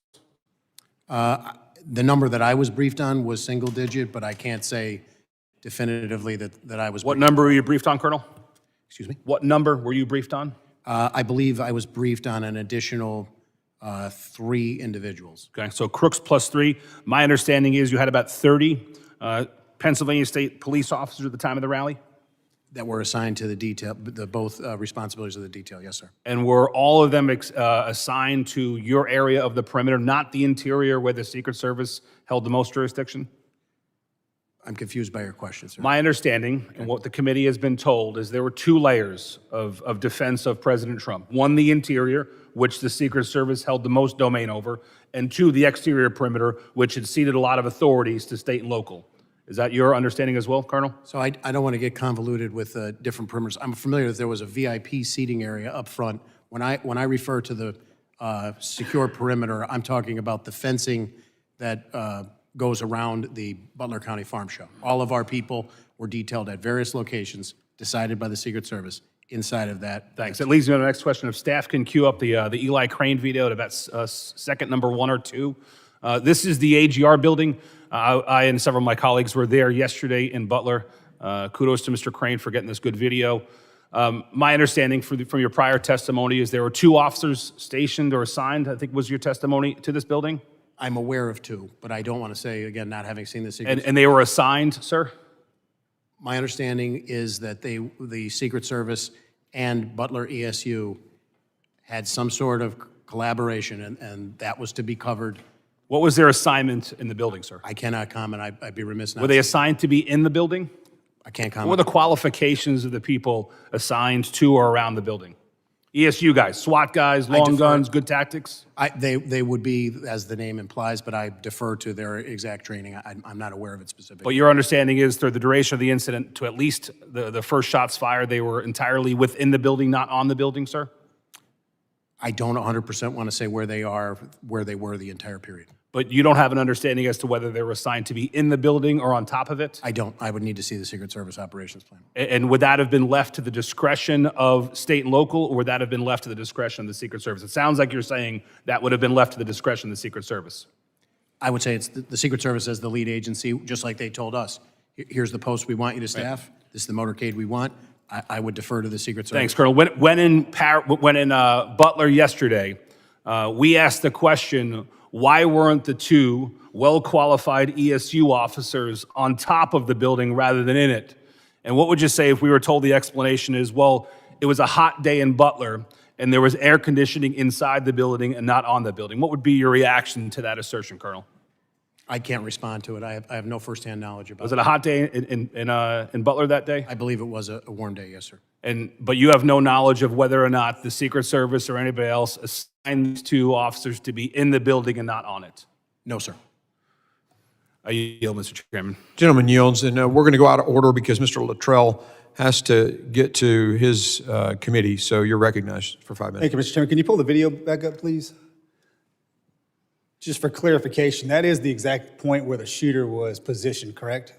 The number that I was briefed on was single digit, but I can't say definitively that I was. What number were you briefed on, Colonel? Excuse me? What number were you briefed on? I believe I was briefed on an additional 3 individuals. Okay, so Crooks plus 3. My understanding is you had about 30 Pennsylvania State police officers at the time of the rally? That were assigned to the detail, both responsibilities of the detail, yes, sir. And were all of them assigned to your area of the perimeter, not the interior where the Secret Service held the most jurisdiction? I'm confused by your question, sir. My understanding, and what the committee has been told, is there were 2 layers of defense of President Trump. 1, the interior, which the Secret Service held the most domain over, and 2, the exterior perimeter, which had ceded a lot of authorities to state and local. Is that your understanding as well, Colonel? So I don't want to get convoluted with different perimeters. I'm familiar that there was a VIP seating area up front. When I refer to the secure perimeter, I'm talking about the fencing that goes around the Butler County Farm Show. All of our people were detailed at various locations decided by the Secret Service inside of that. Thanks. That leads me to the next question. If staff can cue up the Eli Crane video at about second number 1 or 2. This is the AGR building. I and several of my colleagues were there yesterday in Butler. Kudos to Mr. Crane for getting this good video. My understanding from your prior testimony is there were 2 officers stationed or assigned, I think was your testimony, to this building? I'm aware of 2, but I don't want to say, again, not having seen the Secret Service. And they were assigned, sir? My understanding is that the Secret Service and Butler ESU had some sort of collaboration, and that was to be covered. What was their assignment in the building, sir? I cannot comment. I'd be remiss not. Were they assigned to be in the building? I can't comment. What were the qualifications of the people assigned to or around the building? ESU guys, SWAT guys, long guns, good tactics? They would be, as the name implies, but I defer to their exact training. I'm not aware of it specifically. But your understanding is through the duration of the incident, to at least the first shots fired, they were entirely within the building, not on the building, sir? I don't 100% want to say where they were the entire period. But you don't have an understanding as to whether they were assigned to be in the building or on top of it? I don't. I would need to see the Secret Service operations plan. And would that have been left to the discretion of state and local, or would that have been left to the discretion of the Secret Service? It sounds like you're saying that would have been left to the discretion of the Secret Service. I would say it's the Secret Service as the lead agency, just like they told us. Here's the post we want you to staff. This is the motorcade we want. I would defer to the Secret Service. Thanks, Colonel. When in Butler yesterday, we asked the question, why weren't the 2 well-qualified ESU officers on top of the building rather than in it? And what would you say if we were told the explanation is, well, it was a hot day in Butler and there was air conditioning inside the building and not on the building? What would be your reaction to that assertion, Colonel? I can't respond to it. I have no firsthand knowledge about it. Was it a hot day in Butler that day? I believe it was a warm day, yes, sir. But you have no knowledge of whether or not the Secret Service or anybody else assigned these 2 officers to be in the building and not on it? No, sir. I yield, Mr. Chairman. Gentleman yields, and we're going to go out of order because Mr. Luttrell has to get to his committee, so you're recognized for 5 minutes. Thank you, Mr. Chairman. Can you pull the video back up, please? Just for clarification, that is the exact point where the shooter was positioned, correct?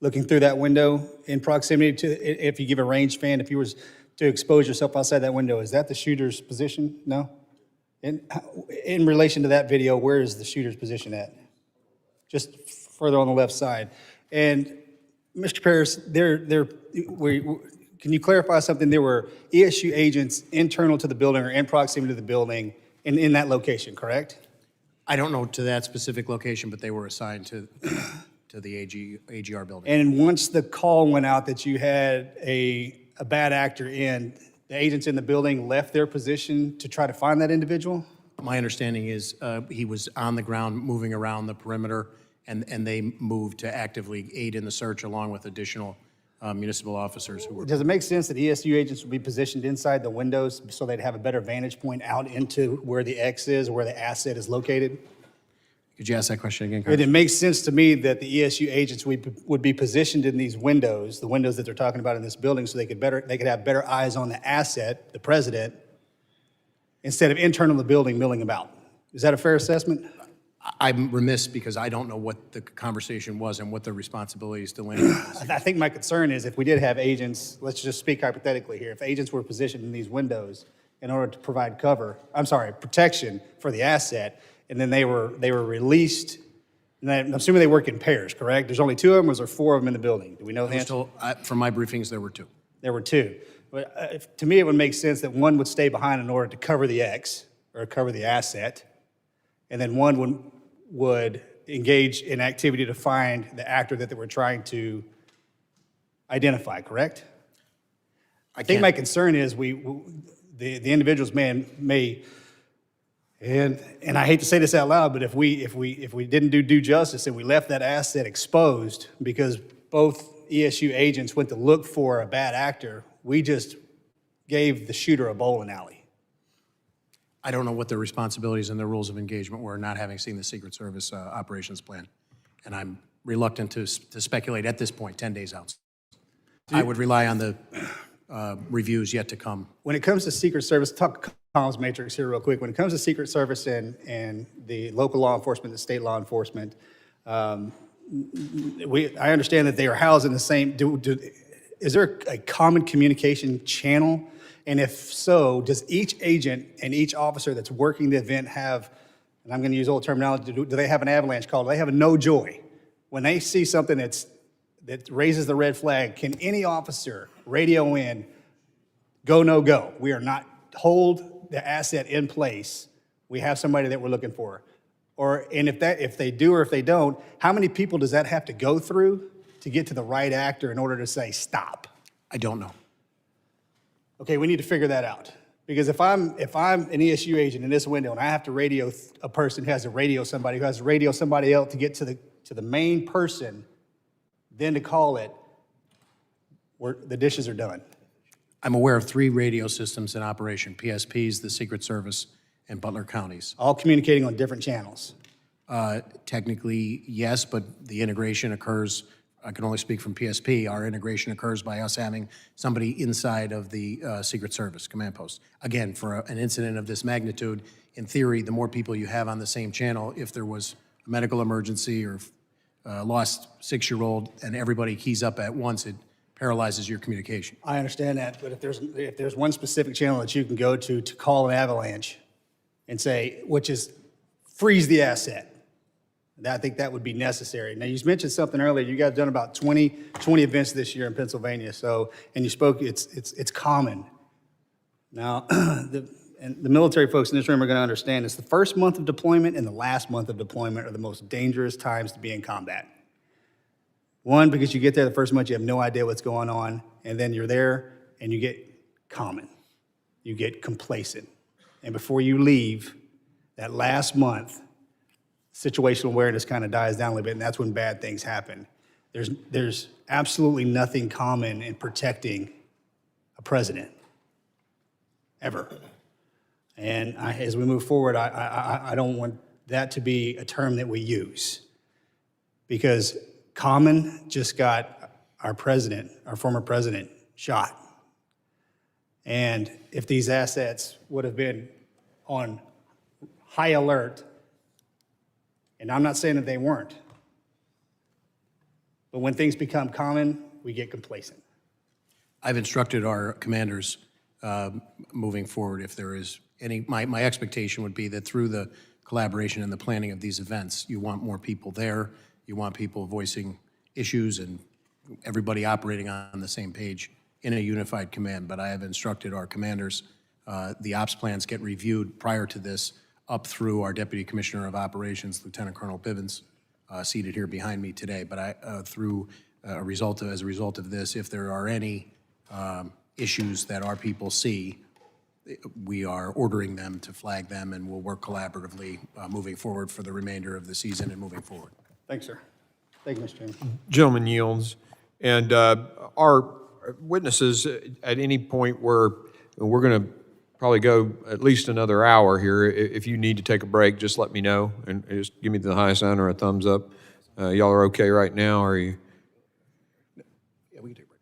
Looking through that window in proximity to, if you give a range fan, if you was to expose yourself outside that window, is that the shooter's position? No? In relation to that video, where is the shooter's position at? Just further on the left side. And Mr. Paris, can you clarify something? There were ESU agents internal to the building or in proximity to the building in that location, correct? I don't know to that specific location, but they were assigned to the AGR building. And once the call went out that you had a bad actor in, the agents in the building left their position to try to find that individual? My understanding is he was on the ground moving around the perimeter, and they moved to actively aid in the search along with additional municipal officers who were. Does it make sense that ESU agents would be positioned inside the windows so they'd have a better vantage point out into where the X is, where the asset is located? Could you ask that question again, It Congressman? makes sense to me that the ESU agents would be positioned in these windows, the windows that they're talking about in this building, so they could have better eyes on the asset, the president, instead of internal to the building milling about. Is that a fair assessment? I'm remiss because I don't know what the conversation was and what the responsibilities delineated. I think my concern is if we did have agents, let's just speak hypothetically here, if agents were positioned in these windows in order to provide protection for the asset, and then they were released, and I'm assuming they work in pairs, correct? There's only 2 of them, or is there 4 of them in the building? Do we know the answer? From my briefings, there were 2. There were 2. But to me, it would make sense that one would stay behind in order to cover the X, or cover the asset, and then one would engage in activity to find the actor that they were trying to identify, correct? I think my concern is the individuals may, and I hate to say this out loud, but if we didn't do due justice and we left that asset exposed because both ESU agents went to look for a bad actor, we just gave the shooter a bowling alley. I don't know what their responsibilities and their rules of engagement were, not having seen the Secret Service operations plan. And I'm reluctant to speculate at this point, 10 days out. I would rely on the reviews yet to come. When it comes to Secret Service, talk Collins Matrix here real quick. When it comes to Secret Service and the local law enforcement, the state law enforcement, I understand that they are housed in the same, is there a common communication channel? And if so, does each agent and each officer that's working the event have, and I'm going to use old terminology, do they have an avalanche call? Do they have a no joy? When they see something that raises the red flag, can any officer radio in, go, no go? We are not, hold the asset in place. We have somebody that we're looking for. And if they do or if they don't, how many people does that have to go through to get to the right actor in order to say stop? I don't know. Okay, we need to figure that out. Because if I'm an ESU agent in this window and I have to radio a person who has to radio somebody, who has to radio somebody else to get to the main person, then to call it, the dishes are done. I'm aware of 3 radio systems in operation, PSPs, the Secret Service, and Butler counties. All communicating on different channels. Technically, yes, but the integration occurs, I can only speak from PSP, our integration occurs by us having somebody inside of the Secret Service command post. Again, for an incident of this magnitude, in theory, the more people you have on the same channel, if there was a medical emergency or lost 6-year-old and everybody keys up at once, it paralyzes your communication. I understand that, but if there's one specific channel that you can go to call an avalanche and say, which is freeze the asset, I think that would be necessary. Now, you mentioned something earlier. You guys have done about 20 events this year in Pennsylvania. So, and you spoke, it's common. Now, the military folks in this room are going to understand this. The first month of deployment and the last month of deployment are the most dangerous times to be in combat. One, because you get there the first month, you have no idea what's going on, and then you're there and you get common. You get complacent. And before you leave, that last month, situational awareness kind of dies down a little bit, and that's when bad things happen. There's absolutely nothing common in protecting a president, ever. And as we move forward, I don't want that to be a term that we use, because common just got our president, our former president, shot. And if these assets would have been on high alert, and I'm not saying that they weren't, but when things become common, we get complacent. I've instructed our commanders moving forward, if there is any, my expectation would be that through the collaboration and the planning of these events, you want more people there, you want people voicing issues and everybody operating on the same page in a unified command. But I have instructed our commanders, the ops plans get reviewed prior to this up through our Deputy Commissioner of Operations, Lieutenant Colonel Bivens, seated here behind me today. But as a result of this, if there are any issues that our people see, we are ordering them to flag them, and we'll work collaboratively moving forward for the remainder of the season and moving forward. Thanks, sir. Thank you, Mr. Chairman. Gentleman yields. And our witnesses, at any point where we're going to probably go at least another hour here, if you need to take a break, just let me know and just give me the high sign or a thumbs up. Y'all are okay right now, or are you? Yeah, we can take a break.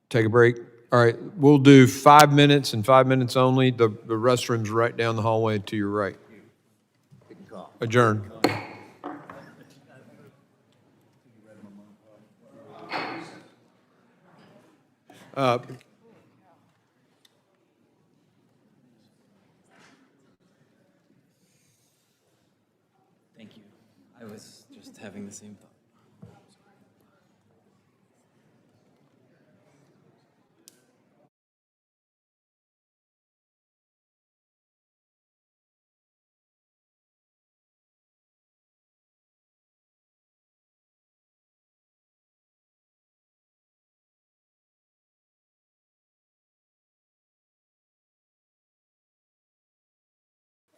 Take a break? All right, we'll do 5 minutes and 5 minutes only. The restroom's right down the hallway to your right. Adjourn. Thank you. I was just having the same thought.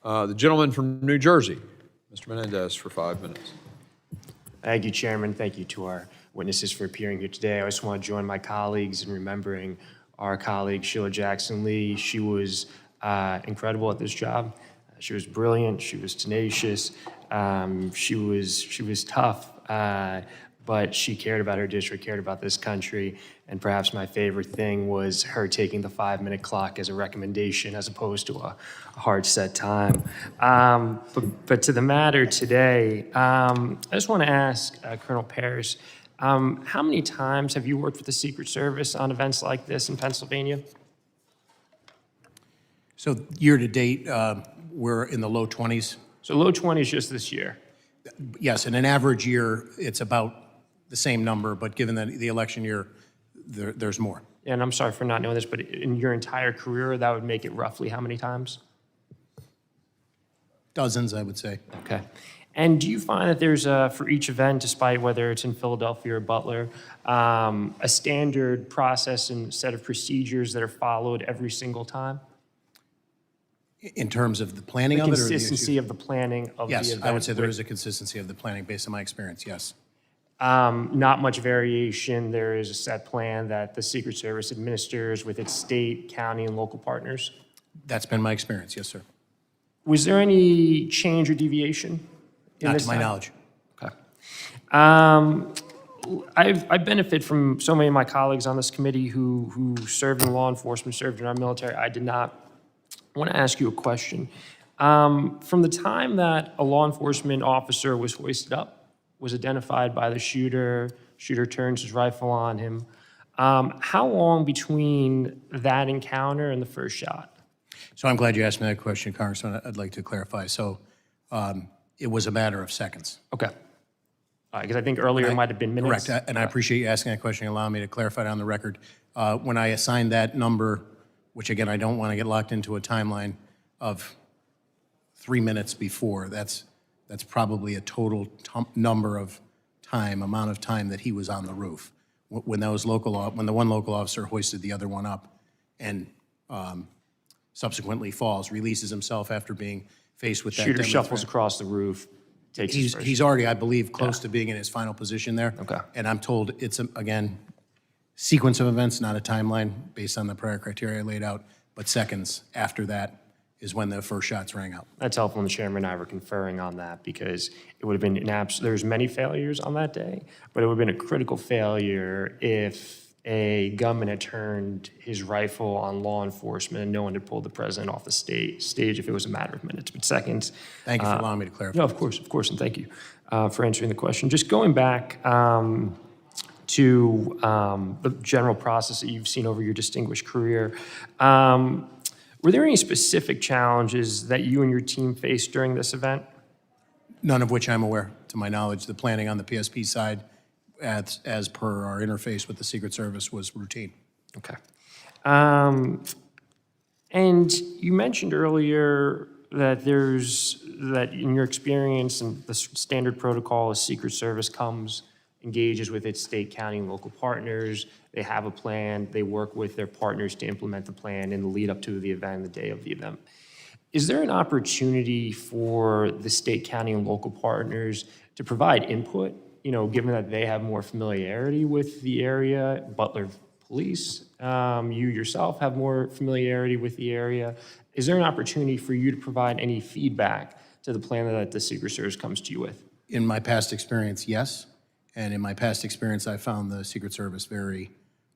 The gentleman from New Jersey, Mr. Menendez, for 5 minutes. Thank you, Chairman. Thank you to our witnesses for appearing here today. I just want to join my colleagues in remembering our colleague Sheila Jackson Lee. She was incredible at this job. She was brilliant. She was tenacious. She was tough, but she cared about her district, cared about this country. And perhaps my favorite thing was her taking the 5-minute clock as a recommendation as opposed to a hard set time. But to the matter today, I just want to ask Colonel Paris, how many times have you worked with the Secret Service on events like this in Pennsylvania? So year-to-date, we're in the low 20s. So low 20s just this year. Yes, in an average year, it's about the same number, but given the election year, there's more. And I'm sorry for not knowing this, but in your entire career, that would make it roughly how many times? Dozens, I would say. Okay. And do you find that there's, for each event, despite whether it's in Philadelphia or Butler, a standard process and set of procedures that are followed every single time? In terms of the planning The of it? or consistency of the planning of the Yes, event? I would say there is a consistency of the planning based on my experience, yes. Not much variation. There is a set plan that the Secret Service administers with its state, county, and local partners. That's been my experience, yes, sir. Was there any change or deviation in Not this to my time? knowledge. Okay. I benefit from so many of my colleagues on this committee who served in law enforcement, served in our military. I did not. I want to ask you a question. From the time that a law enforcement officer was hoisted up, was identified by the shooter turns his rifle on him, how long between that encounter and the first shot? So I'm glad you asked me that question, Congressman. I'd like to clarify. So it was a matter of seconds. Okay. Because I think earlier it might have been minutes. Correct, and I appreciate you asking that question and allowing me to clarify it on the record. When I assigned that number, which again, I don't want to get locked into a timeline of 3 minutes before, that's probably a total amount of time that he was on the roof. When the one local officer hoisted the other one up and subsequently falls, releases himself after being faced with that Shooter deadly shuffles threat. across the roof, takes his first He's already, I believe, close to being in his final position there. Okay. And I'm told it's, again, sequence of events, not a timeline based on the prior criteria I laid out, but seconds after that is when the first shots rang out. That's helpful, and the chairman and I were conferring on that because it would have been there's many failures on that day, but it would have been a critical failure if a gunman had turned his rifle on law enforcement and no one had pulled the president off the stage if it was a matter of minutes, but seconds. Thank you for allowing me to clarify. No, of course, and thank you for answering the question. Just going back to the general process that you've seen over your distinguished career, were there any specific challenges that you and your team faced during this event? None of which I'm aware, to my knowledge. The planning on the PSP side, as per our interface with the Secret Service, was routine. Okay. And you mentioned earlier that that in your experience and the standard protocol, a Secret Service engages with its state, county, and local partners. They have a plan. They work with their partners to implement the plan in the lead up to the event and the day of the event. Is there an opportunity for the state, county, and local partners to provide input given that they have more familiarity with the area, Butler Police, you yourself have more familiarity with the area. Is there an opportunity for you to provide any feedback to the plan that the Secret Service comes to you with? In my past experience, yes. And in my past experience, I found the Secret Service very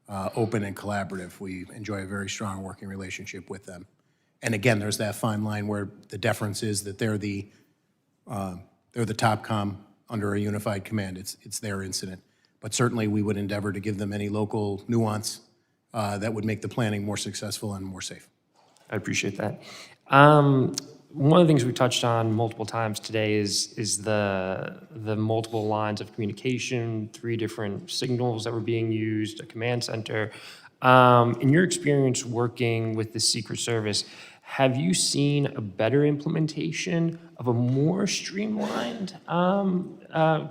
open and collaborative. We enjoy a very strong working relationship with them. And again, there's that fine line where the deference is that they're the top comm under a unified command. It's their incident. But certainly, we would endeavor to give them any local nuance that would make the planning more successful and more safe. I appreciate that. One of the things we touched on multiple times today is the multiple lines of communication, 3 different signals that were being used, a command center. In your experience working with the Secret Service, have you seen a better implementation of a more streamlined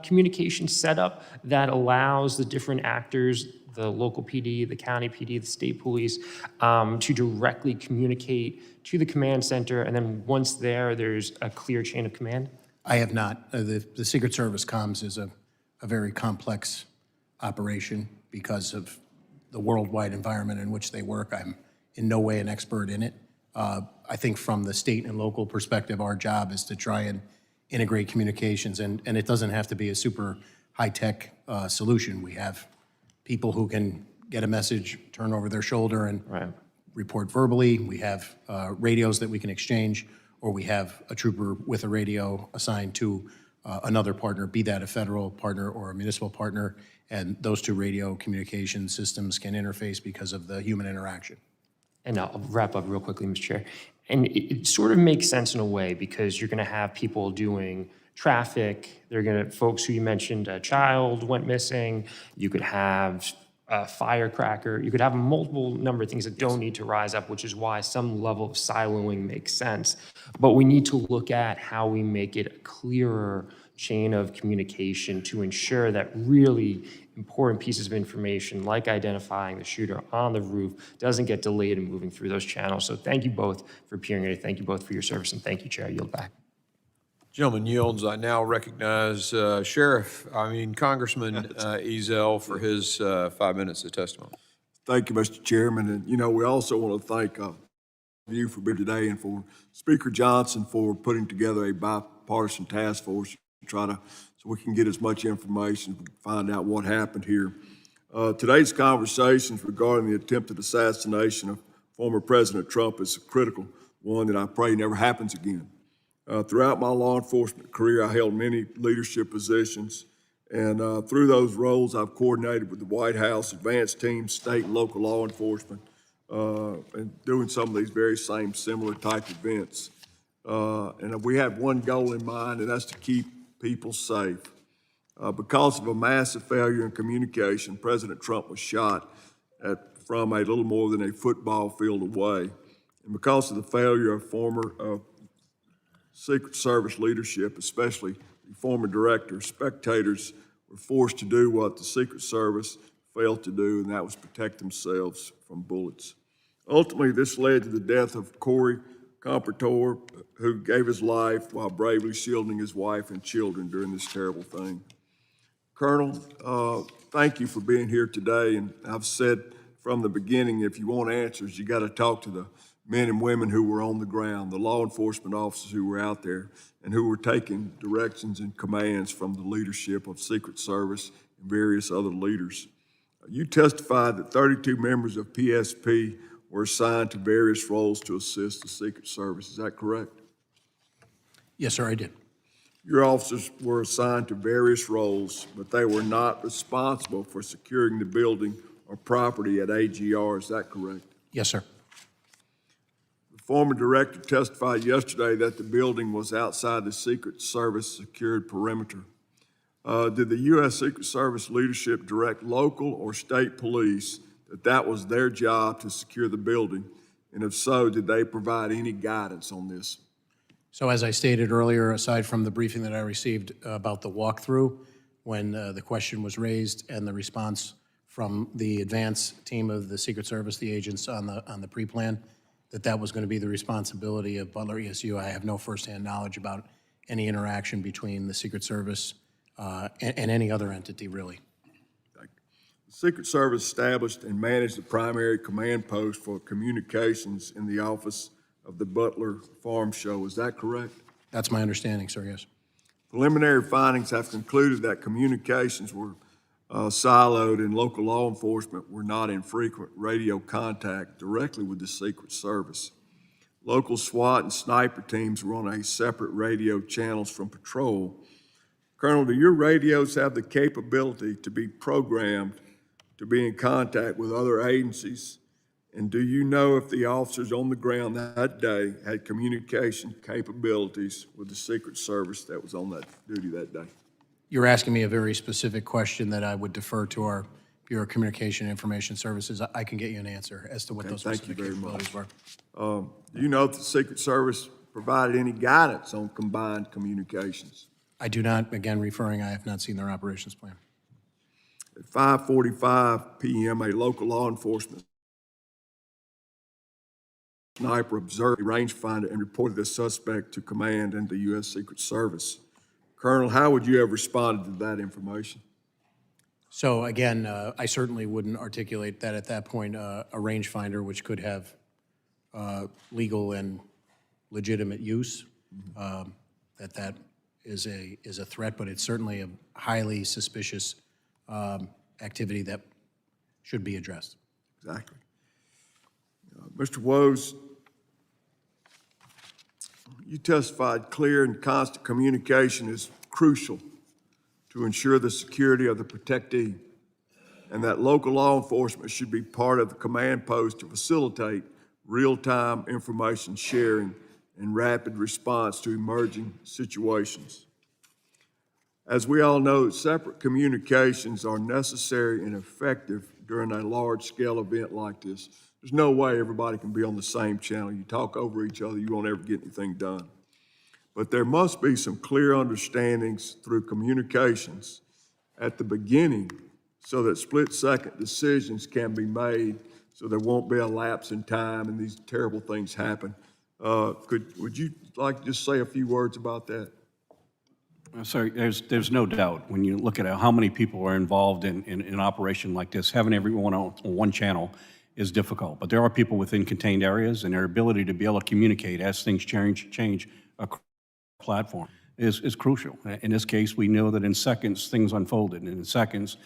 communication setup that allows the different actors, the local PD, the county PD, the state police, to directly communicate to the command center, and then once there's a clear chain of command? I have not. The Secret Service comms is a very complex operation because of the worldwide environment in which they work. I'm in no way an expert in it. I think from the state and local perspective, our job is to try and integrate communications, and it doesn't have to be a super high-tech solution. We have people who can get a message, turn over their shoulder, and report verbally. We have radios that we can exchange, or we have a trooper with a radio assigned to another partner, be that a federal partner or a municipal partner, and those 2 radio communication systems can interface because of the human interaction. And I'll wrap up real quickly, Mr. Chair. And it sort of makes sense in a way because you're going to have people doing traffic. They're going to, folks who you mentioned, a child went missing. You could have a firecracker. You could have a multiple number of things that don't need to rise up, which is why some level of siloing makes sense. But we need to look at how we make it a clearer chain of communication to ensure that really important pieces of information, like identifying the shooter on the roof, doesn't get delayed in moving through those channels. So thank you both for appearing today. Thank you both for your service, and thank you, Chair. I yield back. Gentleman yields. I now recognize Congressman Ezell for his 5 minutes of testimony. Thank you, Mr. Chairman. And, we also want to thank you for being today and for Speaker Johnson for putting together a bipartisan task force to try to, so we can get as much information, find out what happened here. Today's conversations regarding the attempted assassination of former President Trump is a critical one that I pray never happens again. Throughout my law enforcement career, I held many leadership positions, and through those roles, I've coordinated with the White House, advanced teams, state and local law enforcement, and doing some of these very same similar type events. And we have one goal in mind, and that's to keep people safe. Because of a massive failure in communication, President Trump was shot from a little more than a football field away. And because of the failure of former Secret Service leadership, especially the former director, spectators were forced to do what the Secret Service failed to do, and that was protect themselves from bullets. Ultimately, this led to the death of Corey Comparator, who gave his life while bravely shielding his wife and children during this terrible thing. Colonel, thank you for being here today, and I've said from the beginning, if you want answers, you got to talk to the men and women who were on the ground, the law enforcement officers who were out there and who were taking directions and commands from the leadership of Secret Service and various other leaders. You testified that 32 members of PSP were assigned to various roles to assist the Secret Service. Is that correct? Yes, sir, I did. Your officers were assigned to various roles, but they were not responsible for securing the building or property at AGR. Is that correct? Yes, sir. The former director testified yesterday that the building was outside the Secret Service secured perimeter. Did the U.S. Secret Service leadership direct local or state police that was their job to secure the building? And if so, did they provide any guidance on this? So as I stated earlier, aside from the briefing that I received about the walkthrough, when the question was raised and the response from the advance team of the Secret Service, the agents on the pre-plan, that was going to be the responsibility of Butler ESU. I have no firsthand knowledge about any interaction between the Secret Service and any other entity, really. The Secret Service established and managed the primary command post for communications in the office of the Butler Farm Show. Is that correct? That's my understanding, sir, yes. Preliminary findings have concluded that communications were siloed and local law enforcement were not in frequent radio contact directly with the Secret Service. Local SWAT and sniper teams were on a separate radio channels from patrol. Colonel, do your radios have the capability to be programmed to be in contact with other agencies? And do you know if the officers on the ground that day had communication capabilities with the Secret Service that was on that duty that day? You're asking me a very specific question that I would defer to our Bureau of Communication and Information Services. I can get you an answer as to what those specific capabilities were. Do you know if the Secret Service provided any guidance on combined communications? I do not, again, referring, I have not seen their operations plan. At 5:45 p.m., a local law enforcement sniper observed a rangefinder and reported the suspect to command and the U.S. Secret Service. Colonel, how would you have responded to that information? So again, I certainly wouldn't articulate that at that point, a rangefinder, which could have legal and legitimate use, that is a threat, but it's certainly a highly suspicious activity that should be addressed. Exactly. Mr. Woes, you testified clear and constant communication is crucial to ensure the security of the protectee, and that local law enforcement should be part of the command post to facilitate real-time information sharing and rapid response to emerging situations. As we all know, separate communications are necessary and effective during a large-scale event like this. There's no way everybody can be on the same channel. You talk over each other, you won't ever get anything done. But there must be some clear understandings through communications at the beginning so that split-second decisions can be made so there won't be a lapse in time and these terrible things happen. Would you like to just say a few words about that? Sir, there's no doubt, when you look at how many people are involved in an operation like this, having everyone on one channel is difficult. But there are people within contained areas, and their ability to be able to communicate as things change across the platform is crucial. In this case, we know that in seconds, things unfolded, and in seconds,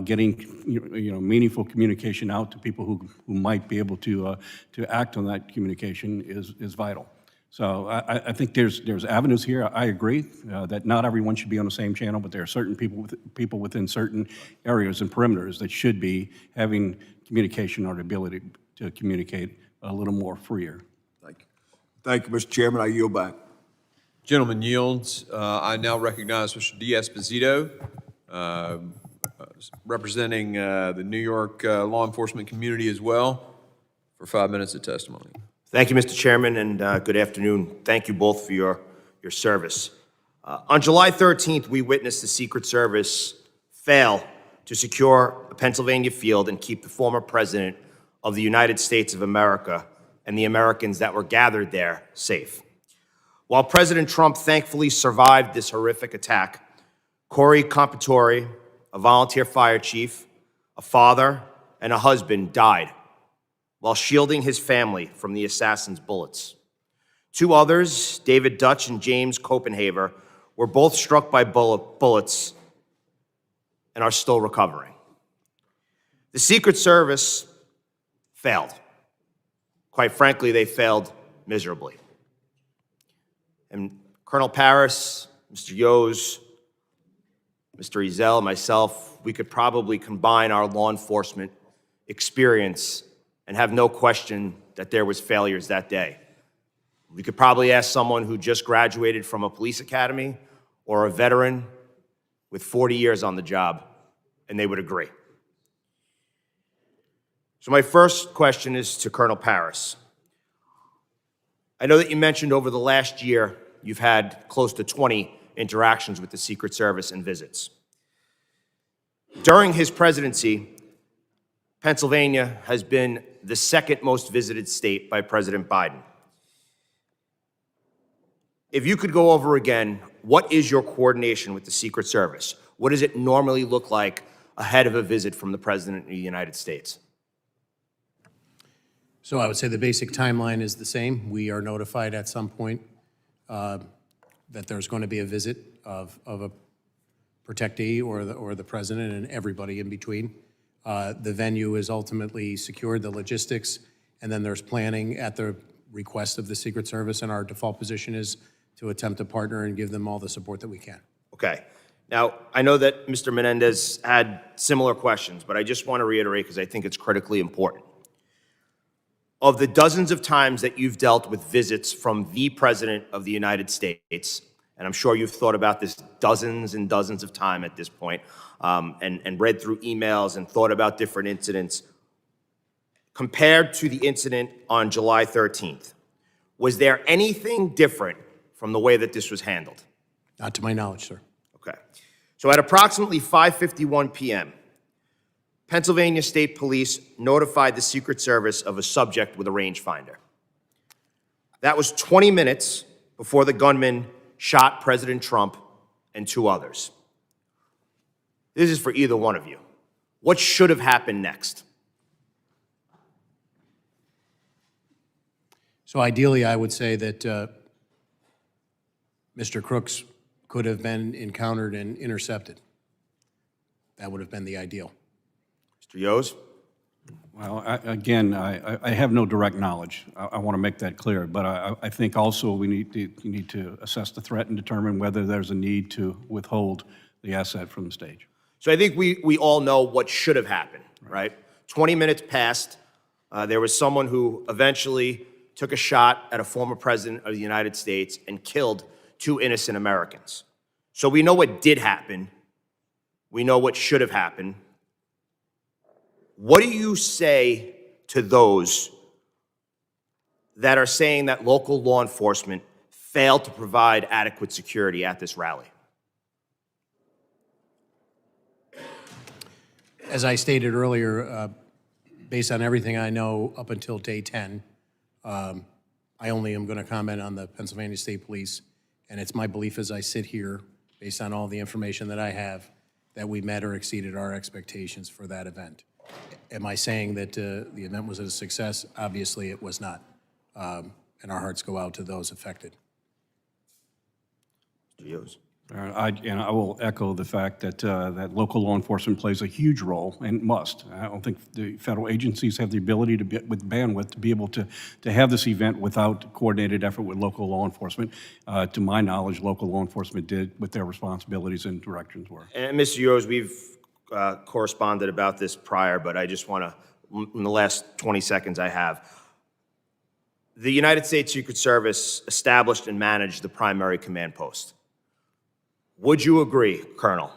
getting meaningful communication out to people who might be able to act on that communication is vital. So I think there's avenues here. I agree that not everyone should be on the same channel, but there are certain people within certain areas and perimeters that should be having communication or the ability to communicate a little more freer. Thank you. Thank you, Mr. Chairman. I yield back. Gentleman yields. I now recognize Mr. D'Esposito, representing the New York law enforcement community as well, for 5 minutes of testimony. Thank you, Mr. Chairman, and good afternoon. Thank you both for your service. On July 13th, we witnessed the Secret Service fail to secure a Pennsylvania field and keep the former president of the United States of America and the Americans that were gathered there safe. While President Trump thankfully survived this horrific attack, Corey Compatore, a volunteer fire chief, a father, and a husband died while shielding his family from the assassin's bullets. Two others, David Dutch and James Copenhaver, were both struck by bullets and are still recovering. The Secret Service failed. Quite frankly, they failed miserably. And Colonel Paris, Mr. Yos, Mr. Ezel, myself, we could probably combine our law enforcement experience and have no question that there was failures that day. We could probably ask someone who just graduated from a police academy or a veteran with 40 years on the job, and they would agree. So my first question is to Colonel Paris. I know that you mentioned over the last year you've had close to 20 interactions with the Secret Service and visits. During his presidency, Pennsylvania has been the second most visited state by President Biden. If you could go over again, what is your coordination with the Secret Service? What does it normally look like ahead of a visit from the President of the United States? So I would say the basic timeline is the same. We are notified at some point that there's going to be a visit of a protectee or the president and everybody in between. The venue is ultimately secured, the logistics, and then there's planning at the request of the Secret Service, and our default position is to attempt to partner and give them all the support that we can. Okay. Now, I know that Mr. Menendez had similar questions, but I just want to reiterate because I think it's critically important. Of the dozens of times that you've dealt with visits from the President of the United States, and I'm sure you've thought about this dozens and dozens of times at this point, and read through emails and thought about different incidents, compared to the incident on July 13th, was there anything different from the way that this was handled? Not to my knowledge, sir. Okay. So at approximately 5:51 p.m., Pennsylvania State Police notified the Secret Service of a subject with a rangefinder. That was 20 minutes before the gunman shot President Trump and 2 others. This is for either one of you. What should have happened next? So ideally, I would say that Mr. Crooks could have been encountered and intercepted. That would have been the ideal. Mr. Yos? Well, I have no direct knowledge. I want to make that clear, but I think also we need to assess the threat and determine whether there's a need to withhold the asset from the stage. So I think we all know what should have happened, right? 20 minutes passed. There was someone who eventually took a shot at a former president of the United States and killed 2 innocent Americans. So we know what did happen. We know what should have happened. What do you say to those that are saying that local law enforcement failed to provide adequate security at this rally? As I stated earlier, based on everything I know up until day 10, I only am going to comment on the Pennsylvania State Police, and it's my belief as I sit here, based on all the information that I have, that we met or exceeded our expectations for that event. Am I saying that the event was a success? Obviously, it was not, and our hearts go out to those affected. Mr. Yos? I will echo the fact that that local law enforcement plays a huge role and must. I don't think the federal agencies have the ability to be, with bandwidth, to be able to have this event without coordinated effort with local law enforcement. To my knowledge, local law enforcement did what their responsibilities and directions were. And Mr. Yos, we've corresponded about this prior, but I just want to, in the last 20 seconds I have, the United States Secret Service established and managed the primary command post. Would you agree, Colonel,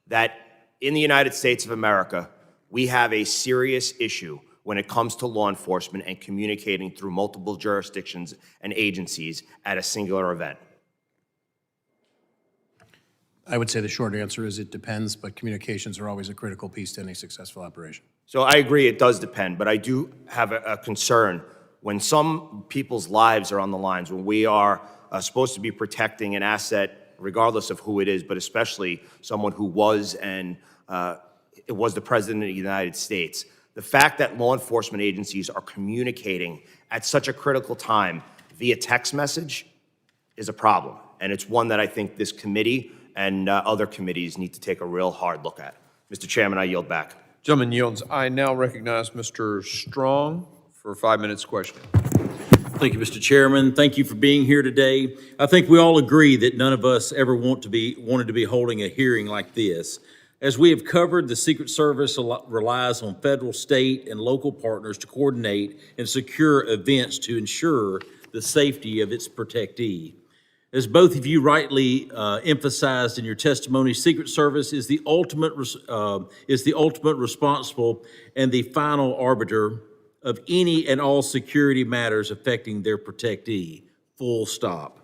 that in the United States of America, we have a serious issue when it comes to law enforcement and communicating through multiple jurisdictions and agencies at a singular event? I would say the short answer is it depends, but communications are always a critical piece to any successful operation. So I agree it does depend, but I do have a concern when some people's lives are on the lines, when we are supposed to be protecting an asset regardless of who it is, but especially someone who was it was the President of the United States. The fact that law enforcement agencies are communicating at such a critical time via text message is a problem. And it's one that I think this committee and other committees need to take a real hard look at. Mr. Chairman, I yield back. Gentleman yields. I now recognize Mr. Strong for 5 minutes questioning. Thank you, Mr. Chairman. Thank you for being here today. I think we all agree that none of us ever wanted to be holding a hearing like this. As we have covered, the Secret Service relies on federal, state, and local partners to coordinate and secure events to ensure the safety of its protectee. As both of you rightly emphasized in your testimony, Secret Service is the ultimate responsible and the final arbiter of any and all security matters affecting their protectee, full stop.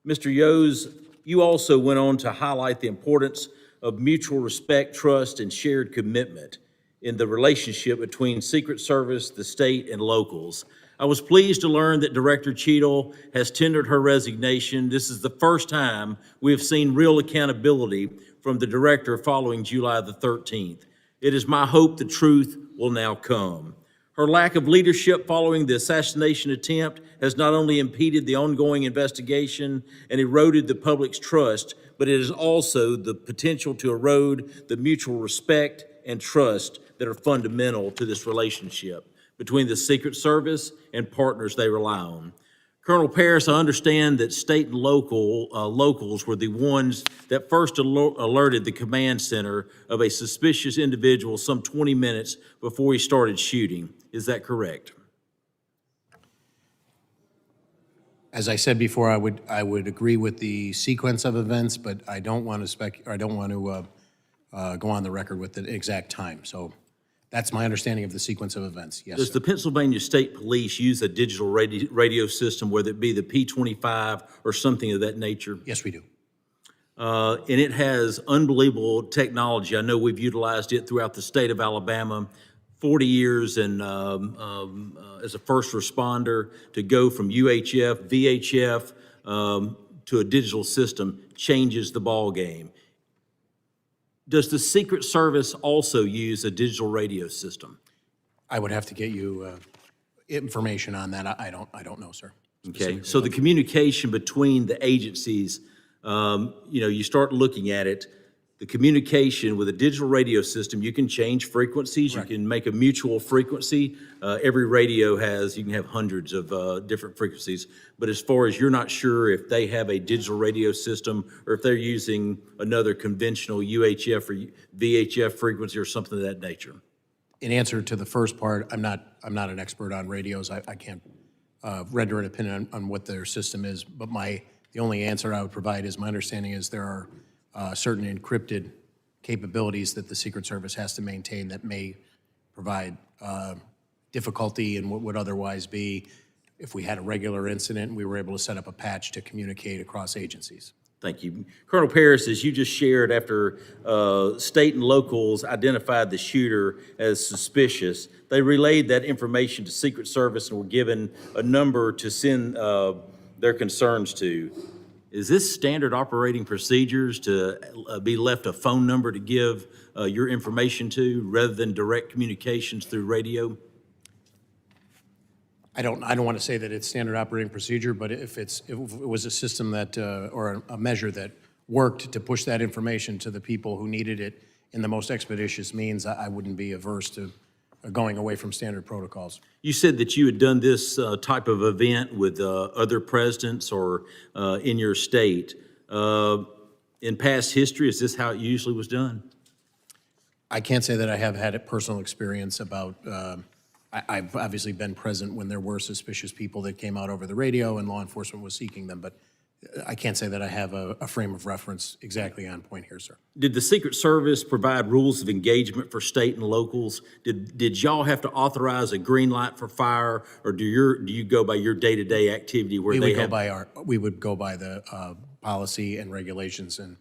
Mr. Yos, you also went on to highlight the importance of mutual respect, trust, and shared commitment. in the relationship between Secret Service, the state, and locals. I was pleased to learn that Director Cheadle has tendered her resignation. This is the first time we have seen real accountability from the director following July the 13th. It is my hope the truth will now come. Her lack of leadership following the assassination attempt has not only impeded the ongoing investigation and eroded the public's trust, but it has also the potential to erode the mutual respect and trust that are fundamental to this relationship between the Secret Service and partners they rely on. Colonel Paris, I understand that state and locals were the ones that first alerted the command center of a suspicious individual some 20 minutes before he started shooting. Is that correct? As I said before, I would agree with the sequence of events, but I don't want to go on the record with the exact time. So that's my understanding of the sequence of events. Yes. Does the Pennsylvania State Police use a digital radio system, whether it be the P25 or something of that nature? Yes, we do. And it has unbelievable technology. I know we've utilized it throughout the state of Alabama. 40 years and as a first responder, to go from UHF, VHF to a digital system changes the ball game. Does the Secret Service also use a digital radio system? I would have to get you information on that. I don't know, sir. Okay, so the communication between the agencies, you start looking at it, the communication with a digital radio system, you can change frequencies, you can make a mutual frequency. Every radio you can have hundreds of different frequencies, but as far as you're not sure if they have a digital radio system or if they're using another conventional UHF or VHF frequency or something of that nature. In answer to the first part, I'm not an expert on radios. I can't render an opinion on what their system is, but the only answer I would provide is my understanding is there are certain encrypted capabilities that the Secret Service has to maintain that may provide difficulty in what would otherwise be if we had a regular incident and we were able to set up a patch to communicate across agencies. Thank you. Colonel Paris, as you just shared, after state and locals identified the shooter as suspicious, they relayed that information to Secret Service and were given a number to send their concerns to. Is this standard operating procedures to be left a phone number to give your information to rather than direct communications through radio? I don't want to say that it's standard operating procedure, but if it was a system that, or a measure that worked to push that information to the people who needed it in the most expeditious means, I wouldn't be averse to going away from standard protocols. You said that you had done this type of event with other presidents or in your state. In past history, is this how it usually was done? I can't say that I have had a personal experience about, I've obviously been present when there were suspicious people that came out over the radio and law enforcement was seeking them, but I can't say that I have a frame of reference exactly on point here, sir. Did the Secret Service provide rules of engagement for state and locals? Did y'all have to authorize a green light for fire, or do you go by your day-to-day activity where we would go by the policy and regulations and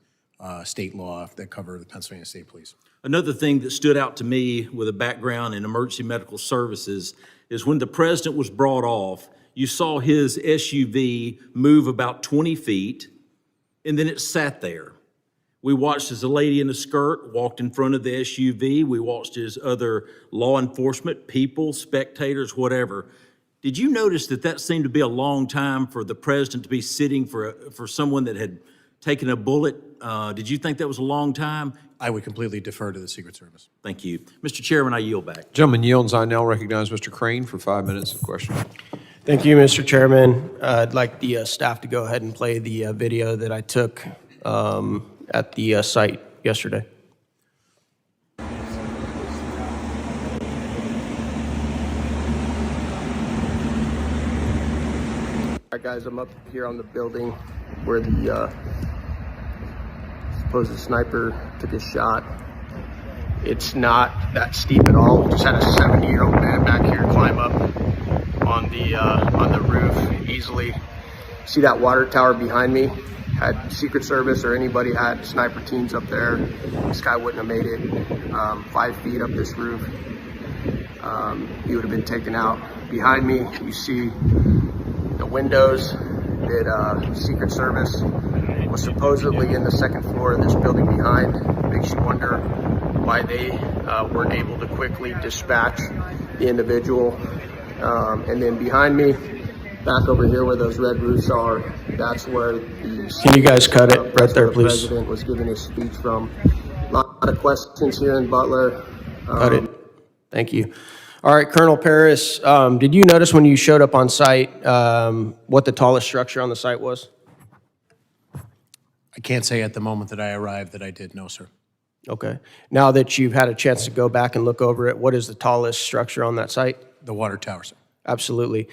state law that cover the Pennsylvania State Police. Another thing that stood out to me with a background in emergency medical services is when the president was brought off, you saw his SUV move about 20 feet, and then it sat there. We watched as a lady in a skirt walked in front of the SUV. We watched as other law enforcement, people, spectators, whatever. Did you notice that seemed to be a long time for the president to be sitting for someone that had taken a bullet? Did you think that was a long time? I would completely defer to the Secret Service. Thank you. Mr. Chairman, I yield back. Gentleman yields. I now recognize Mr. Crane for 5 minutes of questioning. Thank you, Mr. Chairman. I'd like the staff to go ahead and play the video that I took at the site yesterday. All right, guys, I'm up here on the building where the supposed sniper took his shot. It's not that steep at all. We just had a 70-year-old man back here climb up on the roof easily. See that water tower behind me? had Secret Service or anybody had sniper teams up there, this guy wouldn't have made it 5 feet up this roof. He would have been taken out. Behind me, you see the windows that Secret Service was supposedly in the second floor of this building behind. Makes you wonder why they weren't able to quickly dispatch the individual. And then behind me, back over here where those red roofs are, that's where the— Can you guys cut it right there, please? The president was giving his speech from. A lot of questions here in Butler. Cut it. Thank you. All right, Colonel Paris, did you notice when you showed up on site what the tallest structure on the site was? I can't say at the moment that I arrived that I did, no, sir. Okay. Now that you've had a chance to go back and look over it, what is the tallest structure on that site? The water tower, sir. Absolutely.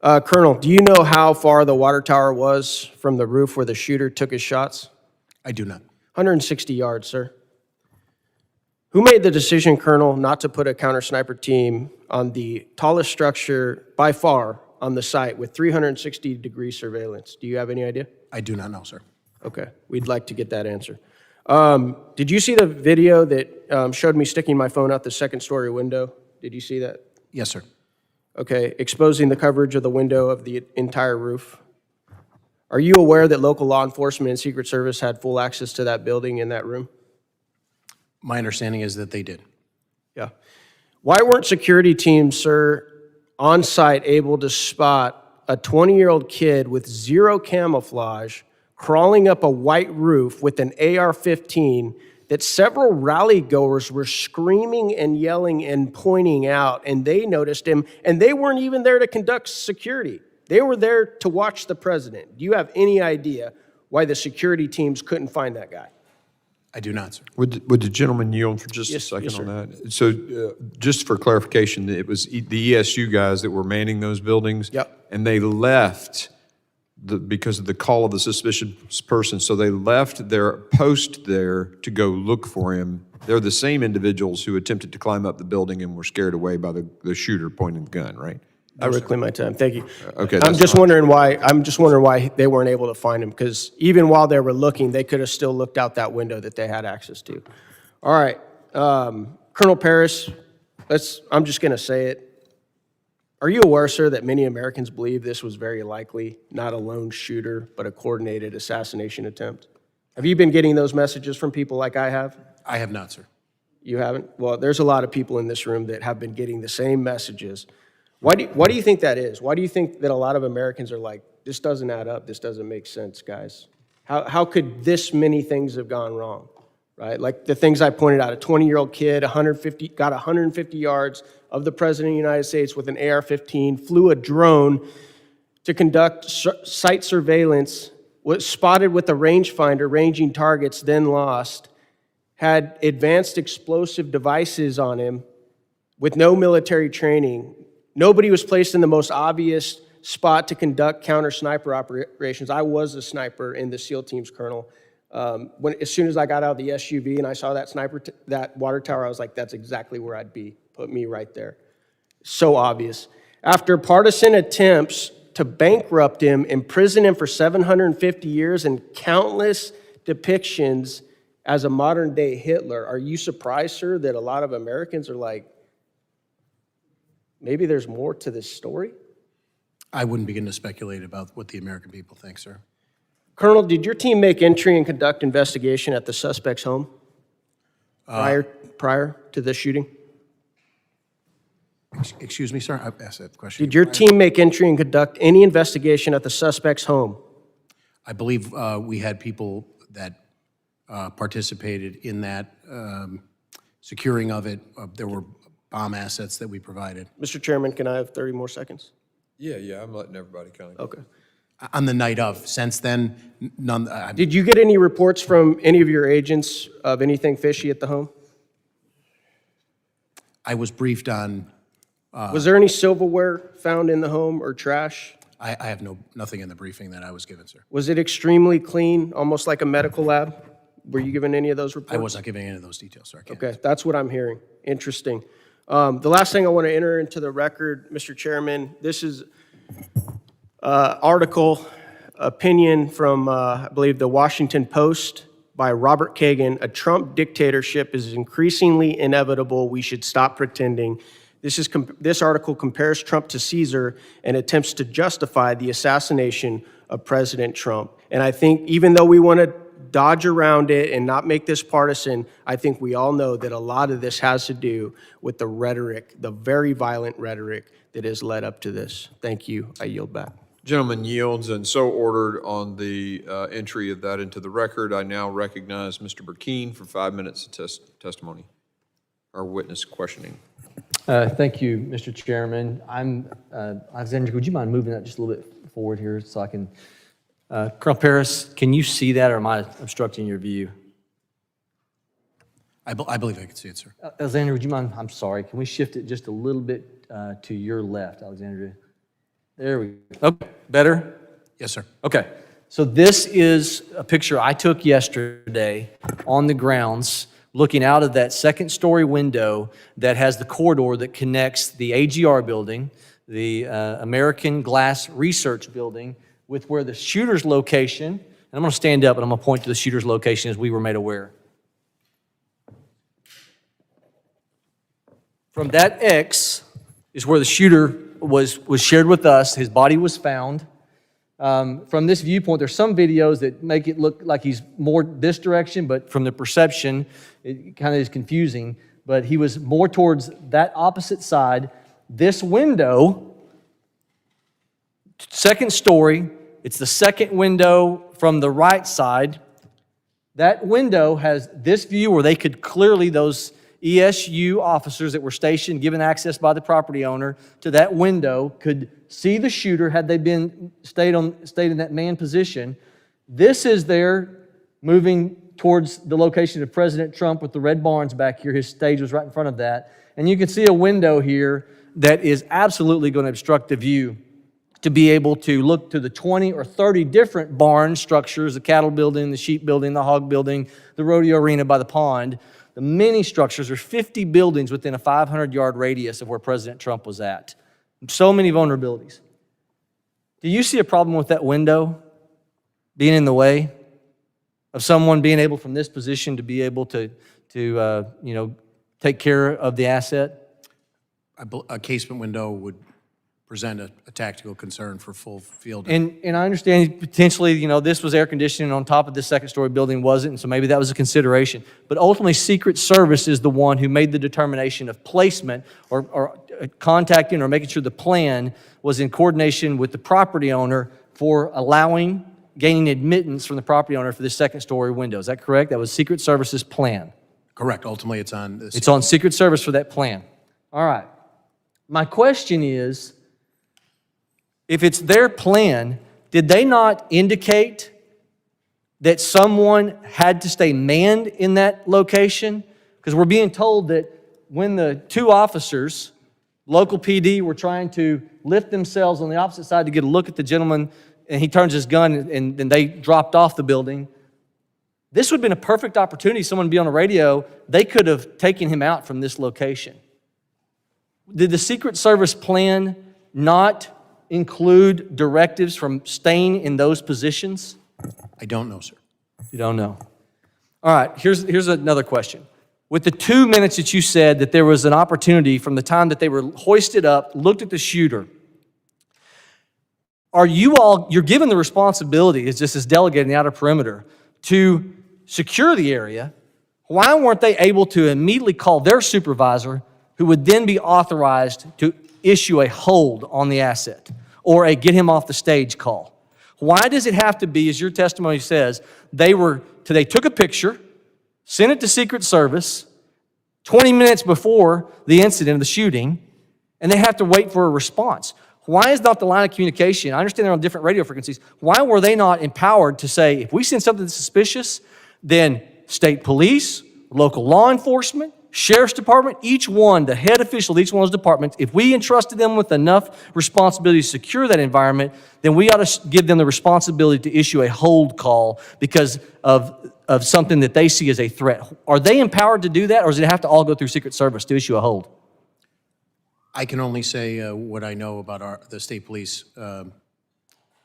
Colonel, do you know how far the water tower was from the roof where the shooter took his shots? I do not. 160 yards, sir. Who made the decision, Colonel, not to put a counter sniper team on the tallest structure by far on the site with 360-degree surveillance? Do you have any idea? I do not know, sir. Okay, we'd like to get that answer. Did you see the video that showed me sticking my phone out the second-story window? Did you see that? Yes, sir. Okay, exposing the coverage of the window of the entire roof. Are you aware that local law enforcement and Secret Service had full access to that building in that room? My understanding is that they did. Yeah. Why weren't security teams, sir, on site able to spot a 20-year-old kid with zero camouflage crawling up a white roof with an AR-15 that several rally goers were screaming and yelling and pointing out, and they noticed him, and they weren't even there to conduct security. They were there to watch the president. Do you have any idea why the security teams couldn't find that guy? I do not, sir. Would the gentleman yield for just a Yes, second yes, on sir. that? So just for clarification, it was the ESU guys that were manning those buildings? Yep. And they left because of the call of the suspicious person, so they left their post there to go look for him. They're the same individuals who attempted to climb up the building and were scared away by the shooter pointing the gun, right? I reclaim my time. Thank you. Okay, I'm that's just fine. wondering why. I'm just wondering why they weren't able to find him, because even while they were looking, they could have still looked out that window that they had access to. All right, Colonel Paris. I'm just going to say it. Are you aware, sir, that many Americans believe this was very likely not a lone shooter, but a coordinated assassination attempt? Have you been getting those messages from people like I have? I have not, sir. You haven't? Well, there's a lot of people in this room that have been getting the same messages. Why do you think that is? Why do you think that a lot of Americans are like, this doesn't add up, this doesn't make sense, guys? How could this many things have gone wrong, right? Like the things I pointed out, a 20-year-old kid got 150 yards of the President of the United States with an AR-15, flew a drone to conduct site surveillance, was spotted with a rangefinder ranging targets, then lost, had advanced explosive devices on him with no military training. Nobody was placed in the most obvious spot to conduct counter-sniper operations. I was a sniper in the SEAL teams, Colonel. As soon as I got out of the SUV and I saw that water tower, I was like, that's exactly where I'd be. Put me right there. So obvious. After partisan attempts to bankrupt him, imprison him for 750 years, and countless depictions as a modern-day Hitler, are you surprised, sir, that a lot of Americans are like, maybe there's more to this story? I wouldn't begin to speculate about what the American people think, sir. Colonel, did your team make entry and conduct investigation at the suspect's home prior to this shooting? Excuse me, sir? I asked that question. Did your team make entry and conduct any investigation at the suspect's home? I believe we had people that participated in that securing of it. There were bomb assets that we provided. Mr. Chairman, can I have 30 more seconds? Yeah, I'm letting everybody kind of. Okay. On the night of. Since then, none. Did you get any reports from any of your agents of anything fishy at the home? I was briefed on. Was there any silverware found in the home or trash? I have nothing in the briefing that I was given, sir. Was it extremely clean, almost like a medical lab? Were you given any of those reports? I was not giving any of those details, sir. Okay, that's what I'm hearing. Interesting. The last thing I want to enter into the record, Mr. Chairman, this is article opinion from, I believe, the Washington Post by Robert Kagan, "A Trump dictatorship is increasingly inevitable. We should stop pretending." This article compares Trump to Caesar and attempts to justify the assassination of President Trump. And I think even though we want to dodge around it and not make this partisan, I think we all know that a lot of this has to do with the rhetoric, the very violent rhetoric that has led up to this. Thank you. I yield back. Gentleman yields, and so ordered on the entry of that into the record. I now recognize Mr. Burkeen for 5 minutes of testimony, or witness questioning. Thank you, Mr. Chairman. Alexander, would you mind moving that just a little bit forward here so I can, Colonel Paris, can you see that, or am I obstructing your view? I believe I can see it, sir. Alexander, would you mind, I'm sorry, can we shift it just a little bit to your left, Alexander? There we go. Okay, better? Yes, sir. Okay, so this is a picture I took yesterday on the grounds, looking out of that second-story window that has the corridor that connects the AGR building, the American Glass Research Building, with where the shooter's location, and I'm going to stand up and I'm going to point to the shooter's location as we were made aware. From that X is where the shooter was shared with us. His body was found. From this viewpoint, there's some videos that make it look like he's more this direction, but from the perception, it kind of is confusing. But he was more towards that opposite side. This window, second story, it's the second window from the right side. That window has this view where they could clearly, those ESU officers that were stationed, given access by the property owner to that window, could see the shooter had they been stayed in that man position. This is there moving towards the location of President Trump with the red barns back here. His stage was right in front of that. And you can see a window here that is absolutely going to obstruct the view to be able to look to the 20 or 30 different barn structures, the cattle building, the sheep building, the hog building, the rodeo arena by the pond. The many structures, there's 50 buildings within a 500-yard radius of where President Trump was at. So many vulnerabilities. Do you see a problem with that window being in the way of someone being able from this position to be able to take care of the asset? A casement window would present a tactical concern for full field. And I understand potentially, this was air conditioning on top of this second-story building wasn't, and so maybe that was a consideration. But ultimately, Secret Service is the one who made the determination of placement or contacting or making sure the plan was in coordination with the property owner for gaining admittance from the property owner for this second-story window. Is that correct? That was Secret Service's plan. Correct. Ultimately, it's on this. It's on Secret Service for that plan. All right. My question is, if it's their plan, did they not indicate that someone had to stay manned in that location? Because we're being told that when the two officers, local PD, were trying to lift themselves on the opposite side to get a look at the gentleman, and he turns his gun and they dropped off the building, this would have been a perfect opportunity. Someone would be on the radio. They could have taken him out from this location. Did the Secret Service plan not include directives from staying in those positions? I don't know, sir. You don't know. All right, here's another question. With the 2 minutes that you said that there was an opportunity from the time that they were hoisted up, looked at the shooter, you're given the responsibility, as just as delegate in the outer perimeter, to secure the area. Why weren't they able to immediately call their supervisor, who would then be authorized to issue a hold on the asset or a get him off the stage call? Why does it have to be, as your testimony says, they took a picture, sent it to Secret Service 20 minutes before the incident of the shooting, and they have to wait for a response? Why is not the line of communication? I understand they're on different radio frequencies. Why were they not empowered to say, if we send something that's suspicious, then state police, local law enforcement, Sheriff's Department, each one, the head official of each one of those departments, if we entrusted them with enough responsibility to secure that environment, then we ought to give them the responsibility to issue a hold call because of something that they see as a threat. Are they empowered to do that, or does it have to all go through Secret Service to issue a hold? I can only say what I know about the state police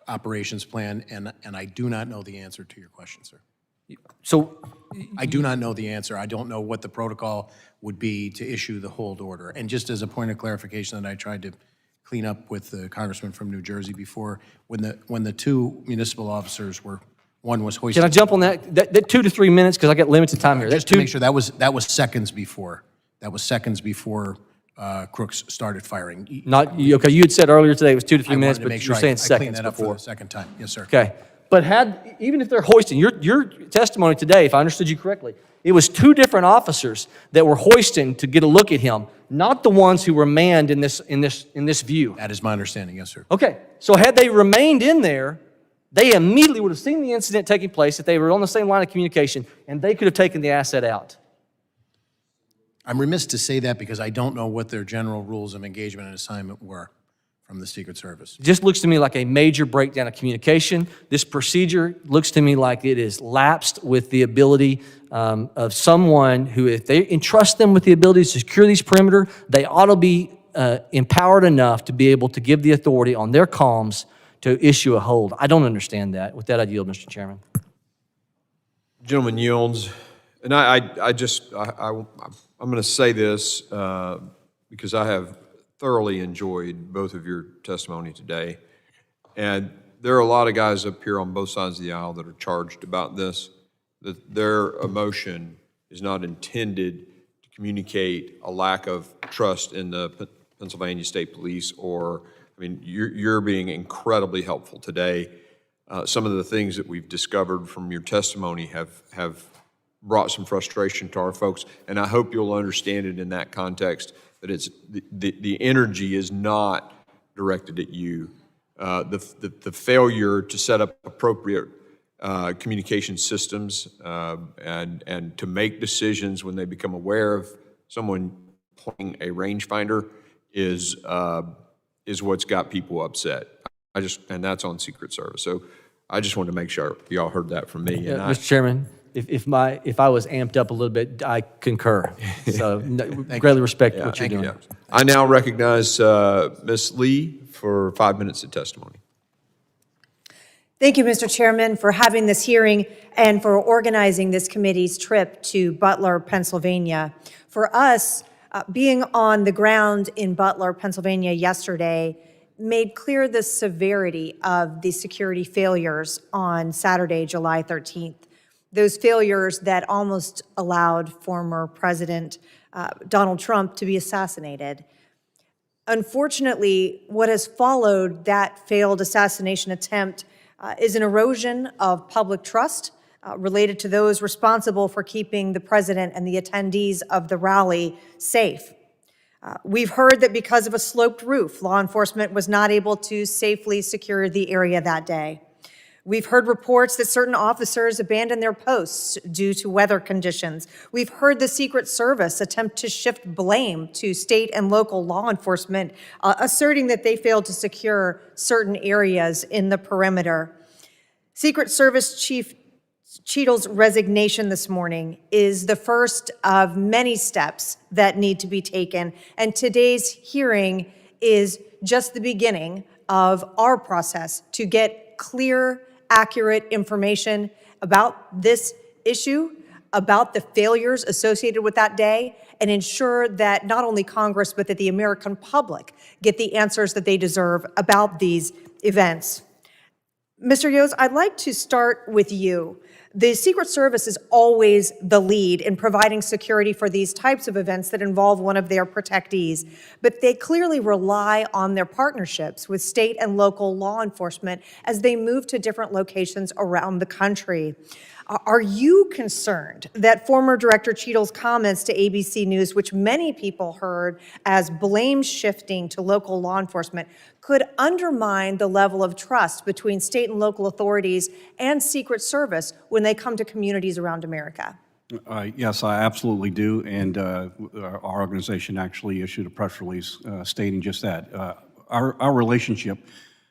operations plan, and I do not know the answer to your question, sir. So I do not know the answer. I don't know what the protocol would be to issue the hold order. And just as a point of clarification that I tried to clean up with the congressman from New Jersey before, when the two municipal officers were, one was hoisted. can I jump on that 2 to 3 minutes, because I got limited time here. Just to make sure, that was seconds before. That was seconds before Crooks started firing. Not, okay, you had said earlier today it was 2 to 3 I minutes, wanted to but make you're sure saying I seconds cleaned that up for before. the second time. Yes, sir. Okay, but even if they're hoisting, your testimony today, if I understood you correctly, it was 2 different officers that were hoisting to get a look at him, not the ones who were manned in this view. That is my understanding, yes, sir. Okay, so had they remained in there, they immediately would have seen the incident taking place if they were on the same line of communication, and they could have taken the asset out. I'm remiss to say that because I don't know what their general rules of engagement and assignment were from the Secret Service. It just looks to me like a major breakdown of communication. This procedure looks to me like it is lapsed with the ability of someone who, if they entrust them with the ability to secure these perimeter, they ought to be empowered enough to be able to give the authority on their comms to issue a hold. I don't understand that. With that, I yield, Mr. Chairman. Gentleman yields. And I'm going to say this because I have thoroughly enjoyed both of your testimony today. And there are a lot of guys up here on both sides of the aisle that are charged about this, that their emotion is not intended to communicate a lack of trust in the Pennsylvania State Police, or, I mean, you're being incredibly helpful today. Some of the things that we've discovered from your testimony have brought some frustration to our folks, and I hope you'll understand it in that context, that it's the energy is not directed at you. The failure to set up appropriate communication systems and to make decisions when they become aware of someone playing a rangefinder is what's got people upset. And that's on Secret Service. So I just wanted to make sure y'all heard that from me. Yeah, Mr. Chairman, if I was amped up a little bit, I concur. So greatly respect what you're doing. I now recognize Ms. Lee for 5 minutes of testimony. Thank you, Mr. Chairman, for having this hearing and for organizing this committee's trip to Butler, Pennsylvania. For us, being on the ground in Butler, Pennsylvania yesterday made clear the severity of the security failures on Saturday, July 13th. Those failures that almost allowed former President Donald Trump to be assassinated. Unfortunately, what has followed that failed assassination attempt is an erosion of public trust related to those responsible for keeping the president and the attendees of the rally safe. We've heard that because of a sloped roof, law enforcement was not able to safely secure the area that day. We've heard reports that certain officers abandoned their posts due to weather conditions. We've heard the Secret Service attempt to shift blame to state and local law enforcement, asserting that they failed to secure certain areas in the perimeter. Secret Service Chief Cheadle's resignation this morning is the first of many steps that need to be taken, and today's hearing is just the beginning of our process to get clear, accurate information about this issue, about the failures associated with that day, and ensure that not only Congress, but that the American public get the answers that they deserve about these events. Mr. Yost, I'd like to start with you. The Secret Service is always the lead in providing security for these types of events that involve one of their protectees, but they clearly rely on their partnerships with state and local law enforcement as they move to different locations around the country. Are you concerned that former Director Cheadle's comments to ABC News, which many people heard as blame shifting to local law enforcement, could undermine the level of trust between state and local authorities and Secret Service when they come to communities around America? Yes, I absolutely do, and our organization actually issued a press release stating just that. Our relationship,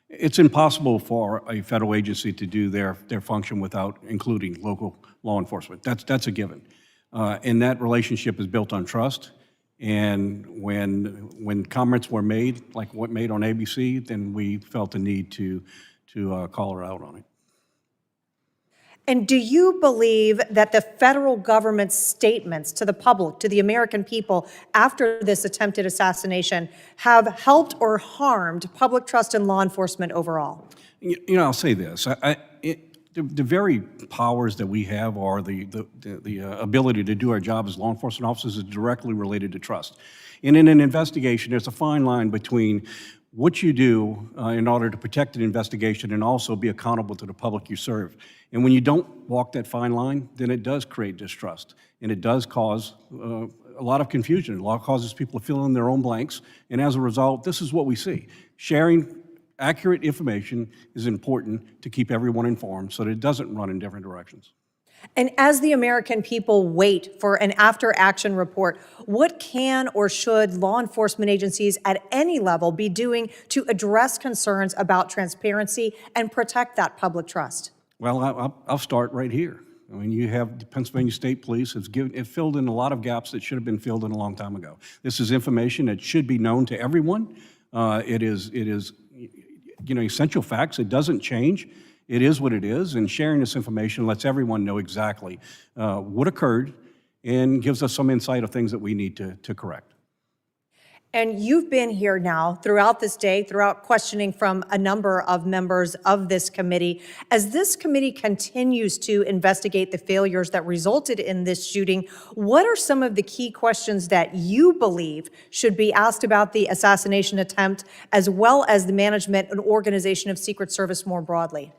it's impossible for a federal agency to do their function without including local law enforcement. That's a given. And that relationship is built on trust. And when comments were made, like what made on ABC, then we felt the need to to call her out on it. And do you believe that the federal government's statements to the public, to the American people, after this attempted assassination have helped or harmed public trust in law enforcement overall? You know, I'll say this. The very powers that we have are the ability to do our job as law enforcement officers is directly related to trust. And in an investigation, there's a fine line between what you do in order to protect an investigation and also be accountable to the public you serve. And when you don't walk that fine line, then it does create distrust. And it does cause a lot of confusion. A lot causes people to fill in their own blanks. And as a result, this is what we see. Sharing accurate information is important to keep everyone informed so that it doesn't run in different directions. And as the American people wait for an after-action report, what can or should law enforcement agencies at any level be doing to address concerns about transparency and protect that public trust? Well, I'll start right here. I mean, you have the Pennsylvania State Police have filled in a lot of gaps that should have been filled in a long time ago. This is information that should be known to everyone. It is, you know, essential facts. It doesn't change. It is what it is, and sharing this information lets everyone know exactly what occurred and gives us some insight of things that we need to correct. And you've been here now throughout this day, throughout questioning from a number of members of this committee. As this committee continues to investigate the failures that resulted in this shooting, what are some of the key questions that you believe should be asked about the assassination attempt, as well as the management and organization of Secret Service more broadly?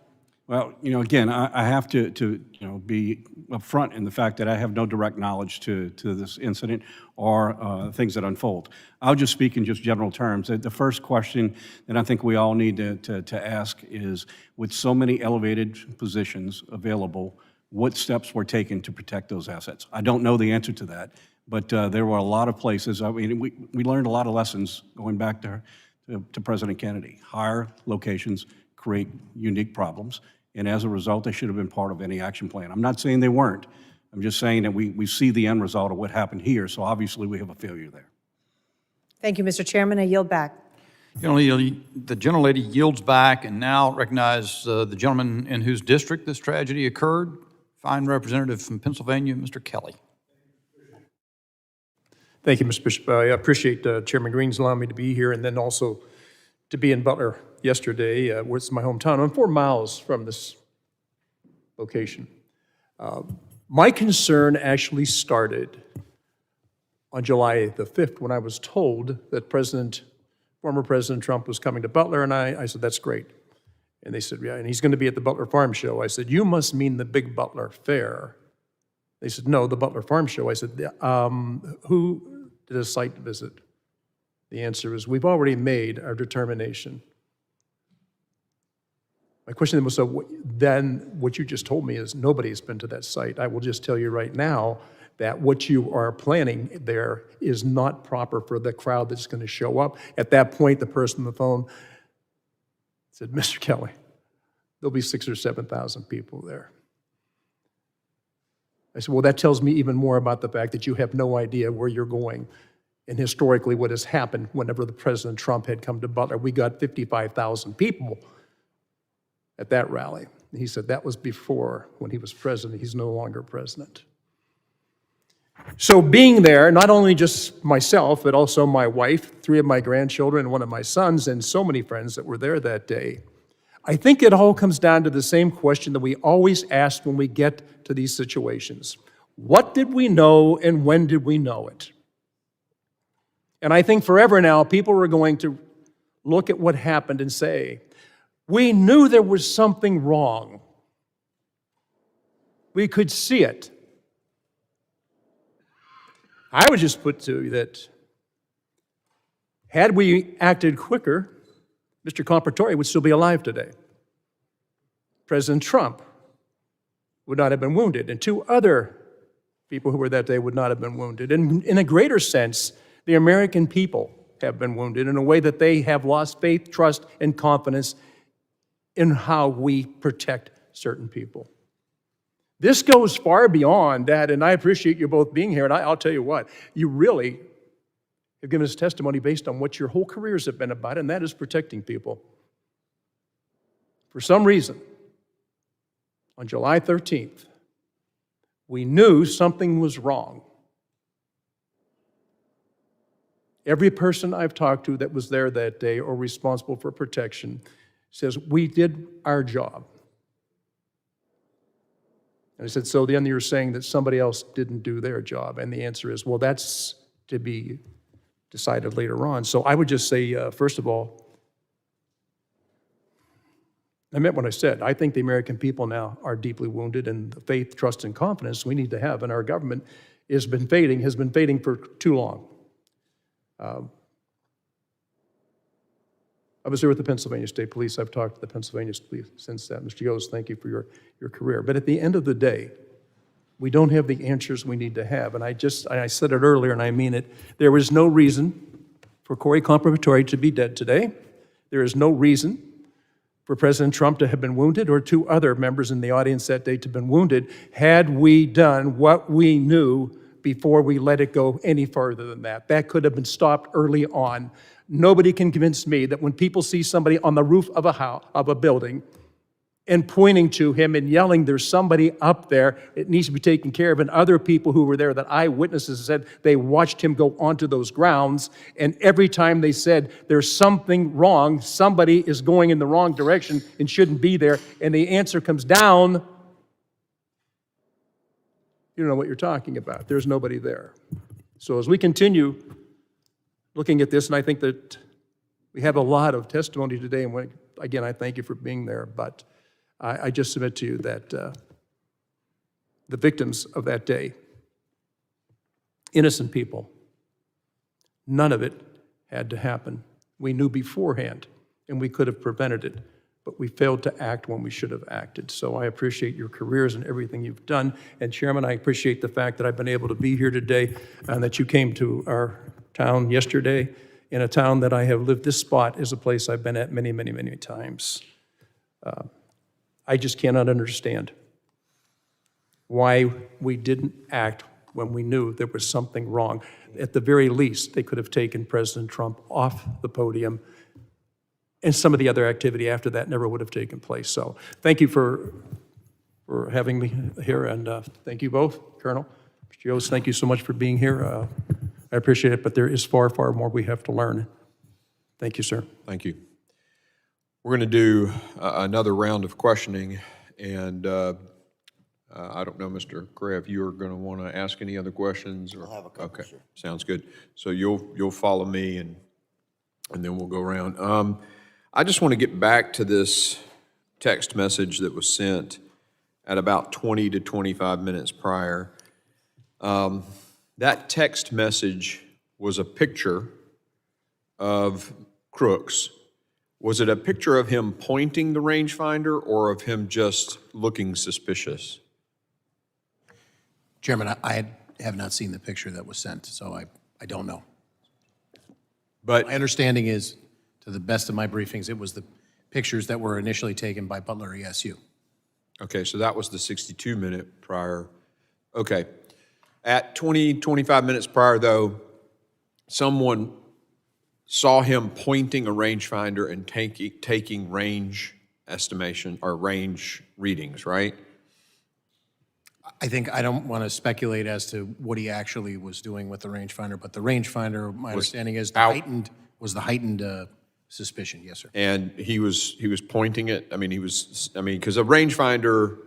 Well, you know, again, I have to you know, be upfront in the fact that I have no direct knowledge to this incident or things that unfold. I'll just speak in just general terms. The first question that I think we all need to ask is, with so many elevated positions available, what steps were taken to protect those assets? I don't know the answer to that, but there were a lot of places. I mean, we learned a lot of lessons going back to President Kennedy. Higher locations create unique problems, and as a result, they should have been part of any action plan. I'm not saying they weren't. I'm just saying that we see the end result of what happened here, so obviously we have a failure there. Thank you, Mr. Chairman. I yield back. The gentlelady yields back and now recognize the gentleman in whose district this tragedy occurred, fine representative from Pennsylvania, Mr. Kelly. Thank you, Mr. Bishop. I appreciate Chairman Green's allowing me to be here, and then also to be in Butler yesterday, which is my hometown. I'm 4 miles from this location. My concern actually started on July the 5th when I was told that former President Trump was coming to Butler, and I said, that's great. And they said, yeah, and he's going to be at the Butler Farm Show. I said, you must mean the big Butler Fair. They said, no, the Butler Farm Show. I said, who did a site visit? The answer is, we've already made our determination. My question then was, so then what you just told me is nobody's been to that site. I will just tell you right now that what you are planning there is not proper for the crowd that's going to show up. At that point, the person on the phone said, Mr. Kelly, there'll be 6,000 or 7,000 people there. I said, well, that tells me even more about the fact that you have no idea where you're going. And historically, what has happened whenever the President Trump had come to Butler, we got 55,000 people at that rally. And he said that was before, when he was president. He's no longer president. So being there, not only just myself, but also my wife, 3 of my grandchildren, and 1 of my sons, and so many friends that were there that day, I think it all comes down to the same question that we always ask when we get to these situations. What did we know, and when did we know it? And I think forever now, people are going to look at what happened and say, we knew there was something wrong. We could see it. I would just put to you that had we acted quicker, Mr. Compratore would still be alive today. President Trump would not have been wounded, and 2 other people who were that day would not have been wounded. And in a greater sense, the American people have been wounded in a way that they have lost faith, trust, and confidence in how we protect certain people. This goes far beyond that, and I appreciate you both being here, and I'll tell you what, you really have given us testimony based on what your whole careers have been about, and that is protecting people. For some reason, on July 13th, we knew something was wrong. Every person I've talked to that was there that day or responsible for protection says, we did our job. And I said, so then you're saying that somebody else didn't do their job? And the answer is, well, that's to be decided later on. So I would just say, first of all, I meant what I said. I think the American people now are deeply wounded, and the faith, trust, and confidence we need to have in our government has been fading for too long. I was there with the Pennsylvania State Police. I've talked to the Pennsylvania Police since then. Mr. Yost, thank you for your career. But at the end of the day, we don't have the answers we need to have. And I said it earlier, and I mean it. There is no reason for Corey Comprovatore to be dead today. There is no reason for President Trump to have been wounded, or two other members in the audience that day to have been wounded, had we done what we knew before we let it go any further than that. That could have been stopped early on. Nobody can convince me that when people see somebody on the roof of a building and pointing to him and yelling, there's somebody up there, it needs to be taken care of, and other people who were there, that eyewitnesses said they watched him go onto those grounds, and every time they said there's something wrong, somebody is going in the wrong direction and shouldn't be there, and the answer comes down, you don't know what you're talking about. There's nobody there. So as we continue looking at this, and I think that we have a lot of testimony today, and again, I thank you for being there, but I just submit to you that the victims of that day, innocent people, none of it had to happen. We knew beforehand, and we could have prevented it, but we failed to act when we should have acted. So I appreciate your careers and everything you've done. And Chairman, I appreciate the fact that I've been able to be here today and that you came to our town yesterday, in a town that I have lived. This spot is a place I've been at many, many, many times. I just cannot understand why we didn't act when we knew there was something wrong. At the very least, they could have taken President Trump off the podium, and some of the other activity after that never would have taken place. So thank you for having me here, and thank you both. Colonel, Mr. Yost, thank you so much for being here. I appreciate it, but there is far, far more we have to learn. Thank you, sir. Thank you. We're going to do another round of questioning, and I don't know, Mr. Gray, if you're going to want to ask any other questions. Or, I'll have a couple, okay, sir. Sounds good. So you'll follow me, and then we'll go around. I just want to get back to this text message that was sent at about 20 to 25 minutes prior. That text message was a picture of Crooks. Was it a picture of him pointing the rangefinder or of him just looking suspicious? Chairman, I have not seen the picture that was sent, so I don't know. But my understanding is, to the best of my briefings, it was the pictures that were initially taken by Butler ESU. Okay, so that was the 62-minute prior. Okay. At 20, 25 minutes prior, though, someone saw him pointing a rangefinder and taking range estimation or range readings, right? I don't want to speculate as to what he actually was doing with the rangefinder, but the rangefinder, my understanding is, was the heightened suspicion. Yes, sir. And he was pointing it. Because a rangefinder,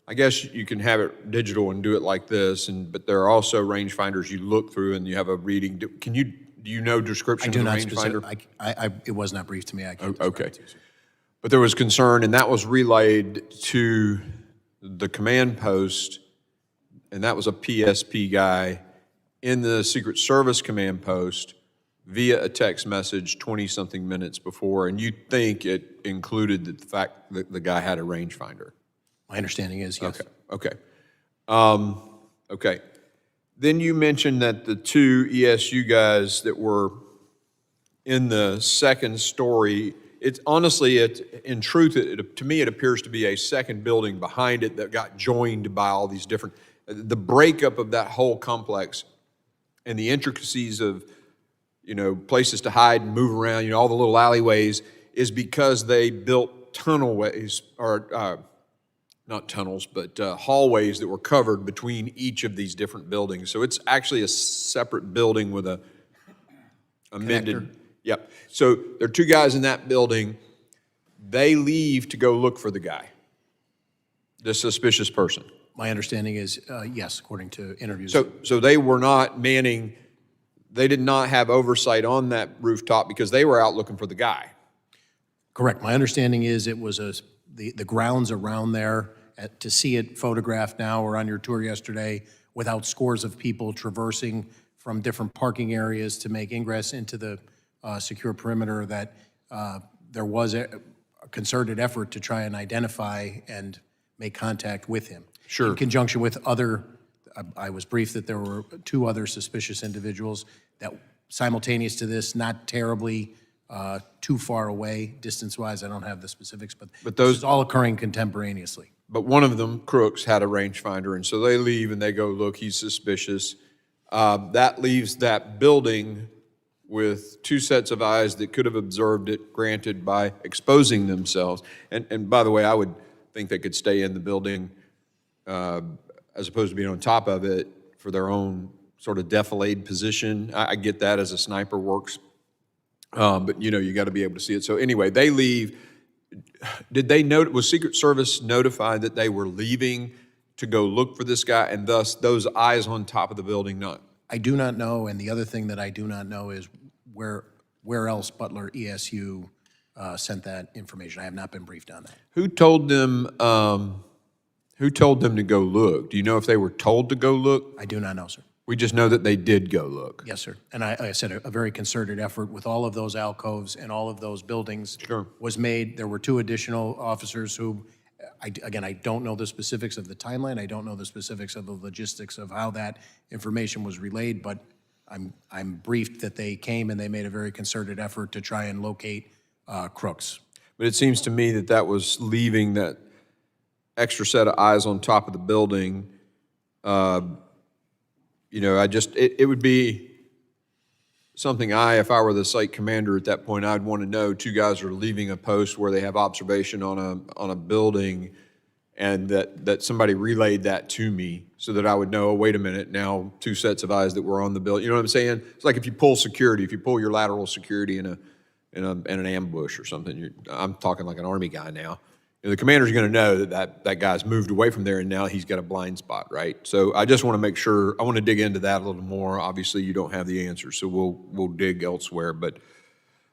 I guess you can have it digital and do it like this, but there are also rangefinders you look through and you have a reading. Do you know description of the rangefinder? It was not briefed to me. I can't okay. But there was concern, and that was relayed to the command post, and that was a PSP guy in the Secret Service command post via a text message 20-something minutes before, and you think it included the fact that the guy had a rangefinder? My understanding is, yes. Okay. Okay. Then you mentioned that the two ESU guys that were in the second story, in truth, to me, it appears to be a second building behind it that got joined by all these different, the breakup of that whole complex and the intricacies of, places to hide and move around, all the little alleyways, is because they built tunnelways, or not tunnels, but hallways that were covered between each of these different buildings. So it's actually a separate building with a amended. Connector. Yep. So there are two guys in that building. They leave to go look for the guy, the suspicious person. My understanding is, yes, according to interviews. So they were not manning, they did not have oversight on that rooftop because they were out looking for the guy. Correct. My understanding is it was the grounds around there, to see it photographed now or on your tour yesterday, without scores of people traversing from different parking areas to make ingress into the secure perimeter, that there was a concerted effort to try and identify and make contact with him. Sure. In conjunction with other, I was briefed that there were 2 other suspicious individuals that simultaneous to this, not terribly too far away, distance-wise, I don't have the specifics, but those- this is all occurring contemporaneously. But one of them, Crooks, had a rangefinder, and so they leave and they go, look, he's suspicious. That leaves that building with 2 sets of eyes that could have observed it, granted, by exposing themselves. And by the way, I would think they could stay in the building as opposed to being on top of it for their own sort of defilade position. I get that as a sniper works, but you got to be able to see it. So anyway, they leave. Did they was Secret Service notified that they were leaving to go look for this guy, and thus those eyes on top of the building not? I do not know, and the other thing that I do not know is where else Butler ESU sent that information. I have not been briefed on that. Who told them? Who told them to go look? Do you know if they were told to go look? I do not know, sir. We just know that they did go look. Yes, sir. And I said a very concerted effort with all of those alcoves and all of those buildings was made. There were 2 additional officers who, again, I don't know the specifics of the timeline. I don't know the specifics of the logistics of how that information was relayed, but I'm briefed that they came and they made a very concerted effort to try and locate Crooks. But it seems to me that that was leaving that extra set of eyes on top of the building. It would be something if I were the site commander at that point, I'd want to know 2 guys are leaving a post where they have observation on a building, and that somebody relayed that to me so that I would know, oh, wait a minute, now 2 sets of eyes that were on the building. You know what I'm saying? It's like if you pull security, if you pull your lateral security in an ambush or something. I'm talking like an Army guy now. The commander's going to know that guy's moved away from there and now he's got a blind spot, right? So I just want to make sure, I want to dig into that a little more. Obviously, you don't have the answer, so we'll dig elsewhere. But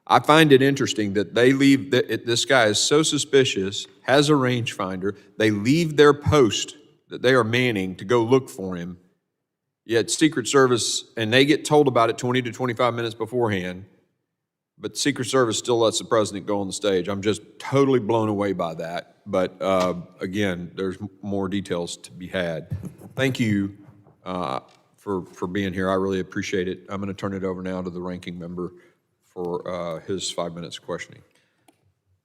I find it interesting that they leave, this guy is so suspicious, has a rangefinder, they leave their post that they are manning to go look for him, yet Secret Service, and they get told about it 20 to 25 minutes beforehand, but Secret Service still lets the president go on the stage. I'm just totally blown away by that. But again, there's more details to be had. Thank you for being here. I really appreciate it. I'm going to turn it over now to the ranking member for his 5 minutes of questioning.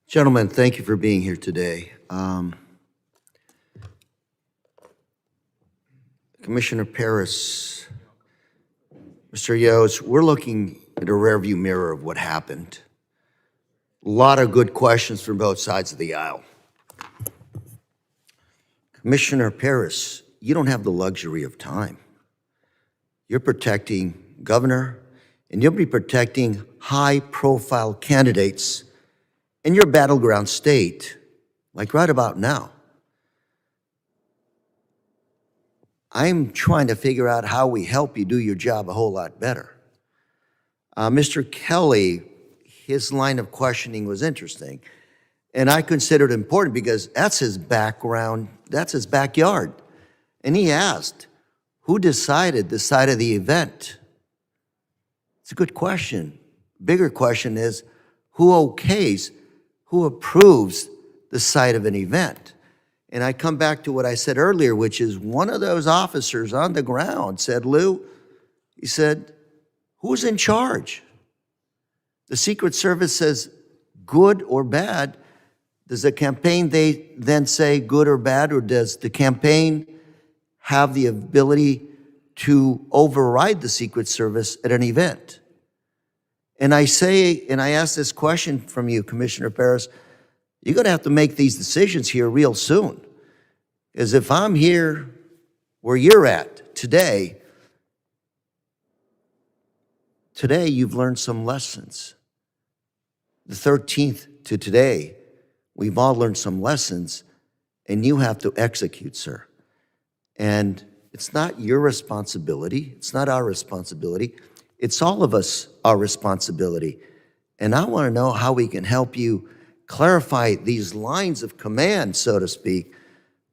Gentlemen, thank you for being here today. Commissioner Paris, Mr. Yost, we're looking at a rearview mirror of what happened. A lot of good questions from both sides of the aisle. Commissioner Paris, you don't have the luxury of time. You're protecting governor, and you'll be protecting high-profile candidates in your battleground state, like right about now. I'm trying to figure out how we help you do your job a whole lot better. Mr. Kelly, his line of questioning was interesting, and I considered it important because that's his background, that's his backyard. And he asked, who decided the site of the event? It's a good question. Bigger question is, who okays, who approves the site of an event? And I come back to what I said earlier, which is one of those officers on the ground said, Lou, he said, who's in charge? The Secret Service says good or bad. Does the campaign they then say good or bad, or does the campaign have the ability to override the Secret Service at an event? And I say, and I ask this question from you, Commissioner Paris, You're going to have to make these decisions here real soon. Because if I'm here where you're at today you've learned some lessons. The 13th to today, we've all learned some lessons, and you have to execute, sir. And it's not your responsibility. It's not our responsibility. It's all of us, our responsibility. And I want to know how we can help you clarify these lines of command, so to speak,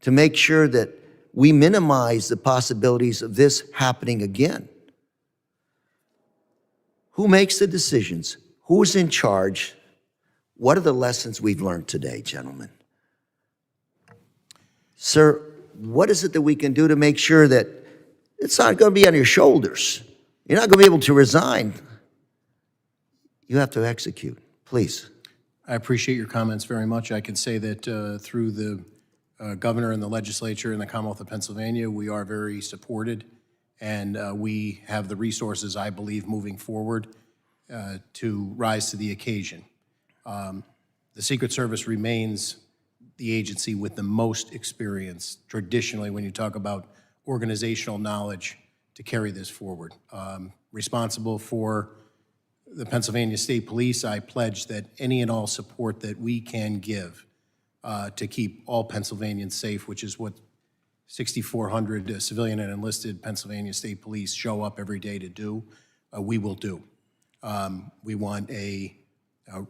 to make sure that we minimize the possibilities of this happening again. Who makes the decisions? Who's in charge? What are the lessons we've learned today, gentlemen? Sir, what is it that we can do to make sure that it's not going to be on your shoulders? You're not going to be able to resign. You have to execute. Please. I appreciate your comments very much. I can say that through the governor and the legislature in the Commonwealth of Pennsylvania, we are very supported, and we have the resources, I believe, moving forward to rise to the occasion. The Secret Service remains the agency with the most experience, traditionally, when you talk about organizational knowledge to carry this forward. Responsible for the Pennsylvania State Police, I pledge that any and all support that we can give to keep all Pennsylvanians safe, which is what 6,400 civilian and enlisted Pennsylvania State Police show up every day to do, we will do. We want a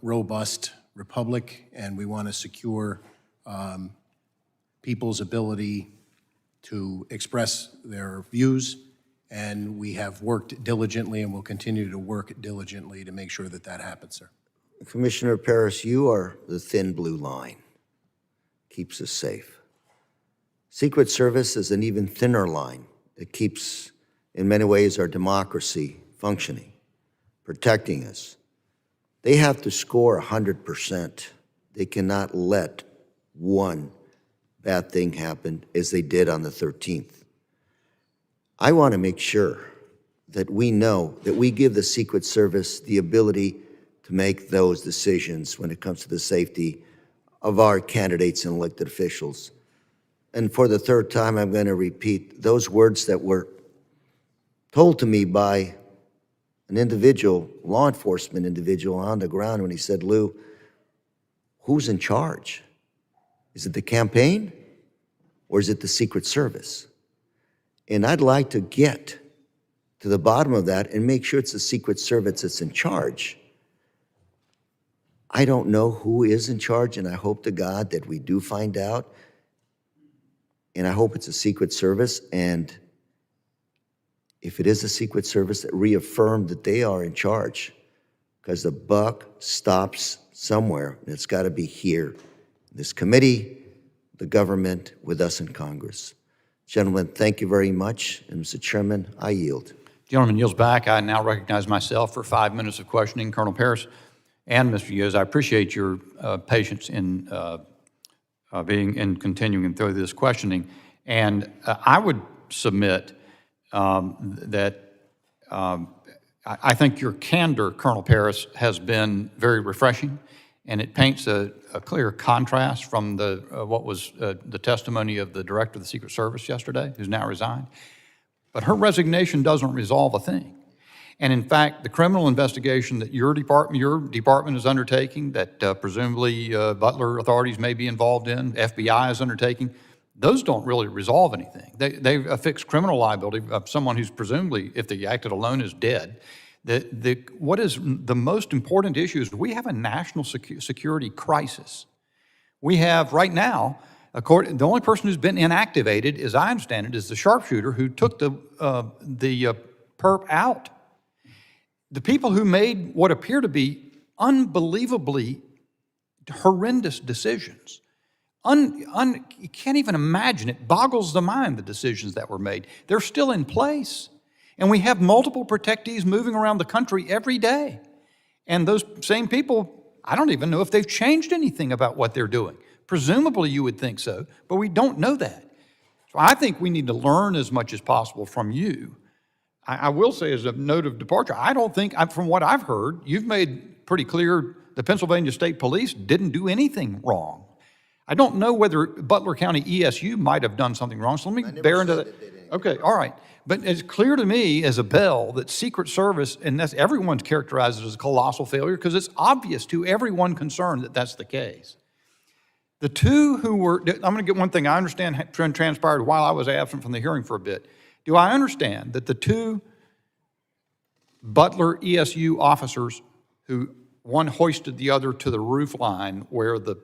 robust republic, and we want to secure people's ability to express their views, and we have worked diligently and will continue to work diligently to make sure that that happens, sir. Commissioner Paris, you are the thin blue line. Keeps us safe. Secret Service is an even thinner line that keeps, in many ways, our democracy functioning, protecting us. They have to score 100%. They cannot let one bad thing happen as they did on the 13th. I want to make sure that we know that we give the Secret Service the ability to make those decisions when it comes to the safety of our candidates and elected officials. And for the third time, I'm going to repeat those words that were told to me by an individual, law enforcement individual on the ground when he said, Lou, who's in charge? Is it the campaign or is it the Secret Service? And I'd like to get to the bottom of that and make sure it's the Secret Service that's in charge. I don't know who is in charge, and I hope to God that we do find out. And I hope it's a Secret Service, and if it is a Secret Service, that reaffirm that they are in charge, because the buck stops somewhere, and it's got to be here. This committee, the government, with us in Congress. Gentlemen, thank you very much. And Mr. Chairman, I yield. Gentleman yields back. I now recognize myself for 5 minutes of questioning. Colonel Paris and Mr. Hughes, I appreciate your patience in being and continuing through this questioning. And I would submit that I think your candor, Colonel Paris, has been very refreshing, and it paints a clear contrast from what was the testimony of the director of the Secret Service yesterday, who's now resigned. But her resignation doesn't resolve a thing. And in fact, the criminal investigation that your department is undertaking, that presumably Butler authorities may be involved in, FBI is undertaking, those don't really resolve anything. They affix criminal liability of someone who's presumably, if they acted alone, is dead. What is the most important issue is we have a national security crisis. We have right now, the only person who's been inactivated, as I understand it, is the sharpshooter who took the perp out. The people who made what appear to be unbelievably horrendous decisions. You can't even imagine. It boggles the mind, the decisions that were made. They're still in place. And we have multiple protectees moving around the country every day. And those same people, I don't even know if they've changed anything about what they're doing. Presumably you would think so, but we don't know that. So I think we need to learn as much as possible from you. I will say as a note of departure, I don't think, from what I've heard, you've made pretty clear the Pennsylvania State Police didn't do anything wrong. I don't know whether Butler County ESU might have done something wrong, so let me bear into that. Okay, all right. But it's clear to me as a bell that Secret Service, and that's, everyone's characterized it as a colossal failure because it's obvious to everyone concerned that that's the case. The two who were, I'm going to get one thing, I understand transpired while I was absent from the hearing for a bit. Do I understand that the two Butler ESU officers who, one hoisted the other to the roof line where the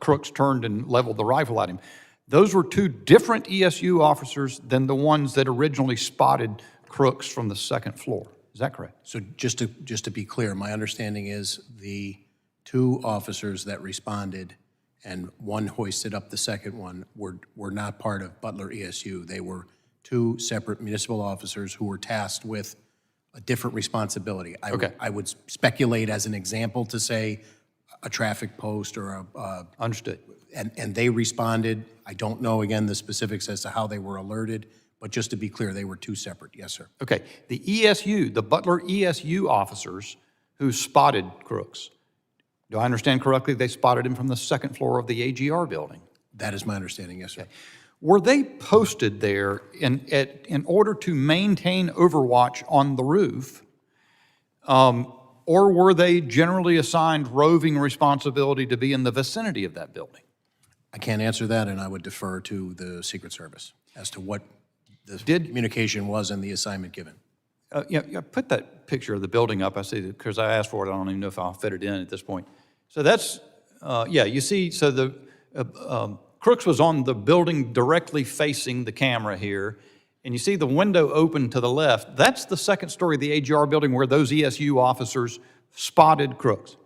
crooks turned and leveled the rifle at him, those were two different ESU officers than the ones that originally spotted crooks from the second floor? Is that correct? So just to be clear, my understanding is the two officers that responded and one hoisted up the second one were not part of Butler ESU. They were two separate municipal officers who were tasked with a different responsibility. I would speculate as an example to say a traffic post or a... Understood. And they responded. I don't know, again, the specifics as to how they were alerted, but just to be clear, they were two separate. Yes, sir. Okay. The ESU, the Butler ESU officers who spotted crooks, do I understand correctly they spotted him from the second floor of the AGR building? That is my understanding, yes, sir. Okay. Were they posted there in order to maintain overwatch on the roof, or were they generally assigned roving responsibility to be in the vicinity of that building? I can't answer that, and I would defer to the Secret Service as to what the communication was and the assignment given. Yeah, put that picture of the building up. I see that because I asked for it. I don't even know if I'll fit it in at this point. So that's, yeah, you see, so the crooks was on the building directly facing the camera here, and you see the window open to the left. That's the second story of the AGR building where those ESU officers spotted crooks,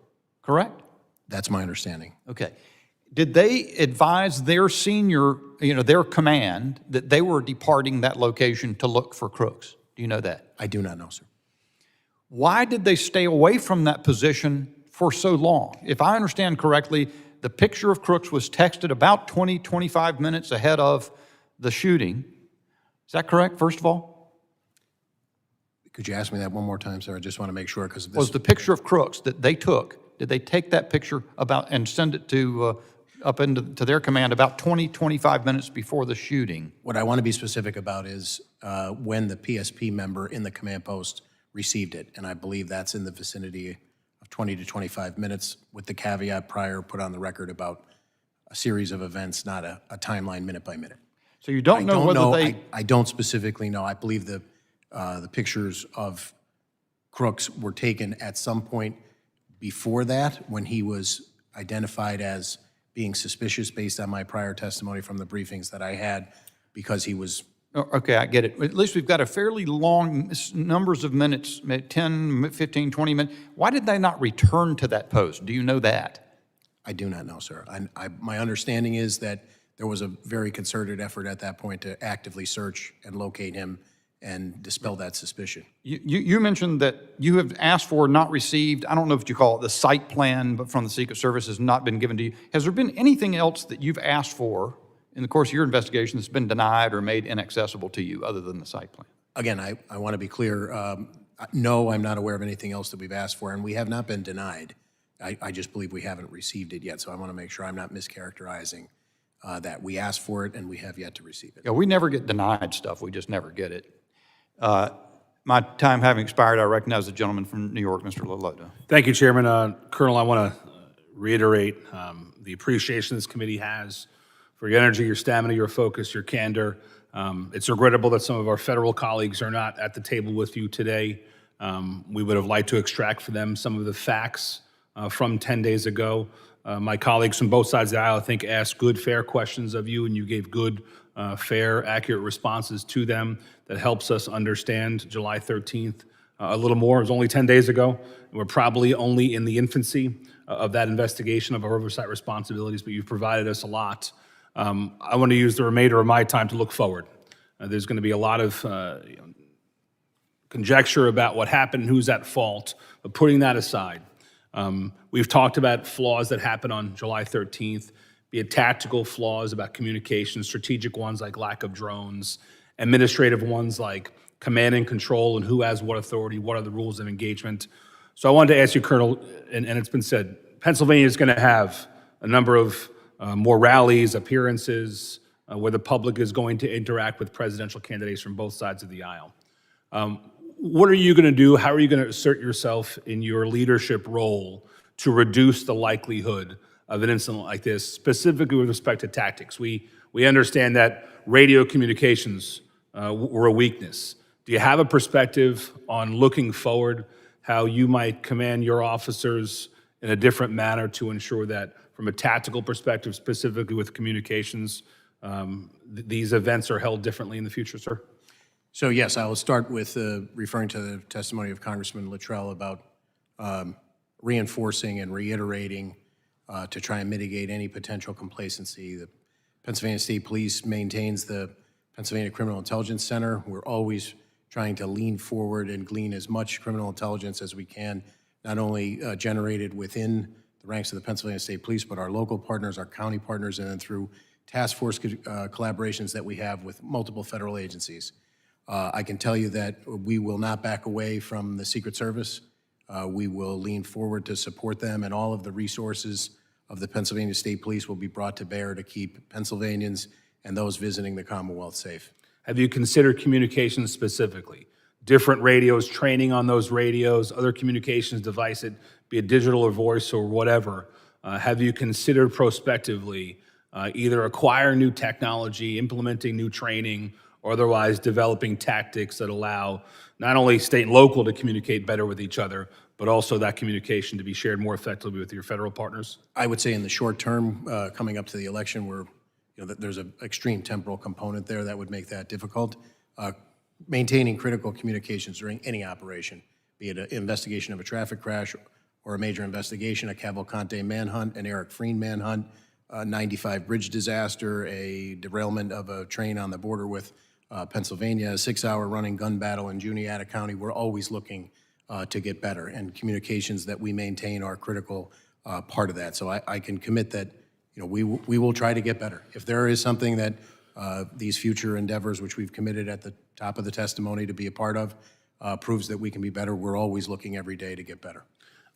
correct? That's my understanding. Okay. Did they advise their senior, their command that they were departing that location to look for crooks? Do you know that? I do not know, sir. Why did they stay away from that position for so long? If I understand correctly, the picture of crooks was texted about 20, 25 minutes ahead of the shooting. Is that correct, first of all? Could you ask me that one more time, sir? I just want to make sure, because this... Was the picture of crooks that they took, did they take that picture and send it to up to their command about 20, 25 minutes before the shooting? What I want to be specific about is when the PSP member in the command post received it, and I believe that's in the vicinity of 20 to 25 minutes, with the caveat prior put on the record about a series of events, not a timeline minute by minute. So you don't know whether they... I don't specifically know. I believe the pictures of crooks were taken at some point before that, when he was identified as being suspicious based on my prior testimony from the briefings that I had, because he was... Okay, I get it. At least we've got a fairly long numbers of minutes, 10, 15, 20 minutes. Why did they not return to that post? Do you know that? I do not know, sir. My understanding is that there was a very concerted effort at that point to actively search and locate him and dispel that suspicion. You mentioned that you have asked for, not received, I don't know what you call it, the site plan, but from the Secret Service has not been given to you. Has there been anything else that you've asked for in the course of your investigation that's been denied or made inaccessible to you other than the site plan? Again, I want to be clear. No, I'm not aware of anything else that we've asked for, and we have not been denied. I just believe we haven't received it yet, so I want to make sure I'm not mischaracterizing that. We asked for it, and we have yet to receive it. Yeah, we never get denied stuff. We just never get it. My time having expired, I recognize the gentleman from New York, Mr. Loloto. Thank you, Chairman. Colonel, I want to reiterate the appreciation this committee has for your energy, your stamina, your focus, your candor. It's regrettable that some of our federal colleagues are not at the table with you today. We would have liked to extract for them some of the facts from 10 days ago. My colleagues from both sides of the aisle, I think, asked good, fair questions of you, and you gave good, fair, accurate responses to them that helps us understand July 13th a little more. It was only 10 days ago, and we're probably only in the infancy of that investigation of our oversight responsibilities, but you've provided us a lot. I want to use the remainder of my time to look forward. There's going to be a lot of conjecture about what happened and who's at fault, but putting that aside, we've talked about flaws that happened on July 13th, be it tactical flaws about communication, strategic ones like lack of drones, administrative ones like command and control and who has what authority, what are the rules of engagement. So I wanted to ask you, Colonel, and it's been said, Pennsylvania is going to have a number of more rallies, appearances, where the public is going to interact with presidential candidates from both sides of the aisle. What are you going to do? How are you going to assert yourself in your leadership role to reduce the likelihood of an incident like this, specifically with respect to tactics? We understand that radio communications were a weakness. Do you have a perspective on looking forward, how you might command your officers in a different manner to ensure that from a tactical perspective, specifically with communications, these events are held differently in the future, sir? So yes, I will start with referring to the testimony of Congressman Luttrell about reinforcing and reiterating to try and mitigate any potential complacency. The Pennsylvania State Police maintains the Pennsylvania Criminal Intelligence Center. We're always trying to lean forward and glean as much criminal intelligence as we can, not only generated within the ranks of the Pennsylvania State Police, but our local partners, our county partners, and then through task force collaborations that we have with multiple federal agencies. I can tell you that we will not back away from the Secret Service. We will lean forward to support them, and all of the resources of the Pennsylvania State Police will be brought to bear to keep Pennsylvanians and those visiting the Commonwealth safe. Have you considered communications specifically? Different radios, training on those radios, other communications devices, be it digital or voice or whatever. Have you considered prospectively either acquiring new technology, implementing new training, or otherwise developing tactics that allow not only state and local to communicate better with each other, but also that communication to be shared more effectively with your federal partners? I would say in the short term, coming up to the election, there's an extreme temporal component there that would make that difficult. Maintaining critical communications during any operation, be it an investigation of a traffic crash or a major investigation, a Cavalcante manhunt, an Eric Freen manhunt, a 95 bridge disaster, a derailment of a train on the border with Pennsylvania, a 6-hour running gun battle in Juniata County. We're always looking to get better, and communications that we maintain are a critical part of that. So I can commit that we will try to get better. If there is something that these future endeavors, which we've committed at the top of the testimony to be a part of, proves that we can be better, we're always looking every day to get better.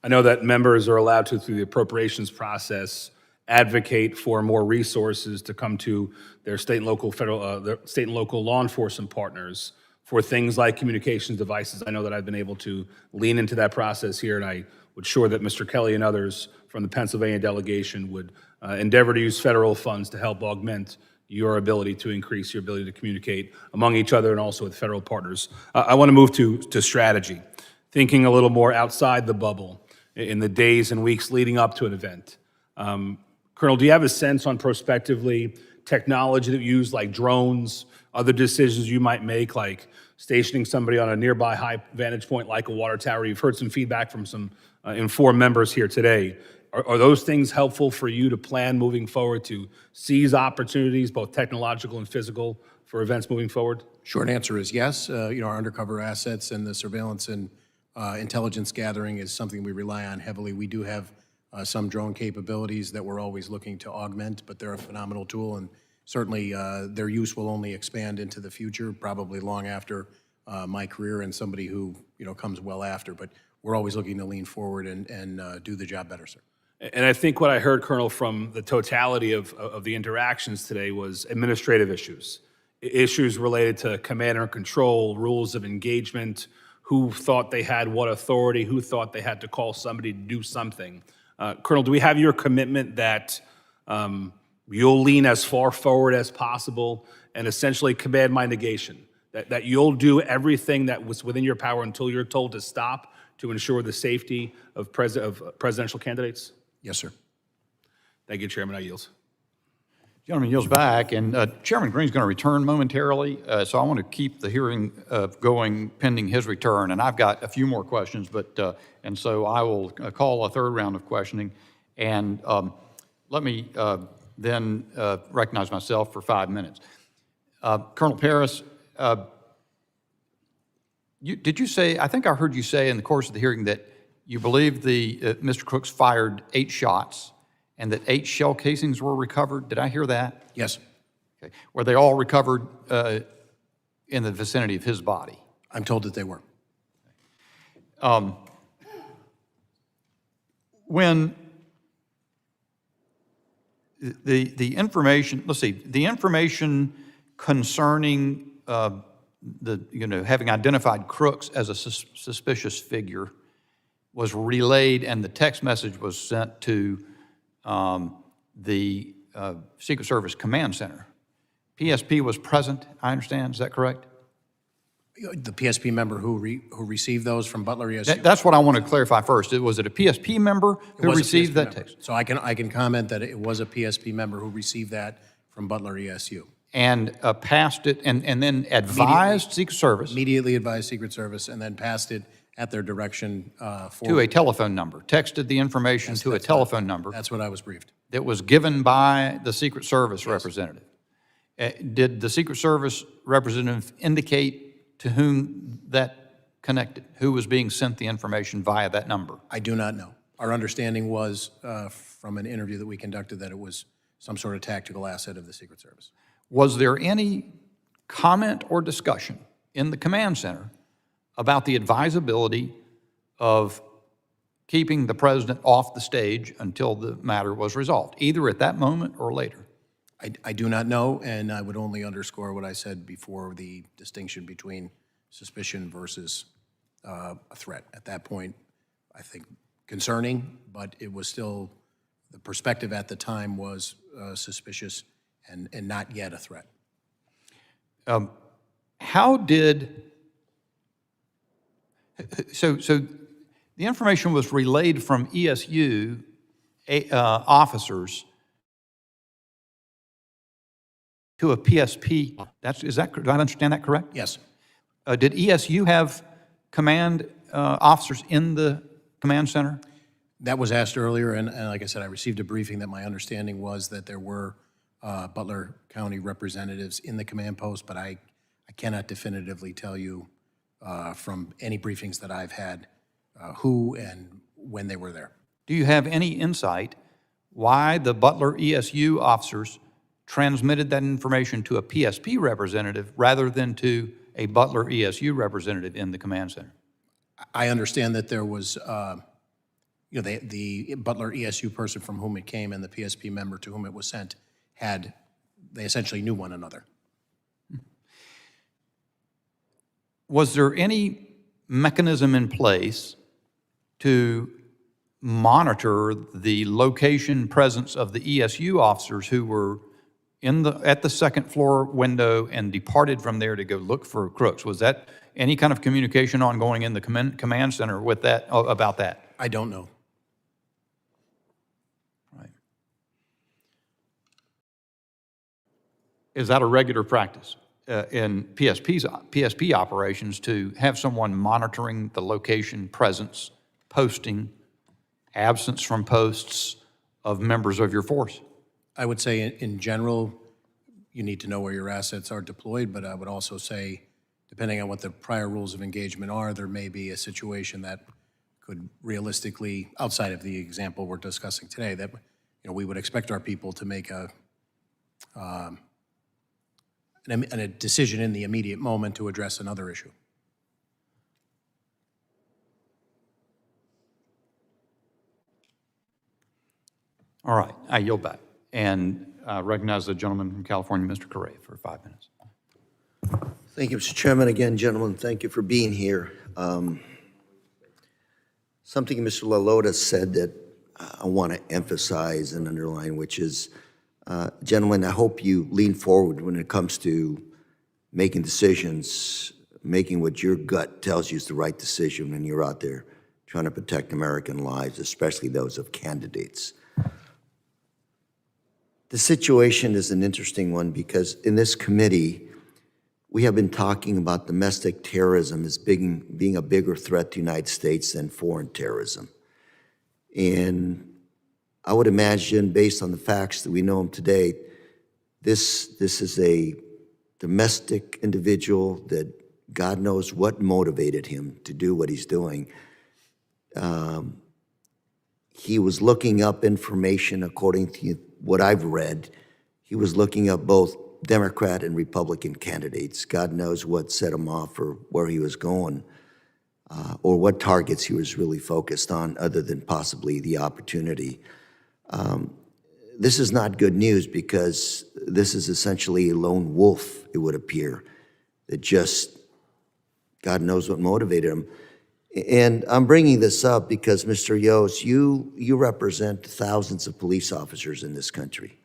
I know that members are allowed to, through the appropriations process, advocate for more resources to come to their state and local their state and local law enforcement partners for things like communications devices. I know that I've been able to lean into that process here, and I would sure that Mr. Kelly and others from the Pennsylvania delegation would endeavor to use federal funds to help augment your ability to increase your ability to communicate among each other and also with federal partners. I want to move to strategy, thinking a little more outside the bubble in the days and weeks leading up to an event. Colonel, do you have a sense on prospectively technology that you use like drones, other decisions you might make like stationing somebody on a nearby high vantage point like a water tower? You've heard some feedback from some informed members here today. Are those things helpful for you to plan moving forward to seize opportunities, both technological and physical, for events moving forward? Short answer is yes. Our undercover assets and the surveillance and intelligence gathering is something we rely on heavily. We do have some drone capabilities that we're always looking to augment, but they're a phenomenal tool, and certainly their use will only expand into the future, probably long after my career and somebody who comes well after. But we're always looking to lean forward and do the job better, sir. And I think what I heard, Colonel, from the totality of the interactions today was administrative issues, issues related to command and control, rules of engagement, who thought they had what authority, who thought they had to call somebody to do something. Colonel, do we have your commitment that you'll lean as far forward as possible and essentially command my negation, that you'll do everything that was within your power until you're told to stop to ensure the safety of presidential candidates? Yes, sir. Thank you, Chairman. I yield. Gentleman yields back, and Chairman Green's going to return momentarily, so I want to keep the hearing going pending his return. And I've got a few more questions, and so I will call a third round of questioning. And let me then recognize myself for 5 minutes. Colonel Paris, did you say? I think I heard you say in the course of the hearing that you believe Mr. Crooks fired 8 shots, and that 8 shell casings were recovered. Did I hear that? Yes. Okay. Were they all recovered in the vicinity of his body? I'm told that they were. when the information, let's see, the information concerning having identified Crooks as a suspicious figure was relayed, and the text message was sent to the Secret Service Command Center. PSP was present, I understand, is that correct? The PSP member who received those from Butler ESU? That's what I want to clarify first. Was it a PSP member who received that text? So I can comment that it was a PSP member who received that from Butler ESU. And passed it, and then advised Secret Service? Immediately advised Secret Service, and then passed it at their direction to a telephone number, texted the information to a telephone number. That's what I was briefed. That was given by the Secret Service representative. Did the Secret Service representative indicate to whom that connected? Who was being sent the information via that number? I do not know. Our understanding was from an interview that we conducted that it was some sort of tactical asset of the Secret Service. Was there any comment or discussion in the command center about the advisability of keeping the president off the stage until the matter was resolved, either at that moment or later? I do not know, and I would only underscore what I said before, the distinction between suspicion versus a threat. At that point, I think concerning, but it was still, the perspective at the time was suspicious and not yet a threat. How did, so the information was relayed from ESU officers to a PSP. Do I understand that correct? Yes. Did ESU have command officers in the command center? That was asked earlier, and like I said, I received a briefing that my understanding was that there were Butler County representatives in the command post, but I cannot definitively tell you from any briefings that I've had who and when they were there. Do you have any insight why the Butler ESU officers transmitted that information to a PSP representative rather than to a Butler ESU representative in the command center? I understand that there was, the Butler ESU person from whom it came and the PSP member to whom it was sent they essentially knew one another. Was there any mechanism in place to monitor the location presence of the ESU officers who were at the second floor window and departed from there to go look for Crooks? Was that any kind of communication ongoing in the command center with that, about that? I don't know. Right. Is that a regular practice in PSP operations to have someone monitoring the location, presence, posting, absence from posts of members of your force? I would say in general, you need to know where your assets are deployed, but I would also say, depending on what the prior rules of engagement are, there may be a situation that could realistically, outside of the example we're discussing today, that we would expect our people to make a decision in the immediate moment to address another issue. All right, I yield back and recognize the gentleman from California, Mr. Correa, for 5 minutes. Thank you, Mr. Chairman. Again, gentlemen, thank you for being here. Something Mr. LaLota said that I want to emphasize and underline, which is, gentlemen, I hope you lean forward when it comes to making decisions, making what your gut tells you is the right decision when you're out there trying to protect American lives, especially those of candidates. The situation is an interesting one because in this committee, we have been talking about domestic terrorism as being a bigger threat to the United States than foreign terrorism. And I would imagine, based on the facts that we know them today, this is a domestic individual that God knows what motivated him to do what he's doing. He was looking up information according to what I've read. He was looking up both Democrat and Republican candidates. God knows what set him off or where he was going. or what targets he was really focused on other than possibly the opportunity. This is not good news because this is essentially a lone wolf, it would appear, that just, God knows what motivated him. And I'm bringing this up because, Mr. Yost, you represent thousands of police officers in this country.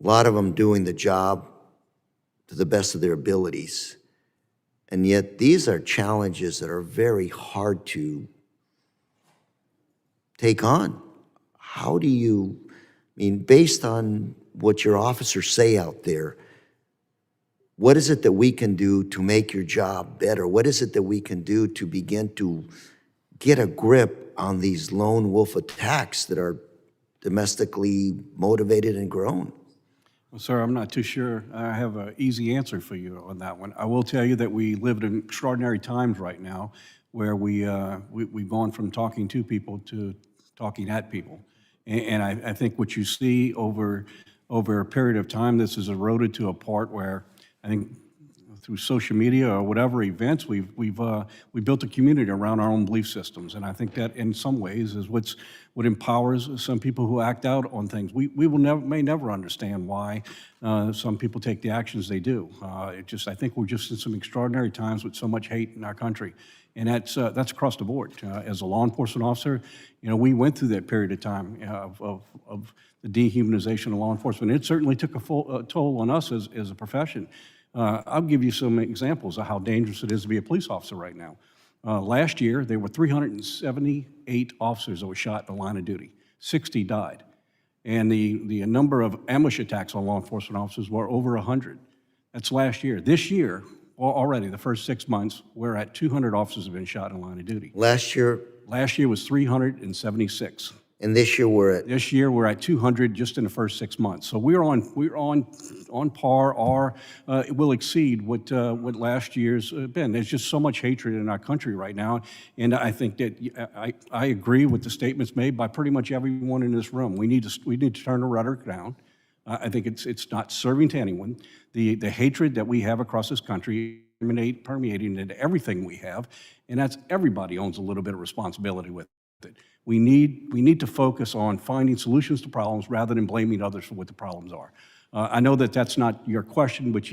A lot of them doing the job to the best of their abilities. And yet these are challenges that are very hard to take on. How do you, I mean, based on what your officers say out there, what is it that we can do to make your job better? What is it that we can do to begin to get a grip on these lone wolf attacks that are domestically motivated and grown? Well, sir, I'm not too sure I have an easy answer for you on that one. I will tell you that we live in extraordinary times right now where we've gone from talking to people to talking at people. And I think what you see over a period of time, this is eroded to a part where I think through social media or whatever events, we built a community around our own belief systems. And I think that in some ways is what empowers some people who act out on things. We may never understand why some people take the actions they do. I think we're just in some extraordinary times with so much hate in our country. And that's across the board. As a law enforcement officer, we went through that period of time of the dehumanization of law enforcement. It certainly took a toll on us as a profession. I'll give you some examples of how dangerous it is to be a police officer right now. Last year, there were 378 officers that were shot in the line of duty. 60 died. And the number of ambush attacks on law enforcement officers were over 100. That's last year. This year, already, the first 6 months, we're at 200 officers have been shot in the line of duty. Last year? Last year was 376. And this year we're at? This year we're at 200 just in the first 6 months. So we're on par, or it will exceed what last year's been. There's just so much hatred in our country right now, and I think that I agree with the statements made by pretty much everyone in this room. We need to turn the rhetoric down. I think it's not serving to anyone. The hatred that we have across this country permeating into everything we have, and that's everybody owns a little bit of responsibility with it. We need to focus on finding solutions to problems rather than blaming others for what the problems are. I know that that's not your question, but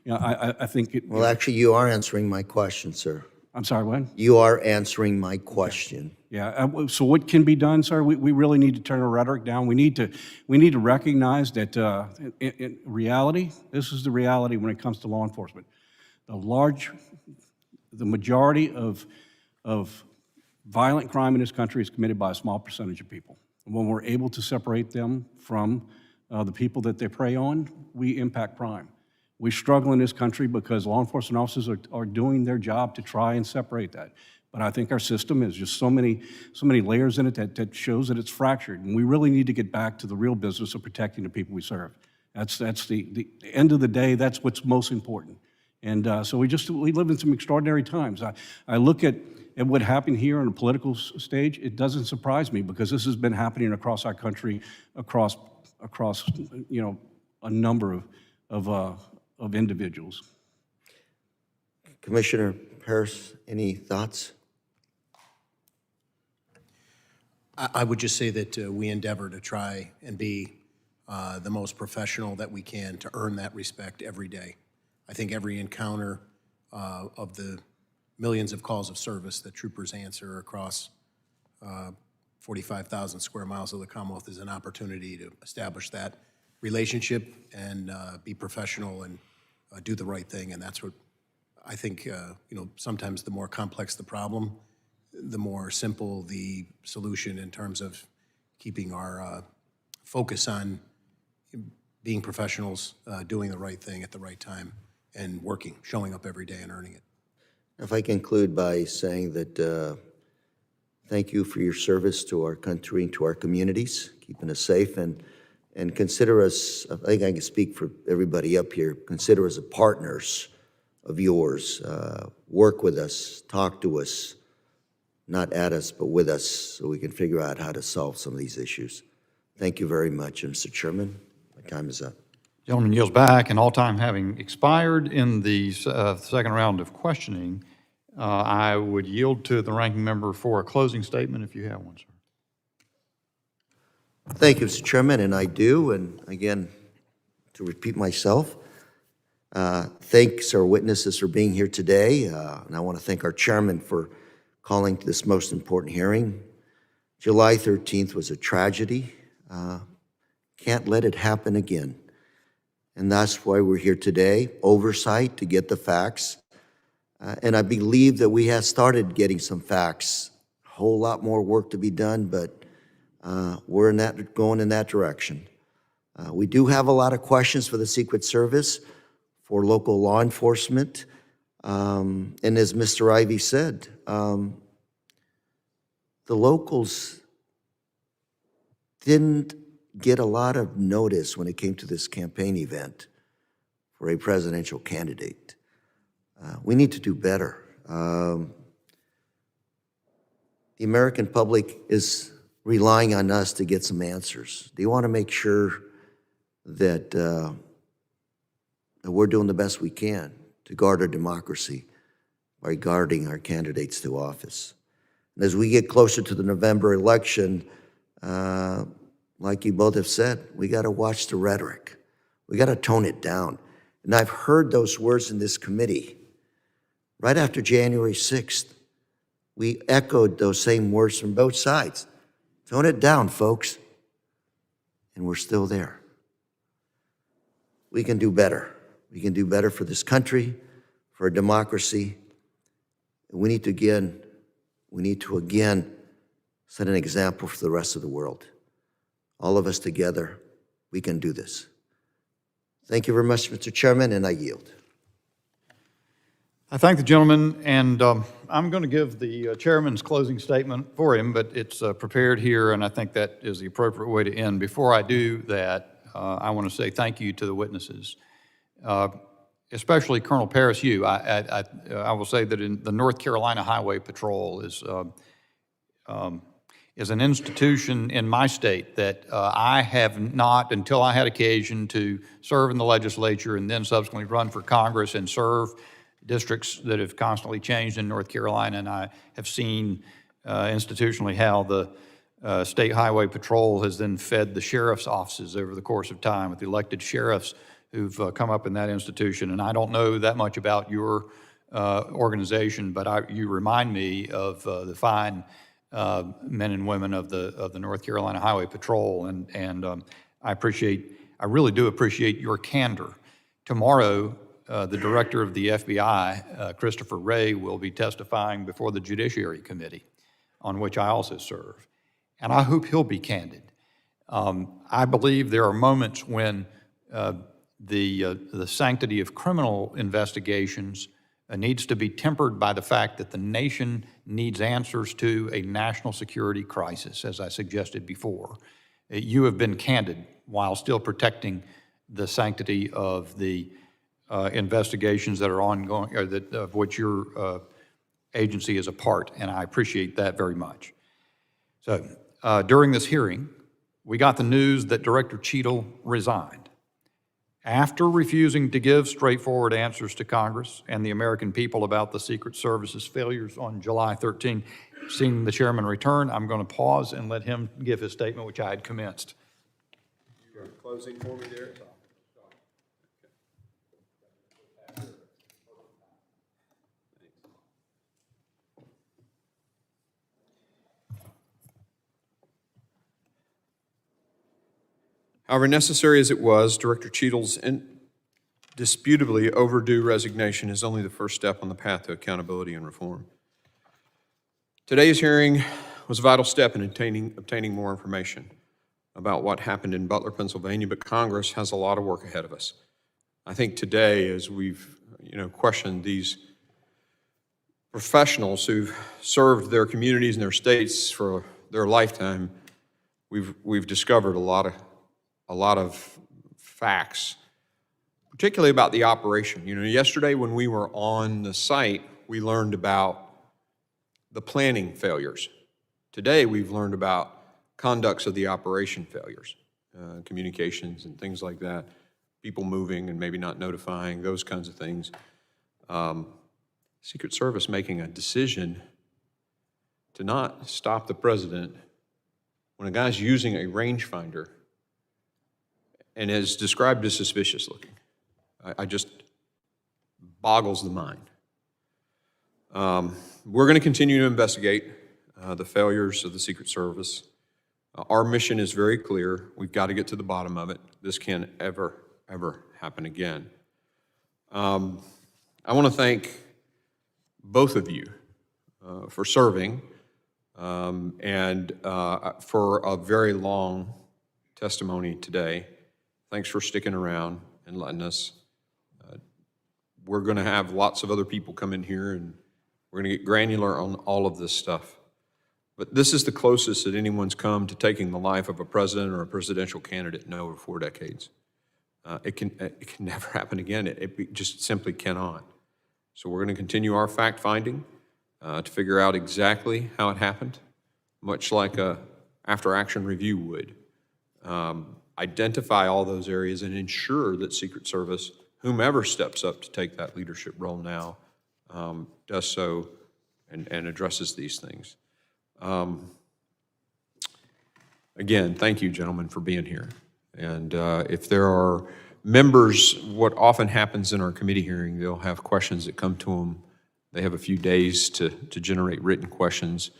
I think it. Well, actually, you are answering my question, sir. I'm sorry, what? You are answering my question. Yeah. So what can be done, sir? We really need to turn our rhetoric down. We need to recognize that in reality, this is the reality when it comes to law enforcement. The majority of violent crime in this country is committed by a small percentage of people. And when we're able to separate them from the people that they prey on, we impact crime. We struggle in this country because law enforcement officers are doing their job to try and separate that. But I think our system has just so many layers in it that shows that it's fractured. And we really need to get back to the real business of protecting the people we serve. That's the end of the day, that's what's most important. And so we live in some extraordinary times. I look at what happened here on the political stage. It doesn't surprise me because this has been happening across our country, across a number of individuals. Commissioner Harris, any thoughts? I would just say that we endeavor to try and be the most professional that we can to earn that respect every day. I think every encounter of the millions of calls of service that troopers answer across 45,000 square miles of the Commonwealth is an opportunity to establish that relationship and be professional and do the right thing. And that's what I think, sometimes the more complex the problem, the more simple the solution in terms of keeping our focus on being professionals, doing the right thing at the right time, and showing up every day and earning it. If I conclude by saying that thank you for your service to our country and to our communities, keeping us safe, and consider us, I think I can speak for everybody up here, consider us partners of yours. Work with us, talk to us, not at us, but with us, so we can figure out how to solve some of these issues. Thank you very much, Mr. Chairman. My time is up. Gentleman yields back, and all time having expired in the second round of questioning, I would yield to the ranking member for a closing statement if you have one, sir. Thank you, Mr. Chairman, and I do. And again, to repeat myself, thanks our witnesses for being here today. And I want to thank our chairman for calling this most important hearing. July 13th was a tragedy. Can't let it happen again. And that's why we're here today, oversight to get the facts. And I believe that we have started getting some facts. A whole lot more work to be done, but we're going in that direction. We do have a lot of questions for the Secret Service, for local law enforcement. And as Mr. Ivey said, the locals didn't get a lot of notice when it came to this campaign event for a presidential candidate. We need to do better. The American public is relying on us to get some answers. They want to make sure that, that we're doing the best we can to guard our democracy by guarding our candidates to office. And as we get closer to the November election, like you both have said, we got to watch the rhetoric. We got to tone it down. And I've heard those words in this committee. Right after January 6th, we echoed those same words from both sides. Tone it down, folks. And we're still there. We can do better. We can do better for this country, for our democracy. And we need to again set an example for the rest of the world. All of us together, we can do this. Thank you very much, Mr. Chairman, and I yield. I thank the gentleman, and I'm going to give the chairman's closing statement for him, but it's prepared here, and I think that is the appropriate way to end. Before I do that, I want to say thank you to the witnesses, especially Colonel Paris. I will say that in the North Carolina Highway Patrol is an institution in my state that I have not, until I had occasion to serve in the legislature and then subsequently run for Congress and serve districts that have constantly changed in North Carolina, and I have seen institutionally how the State Highway Patrol has then fed the sheriff's offices over the course of time with the elected sheriffs who've come up in that institution. And I don't know that much about your organization, but you remind me of the fine men and women of the North Carolina Highway Patrol, and I really do appreciate your candor. Tomorrow, the director of the FBI, Christopher Wray, will be testifying before the Judiciary Committee, on which I also serve. And I hope he'll be candid. I believe there are moments when the sanctity of criminal investigations needs to be tempered by the fact that the nation needs answers to a national security crisis, as I suggested before. You have been candid while still protecting the sanctity of the investigations that are ongoing, or of which your agency is a part, and I appreciate that very much. So during this hearing, we got the news that Director Cheadle resigned. After refusing to give straightforward answers to Congress and the American people about the Secret Service's failures on July 13, seeing the chairman return, I'm going to pause and let him give his statement, which I had commenced. You're closing for me there? However necessary as it was, Director Cheadle's indisputably overdue resignation is only the first step on the path to accountability and reform. Today's hearing was a vital step in obtaining more information about what happened in Butler, Pennsylvania, but Congress has a lot of work ahead of us. I think today, as we've questioned these professionals who've served their communities and their states for their lifetime, we've discovered a lot of facts, particularly about the operation. Yesterday when we were on the site, we learned about the planning failures. Today we've learned about conducts of the operation failures, communications and things like that, people moving and maybe not notifying, those kinds of things. Secret Service making a decision to not stop the president when a guy's using a rangefinder and is described as suspicious looking. I just boggles the mind. We're going to continue to investigate the failures of the Secret Service. Our mission is very clear. We've got to get to the bottom of it. This can't ever happen again. I want to thank both of you for serving and for a very long testimony today. Thanks for sticking around and letting us. We're going to have lots of other people come in here, and we're going to get granular on all of this stuff. But this is the closest that anyone's come to taking the life of a president or a presidential candidate in over 4 decades. It can never happen again. It just simply cannot. So we're going to continue our fact-finding to figure out exactly how it happened, much like a after-action review would. Identify all those areas and ensure that Secret Service, whomever steps up to take that leadership role now, does so and addresses these things. Again, thank you, gentlemen, for being here. And if there are members, what often happens in our committee hearing, they'll have questions that come to them. They have a few days to generate written questions.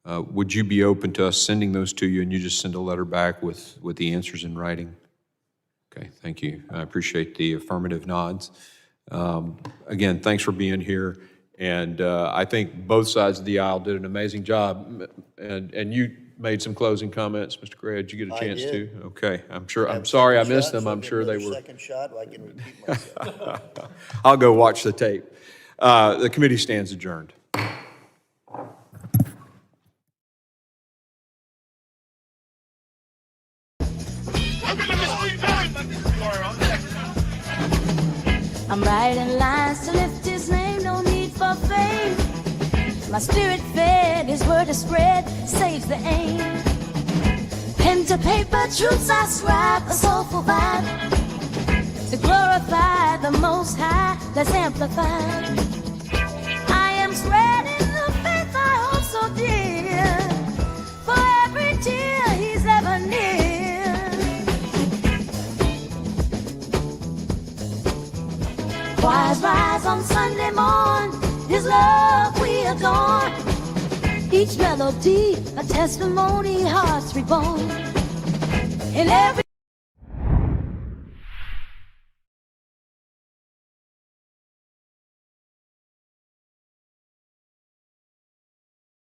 Would you be open to us sending those to you and you just send a letter back with the answers in writing? Okay, thank you. I appreciate the affirmative nods. Again, thanks for being here. And I think both sides of the aisle did an amazing job. And you made some closing comments, Mr. Gray. Did you get a chance to? Okay, I'm sorry I missed them. I'm sure they were. Second shot, I can repeat myself. I'll go watch the tape. The committee stands adjourned. I'm writing lines to lift his name, no need for fame. My spirit fed, his word is spread, saves the aim. Pen to paper, truths I scribe, a soulful vibe. To glorify the Most High, let's amplify. I am spreading the faith I hold so dear, for every tear he's ever near. Choirs rise on Sunday morn, His love we adorn. Each melody a testimony, hearts reborn. In every